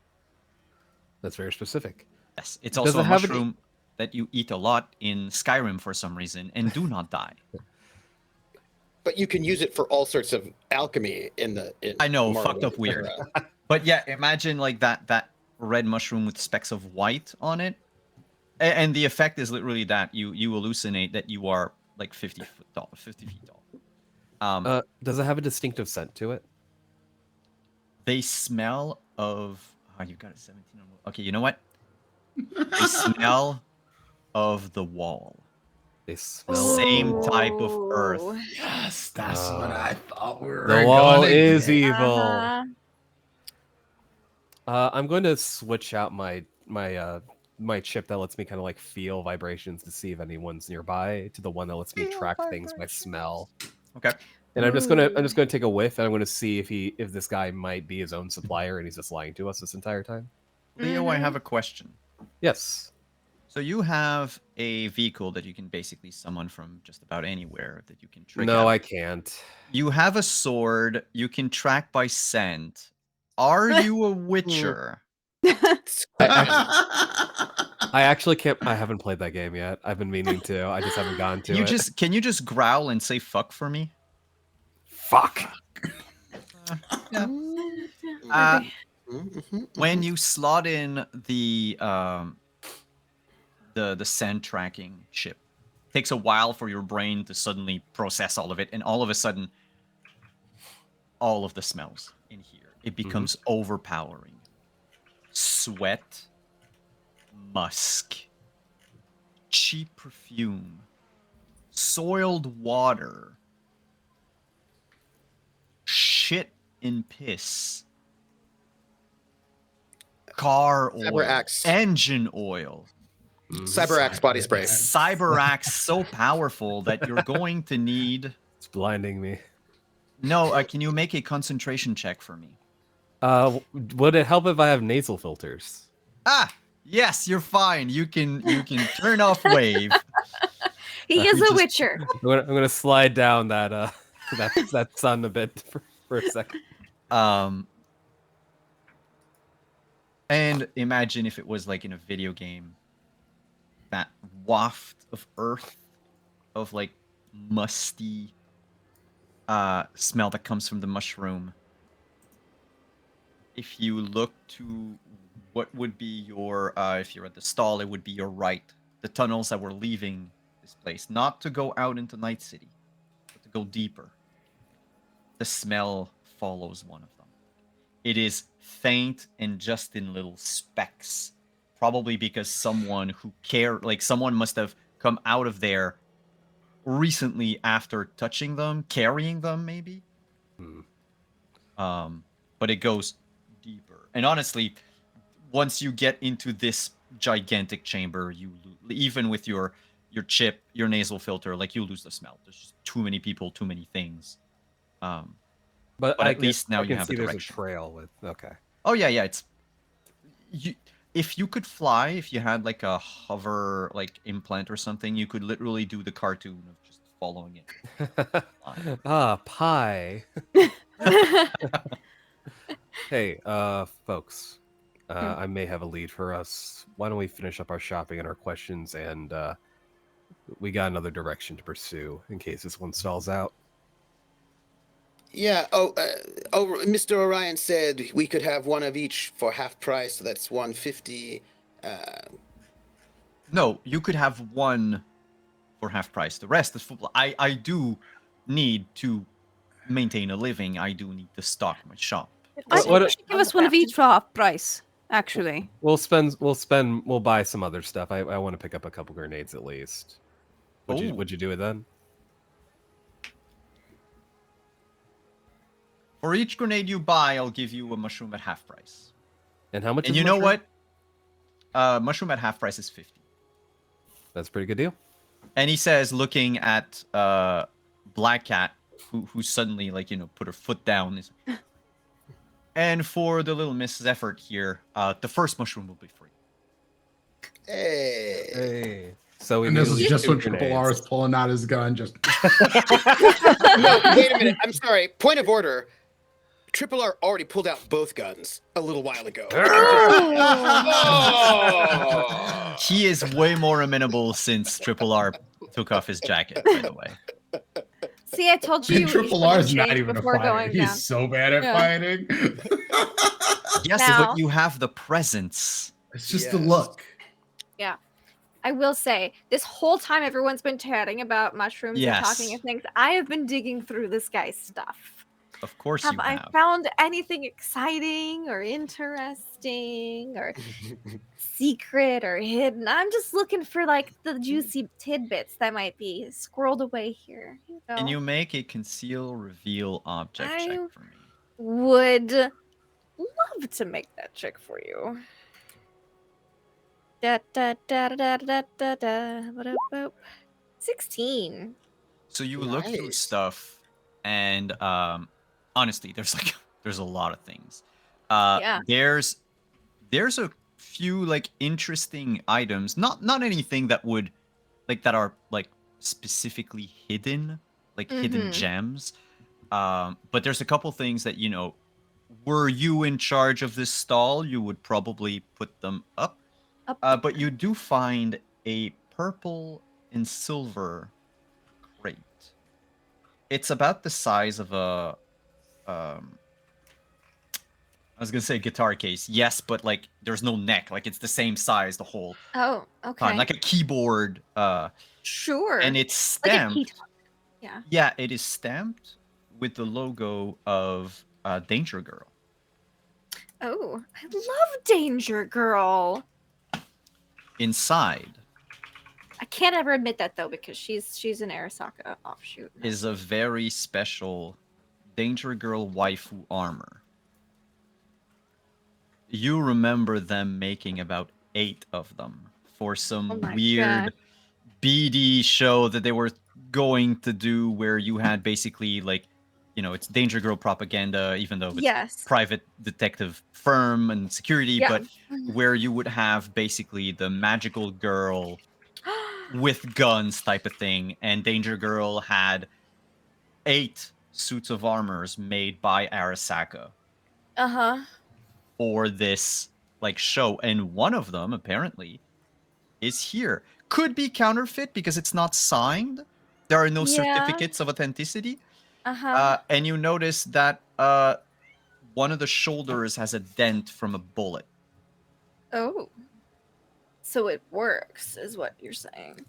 that's very specific. Yes. It's Does also it a have mushroom that you eat a lot in Skyrim for some reason and do not die. But you can use it for all sorts of alchemy in I know, Mario fucked up weird. Brother. But yeah, imagine like that red mushroom with specks of white on it. And the effect is literally that you hallucinate that you are like 50 feet tall. Does it have a distinctive scent to it? They smell of you've got a 17 on. Okay, you know what? They smell of the wall. They smell Same type of earth. Ooh. Yes, that's what I thought we were The wall gonna is get. evil. Uh-huh. I'm going to switch out my chip that lets me kind of like feel vibrations to see if anyone's nearby to the one that lets me Feel track things by smell. Okay. And I'm just gonna take a whiff, and I'm gonna see if this guy might be his own supplier, and he's just lying to us this entire time. Leo, I have a question. Yes. So you have a vehicle that you can basically summon from just about anywhere that you can trick No, out. I can't. You have a sword. You can track by scent. Are you a witcher? I actually can't. I haven't played that game yet. I've been meaning to. I just haven't gone to it. Can you just growl and say fuck for me? Fuck. Yeah. Mhm. When you slot in the scent tracking chip, it takes a while for your brain to suddenly process all of it, and all of a sudden, all of the smells in here, it becomes overpowering. Sweat, musk, cheap perfume, soiled water, shit and piss, car oil, Cyberaxe. engine oil. Cyberaxe body spray. Cyberaxe so powerful that you're going to need. It's blinding me. No, can you make a concentration check for me? Would it help if I have nasal filters? Ah, yes, you're fine. You can turn off wave. He is You a just- witcher. I'm gonna slide down that that sun a bit for a second. And imagine if it was like in a video game, that waft of earth, of like musty smell that comes from the mushroom. If you look to what would be your, if you're at the stall, it would be your right. The tunnels that were leaving this place, not to go out into Night City, but to go deeper. The smell follows one of them. It is faint and just in little specks. Probably because someone someone must have come out of there recently after touching them, carrying them maybe. But it goes deeper. And honestly, once you get into this gigantic chamber, even with your chip, your nasal filter, like you lose the smell. There's just too many people, too many things. But at least now I you can have see a there's a direction. trail with. Okay. Oh yeah, it's if you could fly, if you had like a hover like implant or something, you could literally do the cartoon of just following it. Pie. Hey, folks. I may have a lead for us. Why don't we finish up our shopping and our questions, and we got another direction to pursue in case this one stalls out. Yeah. Mr. Orion said we could have one of each for half price. So that's 150. No, you could have one for half price. The rest is full. I do need to maintain a living. I do need to stock my shop. I think what- you should Give us one of each for half price, actually. We'll buy some other stuff. I want to pick up a couple grenades at least. Oh. Would you do it then? For each grenade you buy, I'll give you a mushroom at half price. And how much? And is you a know mushroom? what? Mushroom at half price is 50. That's a pretty good deal. And he says, looking at Black Cat, who suddenly, like, you know, put her foot down. And for the little Mrs. Effort here, the first mushroom will be free. Hey. Hey. So And this is immediately just 2 when Triple R is grenades. pulling out his gun. Just No, wait a minute. I'm sorry. Point of order. Triple R already pulled out both guns a little while ago. Oh! He is way more amenable since Triple R took off his jacket, by the way. See, I told you. and you Triple should have R is not changed even a before fighter. going He's down. so bad at Yeah. fighting. Yes, Now- but you have the presence. It's just the Yes. look. I will say, this whole time everyone's been chatting about mushrooms and talking Yes. of things, I have been digging through this guy's stuff. Of course Have you I have. found anything exciting or interesting or secret or hidden? I'm just looking for like the juicy tidbits that might be squirreled away here. Can you make a conceal reveal object check I- for me? Would love to make that check for you. Da, da, da, da, da, da, da, da, da, 16. So you look through Nice. stuff, and honestly, there's a lot of things. Yeah. There's a few like interesting items, not anything that would that are like specifically hidden, like hidden Mhm. gems. But there's a couple things that, you know, were you in charge of this stall, you would probably put them up. But you do find a purple and silver crate. It's about the size of a I was gonna say guitar case. Yes, but like there's no neck. Like it's the same size the whole Oh, okay. time, like a keyboard. Sure. And it's Like a stamped. keytop. Yeah. Yeah, it is stamped with the logo of Danger Girl. Oh, I love Danger Girl. Inside I can't ever admit that though because she's an Arasaka offshoot. is a very special Danger Girl waifu armor. You remember them making about 8 of them for some Oh my weird God. BD show that they were going to do, where you had basically like, you know, it's Danger Girl propaganda, even though it's Yes. private detective firm and security, Yeah. but where you would have basically the magical girl with guns type of thing, and Danger Girl had 8 suits of armors made by Arasaka Uh-huh. for this like show, and one of them apparently is here. Could be counterfeit because it's not signed. There are no Yeah. certificates of authenticity. Uh-huh. And you notice that one of the shoulders has a dent from a bullet. Oh. So it works, is what you're saying.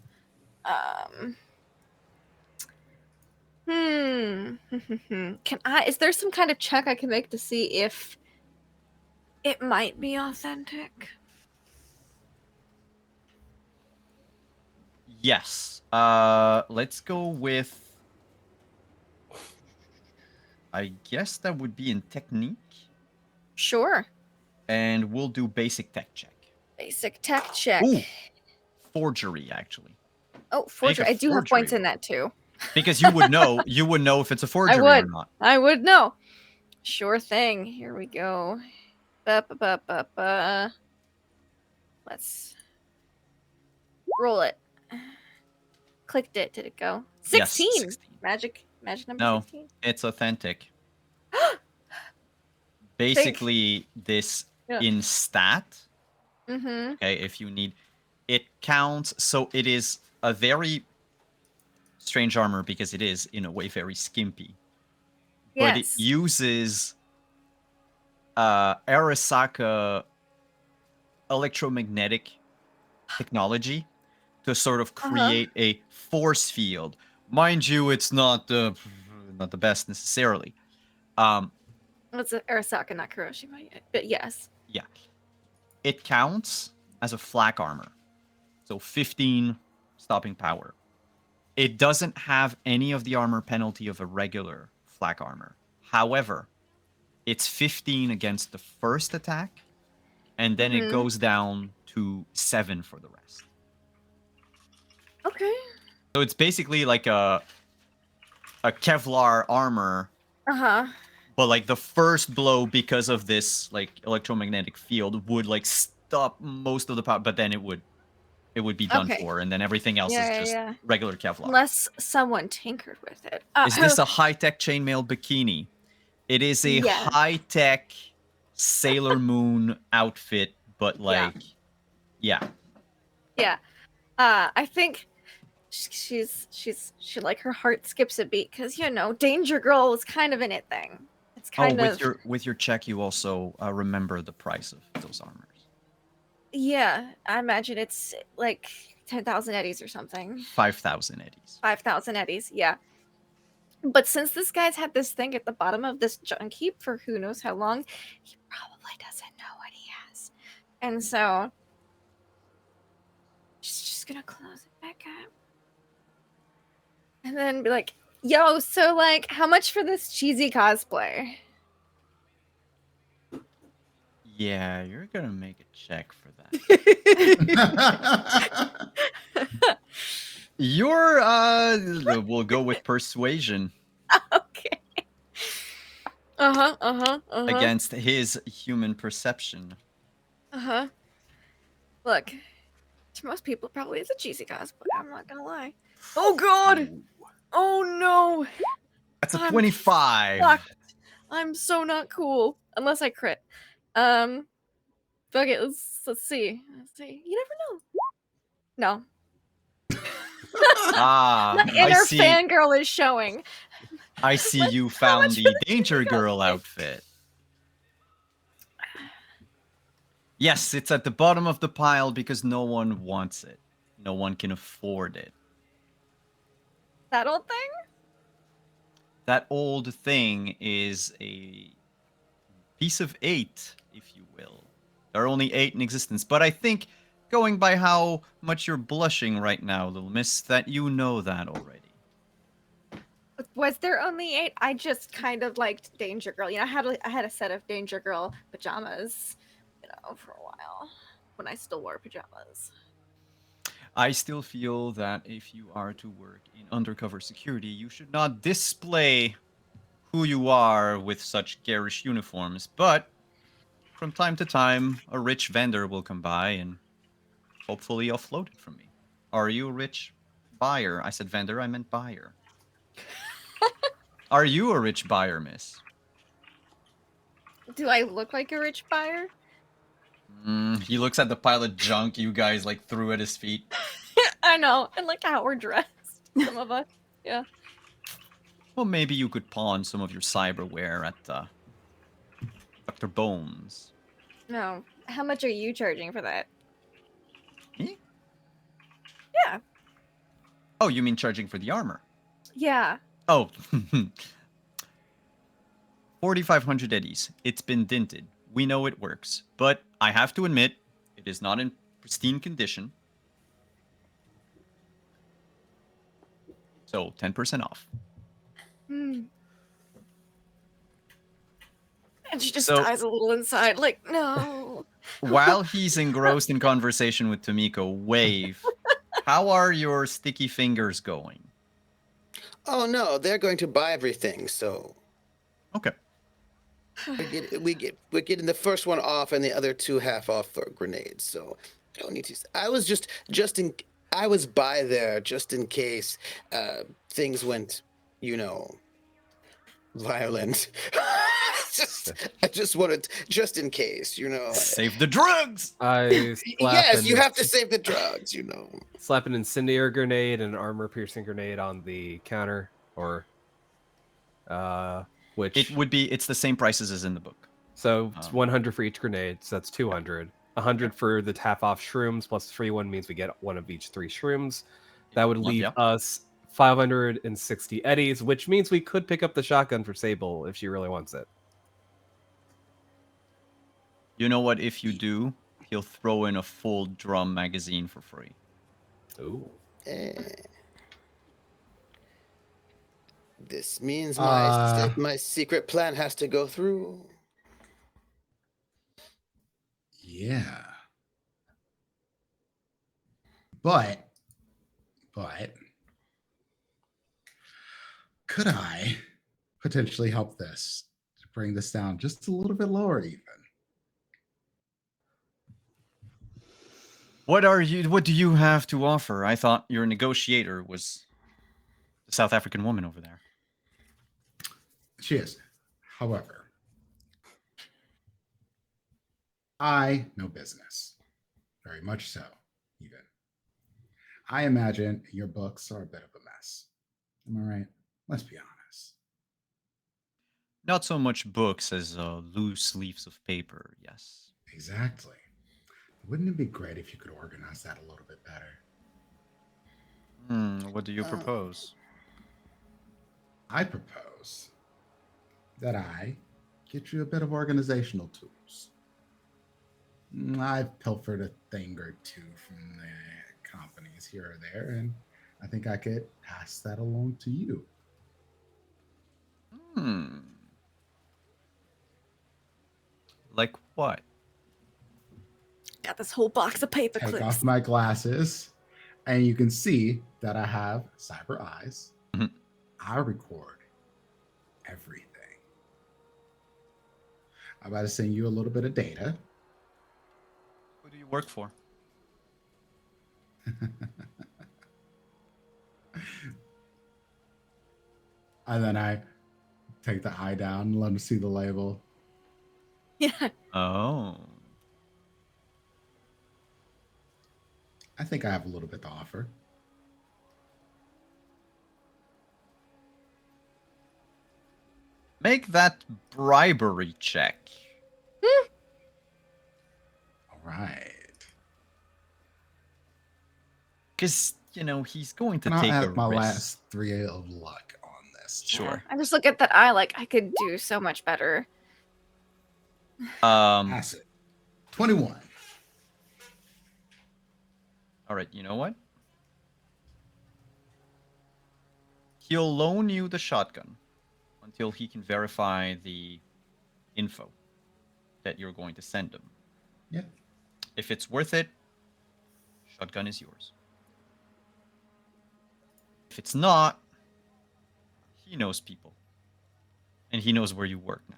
Is there some kind of check I can make to see if it might be authentic? Yes. Let's go with, I guess that would be in technique. Sure. And we'll do basic tech check. Basic tech check. Ooh, forgery, actually. Oh, forgery. I do have points forgery in that too. Because you would know if it's a forgery would. or not. I would know. Sure thing. Here we go. Let's roll it. Clicked it. Did it go? 16. Yes, 16. Magic number No. 16. It's authentic. Basically, this Yeah. in stat, Mm-hmm. okay, if you need, it counts. So it is a very strange armor because it is, in a way, very skimpy. But it Yes. uses Arasaka electromagnetic technology to sort of create a force field. Mind you, it's not the best necessarily. It's Arasaka, not Kuroshima yet. But yes. Yeah. It counts as a flak armor. So 15 stopping power. It doesn't have any of the armor penalty of a regular flak armor. However, it's 15 against the first attack, and then it Mhm. goes down to 7 for the rest. Okay. So it's basically like a Kevlar armor, Uh-huh. but like the first blow, because of this like electromagnetic field, would like stop most of the power, but then it would be done Okay. for, and then everything else Yeah, is yeah, just yeah. regular Kevlar. Unless someone tinkered with it. Is this a high-tech chainmail bikini? It is a Yeah. high-tech Sailor Moon outfit, but Yeah. like, yeah. Yeah. I think she like her heart skips a beat because Danger Girl was kind of in it thing. It's kind of with your check, you also remember the price of those armors. yeah. I imagine it's like 10,000 eddies or something. 5,000 eddies. 5,000 eddies. Yeah. But since this guy's had this thing at the bottom of this junk heap for who knows how long, he probably doesn't know what he has. And so she's just gonna close it back up. And then be like, yo, so like, how much for this cheesy cosplay? Yeah, you're gonna make a check for that. You're we'll go with persuasion Okay. Uh-huh. against his human perception. Uh-huh. Look, to most people, probably it's a cheesy cosplay. I'm not gonna lie. Oh god! Oh no! That's a I'm 25. fucked. I'm so not cool. Unless I crit. Fuck it, let's see. You never know. No. My I inner see. fangirl is showing. I see you How found much for the the Danger cheesy Girl cosplay? outfit. Yes, it's at the bottom of the pile because no one wants it. No one can afford it. That old thing? That old thing is a piece of 8, if you will. There are only 8 in existence, but I think, going by how much you're blushing right now, little miss, that you know that already. Was there only 8? I just kind of liked Danger Girl. I had a set of Danger Girl pajamas, for a while when I still wore pajamas. I still feel that if you are to work in undercover security, you should not display who you are with such garish uniforms, but from time to time, a rich vendor will come by and hopefully offload it from me. Are you a rich buyer? I said vendor, I meant buyer. Are you a rich buyer, miss? Do I look like a rich buyer? He looks at the pile of junk you guys like threw at his feet. I know, and like how we're dressed, some of us. Yeah. Well, maybe you could pawn some of your cyberware at Dr. Bones. No. How much are you charging for that? Me? Yeah. Oh, you mean charging for the armor? Yeah. Oh, 4,500 eddies. It's been dinted. We know it works, but I have to admit, it is not in pristine condition. So 10% off. And she just So- dies a little inside, like, no. While he's engrossed in conversation with Tomiko, Wave, how are your sticky fingers going? Oh no, they're going to buy everything, so Okay. we're getting the first one off and the other 2 half off for grenades. So don't need to. I was I was by there just in case things went, violent. I just wanted, just in case, Save the drugs! I slap Yes, you have to save the drugs, slap an incendiary grenade and an armor piercing grenade on the counter, or which It's the same prices as in the book. so it's 100 for each grenade, so that's 200. 100 for the half off shrooms plus the free one means we get one of each 3 shrooms. That would leave Yeah. us 560 eddies, which means we could pick up the shotgun for Sable if she really wants it. You know what? If you do, he'll throw in a full drum magazine for free. Ooh. This means Uh, my secret plan has to go through. Yeah. But could I potentially help this to bring this down just a little bit lower even? What do you have to offer? I thought your negotiator was the South African woman over there. She is. However, I know business. Very much so, even. I imagine your books are a bit of a mess. Am I right? Let's be honest. Not so much books as loose leaves of paper, yes. Exactly. Wouldn't it be great if you could organize that a little bit better? What do you propose? I propose that I get you a bit of organizational tools. I've pilfered a thing or two from the companies here or there, and I think I could pass that along to you. Like what? Got this whole box of paper Take clips. off my glasses, and you can see that I have cyber eyes. Mhm. I record everything. I'm about to send you a little bit of data. Who do you work for? And then I take the eye down and let them see the label. Yeah. Oh. I think I have a little bit to offer. Make that bribery check. All right. Because, he's going to And I'll take a add my risk. last 3 of luck on this. Sure. I just look at that eye like I could do so much better. Pass it. 21. All right, you know what? He'll loan you the shotgun until he can verify the info that you're going to send him. Yeah. If it's worth it, shotgun is yours. If it's not, he knows people. And he knows where you work now.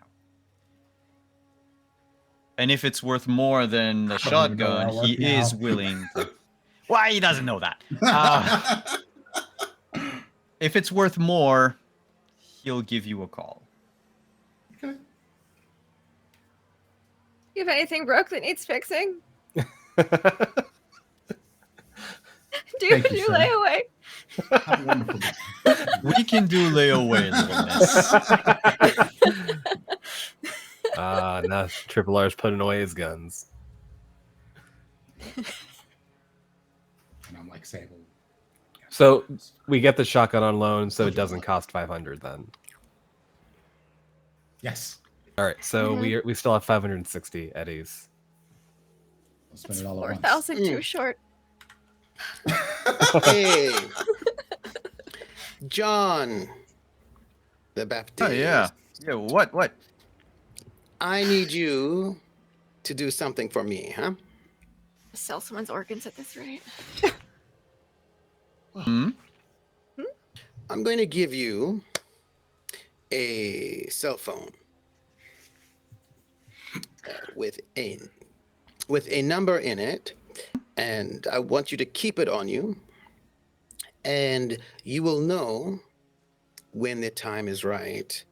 And if it's worth more than the I don't even know where I shotgun, work he is now. willing to. Why he doesn't know that? If it's worth more, he'll give you a call. Okay. You have anything broke that needs fixing? Do you Thank you, do sir. layaway? Have a wonderful day. We can do layaway, little miss. Now Triple R's putting away his guns. And I'm like, Sable. So we get the shotgun on loan, so it doesn't cost 500 then. Yes. All right, so we still have 560 eddies. I'll spend It's it all at once. 4,000 too short. Hey, John the Baptist. Oh, yeah. Yeah, what? I need you to do something for me, huh? Sell someone's organs at this rate. Hmm? I'm going to give you a cell phone with a number in it, and I want you to keep it on you, and you will know when the time is right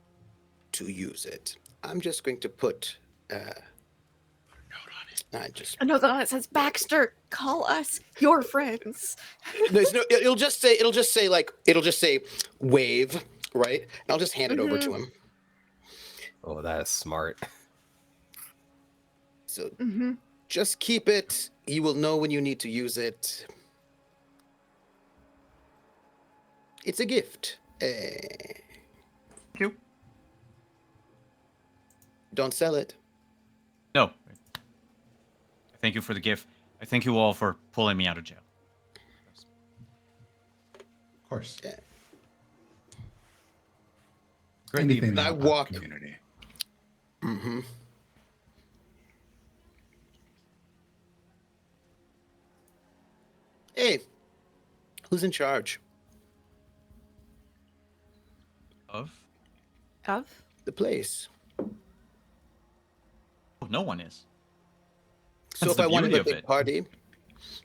to use it. I'm just going to put a note on it. I just I know that it says Baxter, call us your friends. there's no. It'll just say wave, right? And I'll just hand it over to him. Oh, that is smart. So just keep it. You will know when you need to use it. It's a gift. Thank you. Don't sell it. No. Thank you for the gift. I thank you all for pulling me out of jail. Of course. Yeah. Greatly Anything to I help out walk- the community. Mm-hmm. Hey, who's in charge? of. Of? The place. Oh, no one is. So That's if I the want to beauty have a of big it. party,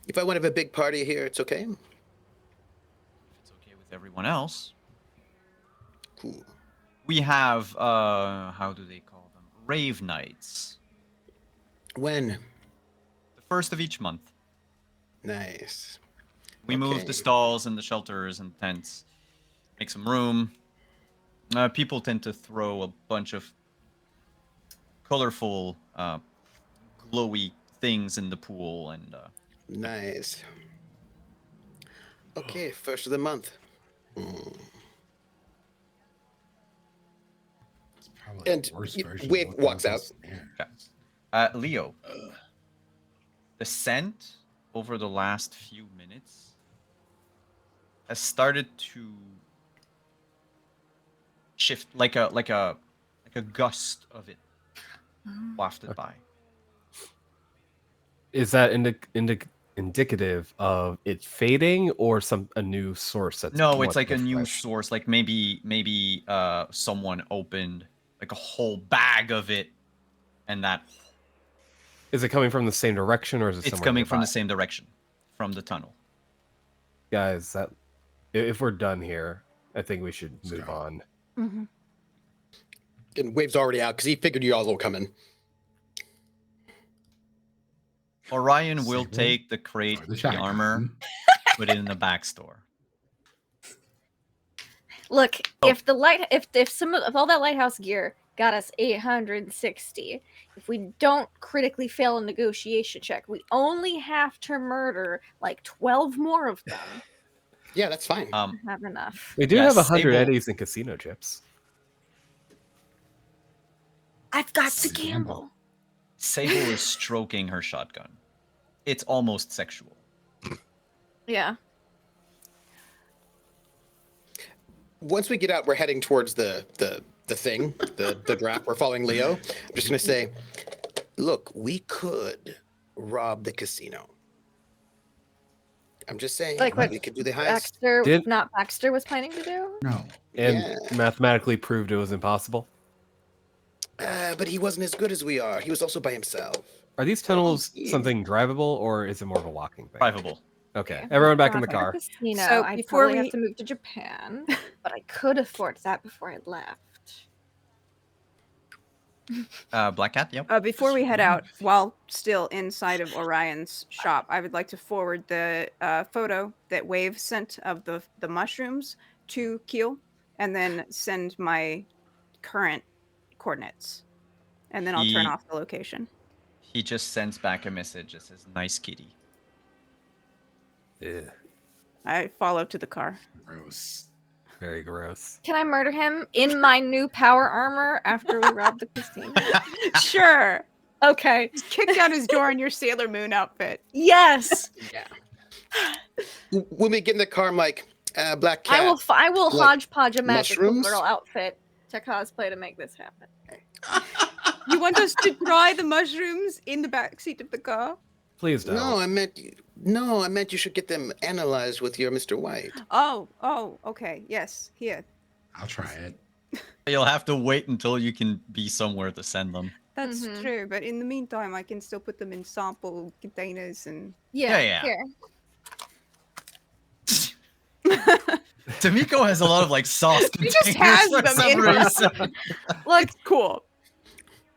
if I want to have a big party here, it's okay. If it's okay with everyone else. Cool. We have how do they call them? Rave nights. When? The first of each month. Nice. We move Okay. the stalls and the shelters and tents. Make some room. People tend to throw a bunch of colorful, glowy things in the pool, and Nice. Okay, first of the month. Mm. It's probably And the worst y- version. Wave of what walks those out. stairs. Leo. Ugh. The scent over the last few minutes has started to shift, like a gust of it wafted by. Is that indicative of it fading or a new source that's No, more it's like a new fresh? source. Like maybe someone opened like a whole bag of it, and that Is it coming from the same direction or is it it's somewhere coming from nearby? the same direction, from the tunnel. Guys, that if we're done here, I think we should Let's move go. on. Mm-hmm. And Wave's already out because he figured you all will come in. Orion will Sable take the crate, or the the shotgun. armor, put it in the back store. Look, Oh. if the light, if some of all that lighthouse gear got us 860, if we don't critically fail a negotiation check, we only have to murder like 12 more of them. Yeah, that's fine. I have enough. We do Yes, have 100 Sable. eddies and casino chips. I've got to Gamble. gamble. Sable is stroking her shotgun. It's almost sexual. Yeah. Once we get out, we're heading towards the thing, the draft. We're following Leo. I'm just gonna say, look, we could rob the casino. I'm just saying, Like what we could do the heist. Baxter, not Baxter, was planning to do? No. And Yeah. mathematically proved it was impossible. But he wasn't as good as we are. He was also by himself. Are these tunnels yeah. something drivable or is it more of a walking thing? Drivable. Okay, everyone back in the God, car. Casino. So I'd before probably we- have to move to Japan, but I could afford that before I left. Black Cat, yep. Before we head out, while still inside of Orion's shop, I would like to forward the photo that Wave sent of the mushrooms to Keel, and then send my current coordinates, and then I'll turn He- off the location. He just sends back a message that says, "Nice kitty." Ugh, I follow to the car. Gross. very gross. Can I murder him in my new power armor after we rob the casino? Sure. Okay. Just kick down his door in your Sailor Moon outfit. Yes. Yeah. When we get in the car, I'm like, Black Cat. I will like hodgepodge a magical mushrooms? girl outfit to cosplay to make this happen. You want us to dry the mushrooms in the back seat of the car? Please don't. No, I meant you should get them analyzed with your Mr. White. Oh, okay. Yes, here. I'll try it. You'll have to wait until you can be somewhere to send them. That's Mhm. true, but in the meantime, I can still put them in sample containers and. Yeah. Here. Tamiko has a lot of like sauce He just containers has for them some in her- reason. Look, Cool.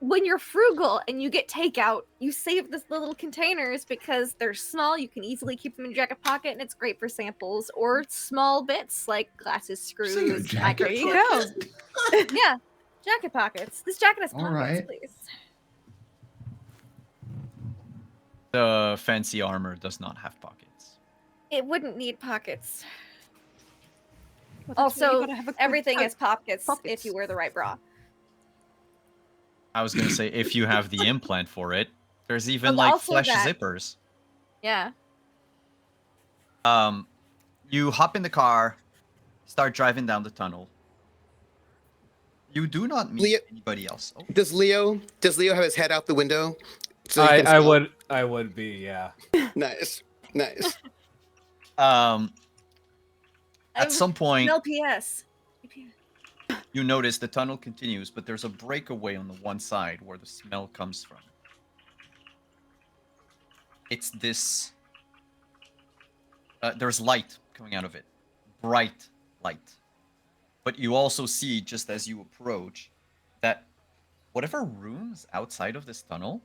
when you're frugal and you get takeout, you save the little containers because they're small. You can easily keep them in your jacket pocket, and it's great for samples or small bits like glasses, Say your screws, jacket There you microchips. go. Yeah, jacket pockets. This jacket has All pockets, right. please. The fancy armor does not have pockets. It wouldn't need pockets. Well, that's why you Also, gotta have a good everything coat. is pockets if pockets. you wear the right bra. I was gonna say if you have the implant for it, there's even Well, like also flesh that. zippers. Yeah. You hop in the car, start driving down the tunnel. You do not meet Leo- anybody else. Oh, Does Leo have his head out the window? So he can I smell? would be, yeah. Nice. Nice. At some point, Smell PS. you notice the tunnel continues, but there's a breakaway on the one side where the smell comes from. It's this. There's light coming out of it, bright light. But you also see, just as you approach, that whatever rooms outside of this tunnel,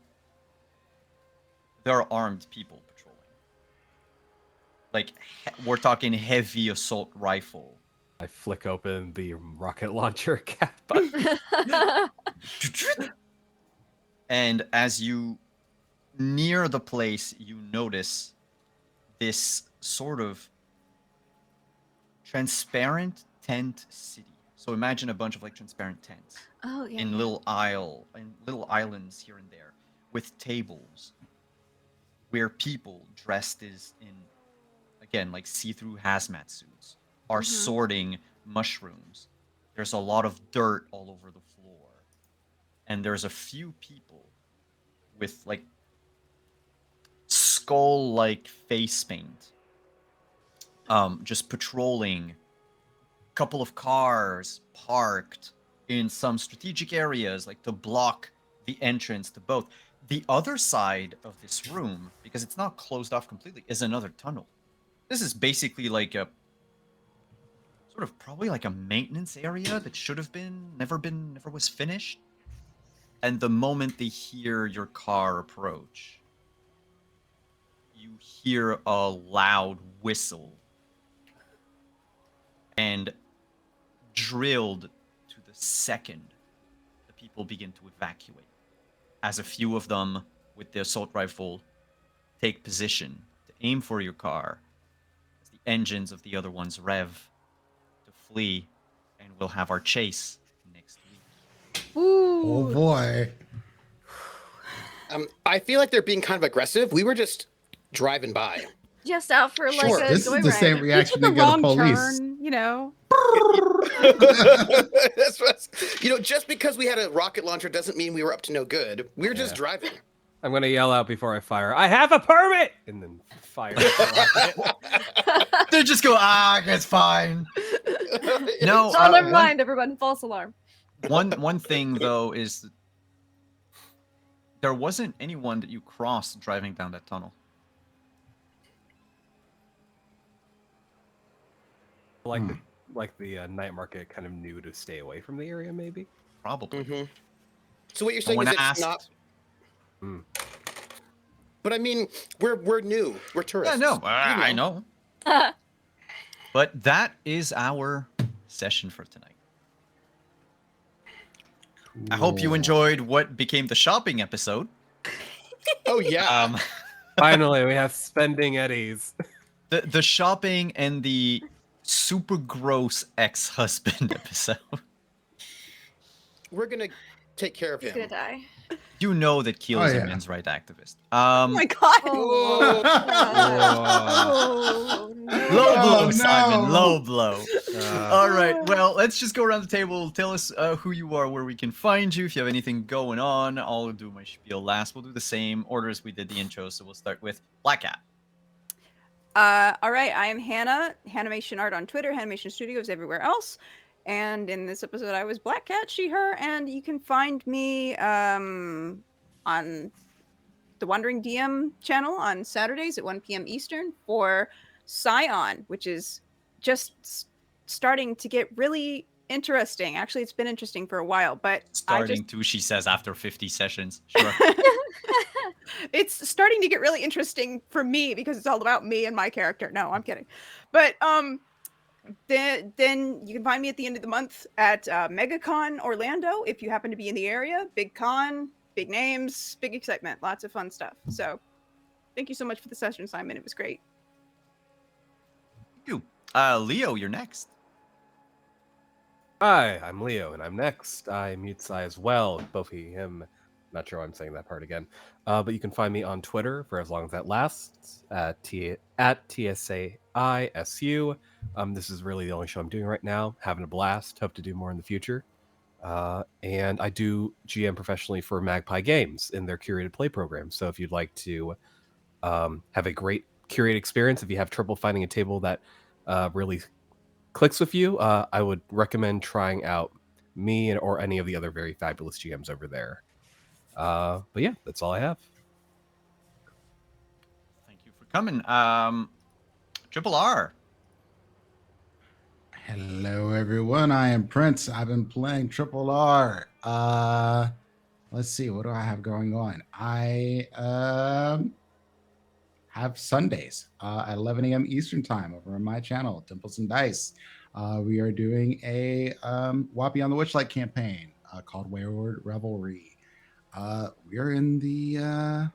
there are armed people patrolling. Like, we're talking heavy assault rifle. I flick open the rocket launcher cap button. And as you near the place, you notice this sort of transparent tent city. So imagine a bunch of like transparent tents Oh yeah. in little islands here and there with tables where people dressed as in, again, like see-through hazmat suits are sorting mushrooms. There's a lot of dirt all over the floor. And there's a few people with like skull-like face paint just patrolling. A couple of cars parked in some strategic areas, like to block the entrance to both. The other side of this room, because it's not closed off completely, is another tunnel. This is basically like a sort of probably like a maintenance area that should have never was finished. And the moment they hear your car approach, you hear a loud whistle. And drilled to the second, the people begin to evacuate. As a few of them, with the assault rifle, take position to aim for your car, as the engines of the other ones rev to flee, and we'll have our chase next week. Oh boy. I feel like they're being kind of aggressive. We were just driving by. Just out for like Sure, a this is the joyride. same You reaction took they a get the wrong police. turn, you know. That's what, just because we had a rocket launcher doesn't mean we were up to no good. We were just driving. I'm gonna yell out before I fire, I have a permit! And then fire the rocket. They just go, it's fine. No, Oh, never mind, everyone. False alarm. One thing though is that there wasn't anyone that you crossed driving down that tunnel. Like the night market kind of knew to stay away from the area, maybe. Probably. Mm-hmm. So what you're No saying one is it's asked. not. But I mean, we're new. We're tourists. Yeah, no, You I know. But that is our session for tonight. I hope you enjoyed what became the shopping episode. Oh yeah. Finally, we have spending eddies. The shopping and the super gross ex-husband episode. We're gonna take care of He's him. gonna die. You know that Keel is Oh, a yeah. men's right activist. Oh my god. Oh, Oh, no. Low blow, Oh, Simon. no. Low blow. All right. Well, let's just go around the table. Tell us who you are, where we can find you. If you have anything going on, I'll do my spiel last. We'll do the same order as we did the intro. So we'll start with Black Cat. All right, I am Hannah, Hanimation Art on Twitter, Hanimation Studios everywhere else. And in this episode, I was Black Cat, she, her, and you can find me on the Wandering DM channel on Saturdays at 1 p.m. Eastern for Scion, which is just starting to get really interesting. Actually, it's been interesting for a while, but Starting to, she says, after 50 sessions. Sure. it's starting to get really interesting for me because it's all about me and my character. No, I'm kidding. But then you can find me at the end of the month at MegaCon Orlando if you happen to be in the area. Big con, big names, big excitement, lots of fun stuff. So thank you so much for the session, Simon. It was great. You. Leo, you're next. Hi, I'm Leo, and I'm next. I'm Mutsai as well. Both he, him. Not sure why I'm saying that part again. But you can find me on Twitter for as long as that lasts at TSAISU. This is really the only show I'm doing right now. Having a blast. Hope to do more in the future. And I do GM professionally for Magpie Games in their curated play program. So if you'd like to have a great curated experience, if you have trouble finding a table that really clicks with you, I would recommend trying out me or any of the other very fabulous GMs over there. But yeah, that's all I have. Thank you for coming. Triple R. Hello, everyone. I am Prince. I've been playing Triple R. Let's see. What do I have going on? I have Sundays at 11 a.m. Eastern Time over on my channel, Dimples and Dice. We are doing a Wappy on the Witchlight campaign called Wayward Revelry. We are in the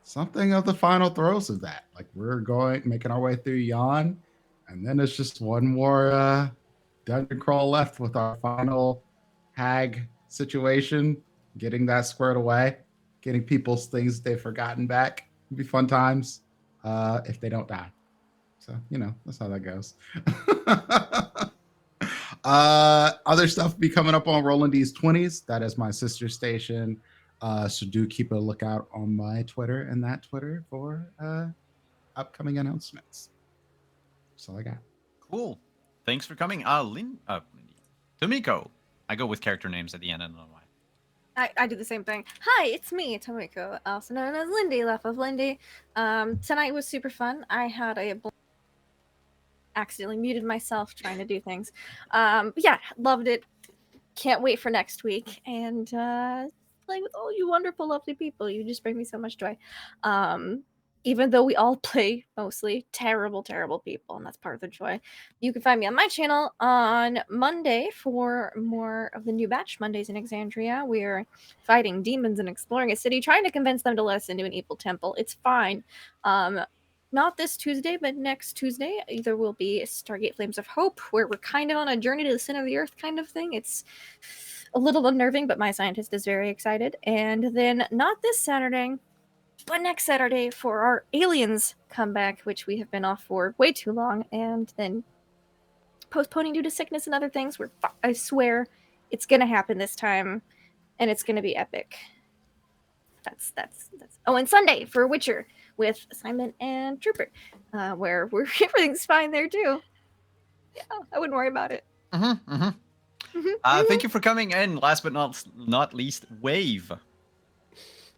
something of the final throes of that. Like we're making our way through Yon, and then it's just one more dungeon crawl left with our final hag situation, getting that squared away, getting people's things they've forgotten back. It'll be fun times if they don't die. So, that's how that goes. Other stuff will be coming up on Roland D's 20s. That is my sister station. So do keep a lookout on my Twitter and that Twitter for upcoming announcements. That's all I got. Cool. Thanks for coming. Lindy. Tomiko. I go with character names at the end. I don't know why. I do the same thing. Hi, it's me, Tomiko, also known as Lindy, Laugh of Lindy. Tonight was super fun. I had accidentally muted myself trying to do things. Yeah, loved it. Can't wait for next week and play with all you wonderful, lovely people. You just bring me so much joy. Even though we all play mostly terrible, terrible people, and that's part of the joy. You can find me on my channel on Monday for more of the new batch, Mondays in Exandria. We're fighting demons and exploring a city, trying to convince them to let us into an evil temple. It's fine. Not this Tuesday, but next Tuesday, either will be Stargate Flames of Hope, where we're kind of on a journey to the center of the earth kind of thing. It's a little unnerving, but my scientist is very excited. And then not this Saturday, but next Saturday for our Aliens comeback, which we have been off for way too long, and then postponing due to sickness and other things. I swear it's going to happen this time, and it's going to be epic. That's. Oh, and Sunday for Witcher with Simon and Trooper, where everything's fine there too. Yeah, I wouldn't worry about it. Thank you for coming. And last but not least, Wave.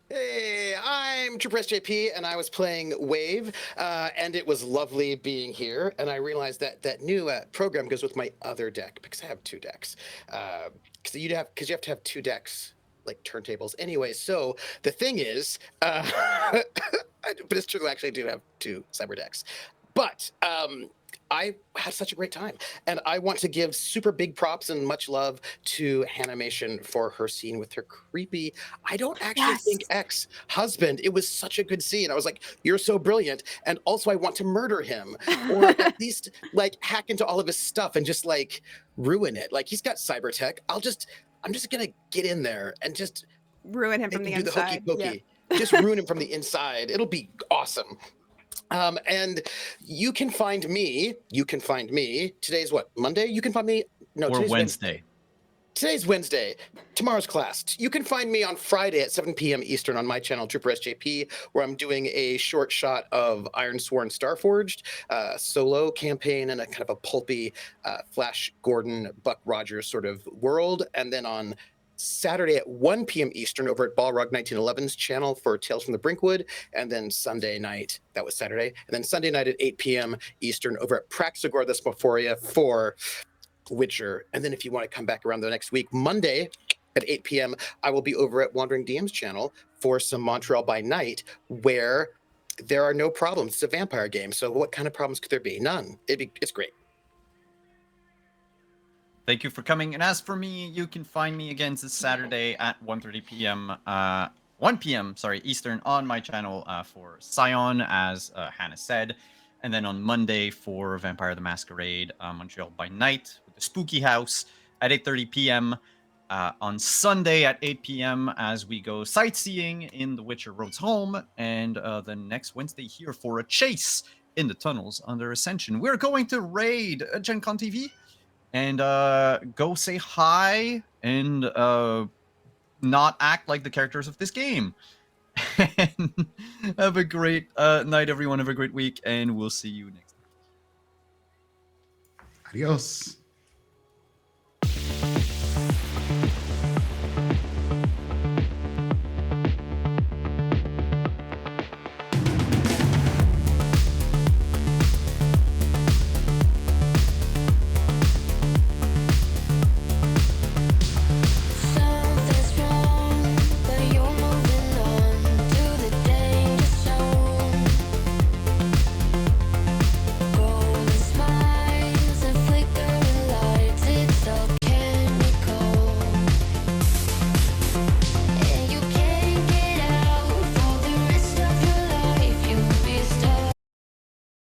Hey, I'm Trooper SJP, and I was playing Wave, and it was lovely being here. And I realized that new program goes with my other deck because I have two decks. Because you have to have two decks, like turntables. Anyway, so the thing is, but it's true. I actually do have two cyber decks, but I had such a great time, and I want to give super big props and much love to Hanimation for her scene with her creepy, I don't actually think ex-husband. It was such a good scene. I was like, you're so brilliant, and also I want to murder him, or at least like hack into all of his stuff and just like ruin it. Like he's got cyber tech. I'm just gonna get in there and just Ruin him from the inside. Do the hokey pokey. Just ruin him from the inside. It'll be awesome. And you can find me. Today's what? Monday? You can find me. No, or Wednesday. Today's Wednesday. Tomorrow's class. You can find me on Friday at 7 p.m. Eastern on my channel, Trooper SJP, where I'm doing a short shot of Ironsworn Starforged, solo campaign in a kind of a pulpy Flash Gordon, Buck Rogers sort of world. And then on Saturday at 1 p.m. Eastern over at Balrog 1911's channel for Tales from the Brinkwood, and then Sunday night, that was Saturday, and then Sunday night at 8 p.m. Eastern over at Praxagor the Smophoria for Witcher. And then if you want to come back around the next week, Monday at 8 p.m., I will be over at Wandering DM's channel for some Montreal by Night, where there are no problems. It's a vampire game, so what kind of problems could there be? None. It's great. Thank you for coming. And as for me, you can find me again this Saturday at 1:30 p.m. 1 p.m. Eastern on my channel for Scion, as Hannah said. And then on Monday for Vampire the Masquerade, Montreal by Night with the Spooky House at 8:30 p.m. On Sunday at 8 p.m. as we go sightseeing in The Witcher Roads Home. And then next Wednesday here for a chase in the tunnels under Ascension. We're going to raid Gen Con TV. And go say hi and not act like the characters of this game. And have a great night, everyone. Have a great week, and we'll see you next time. Adios.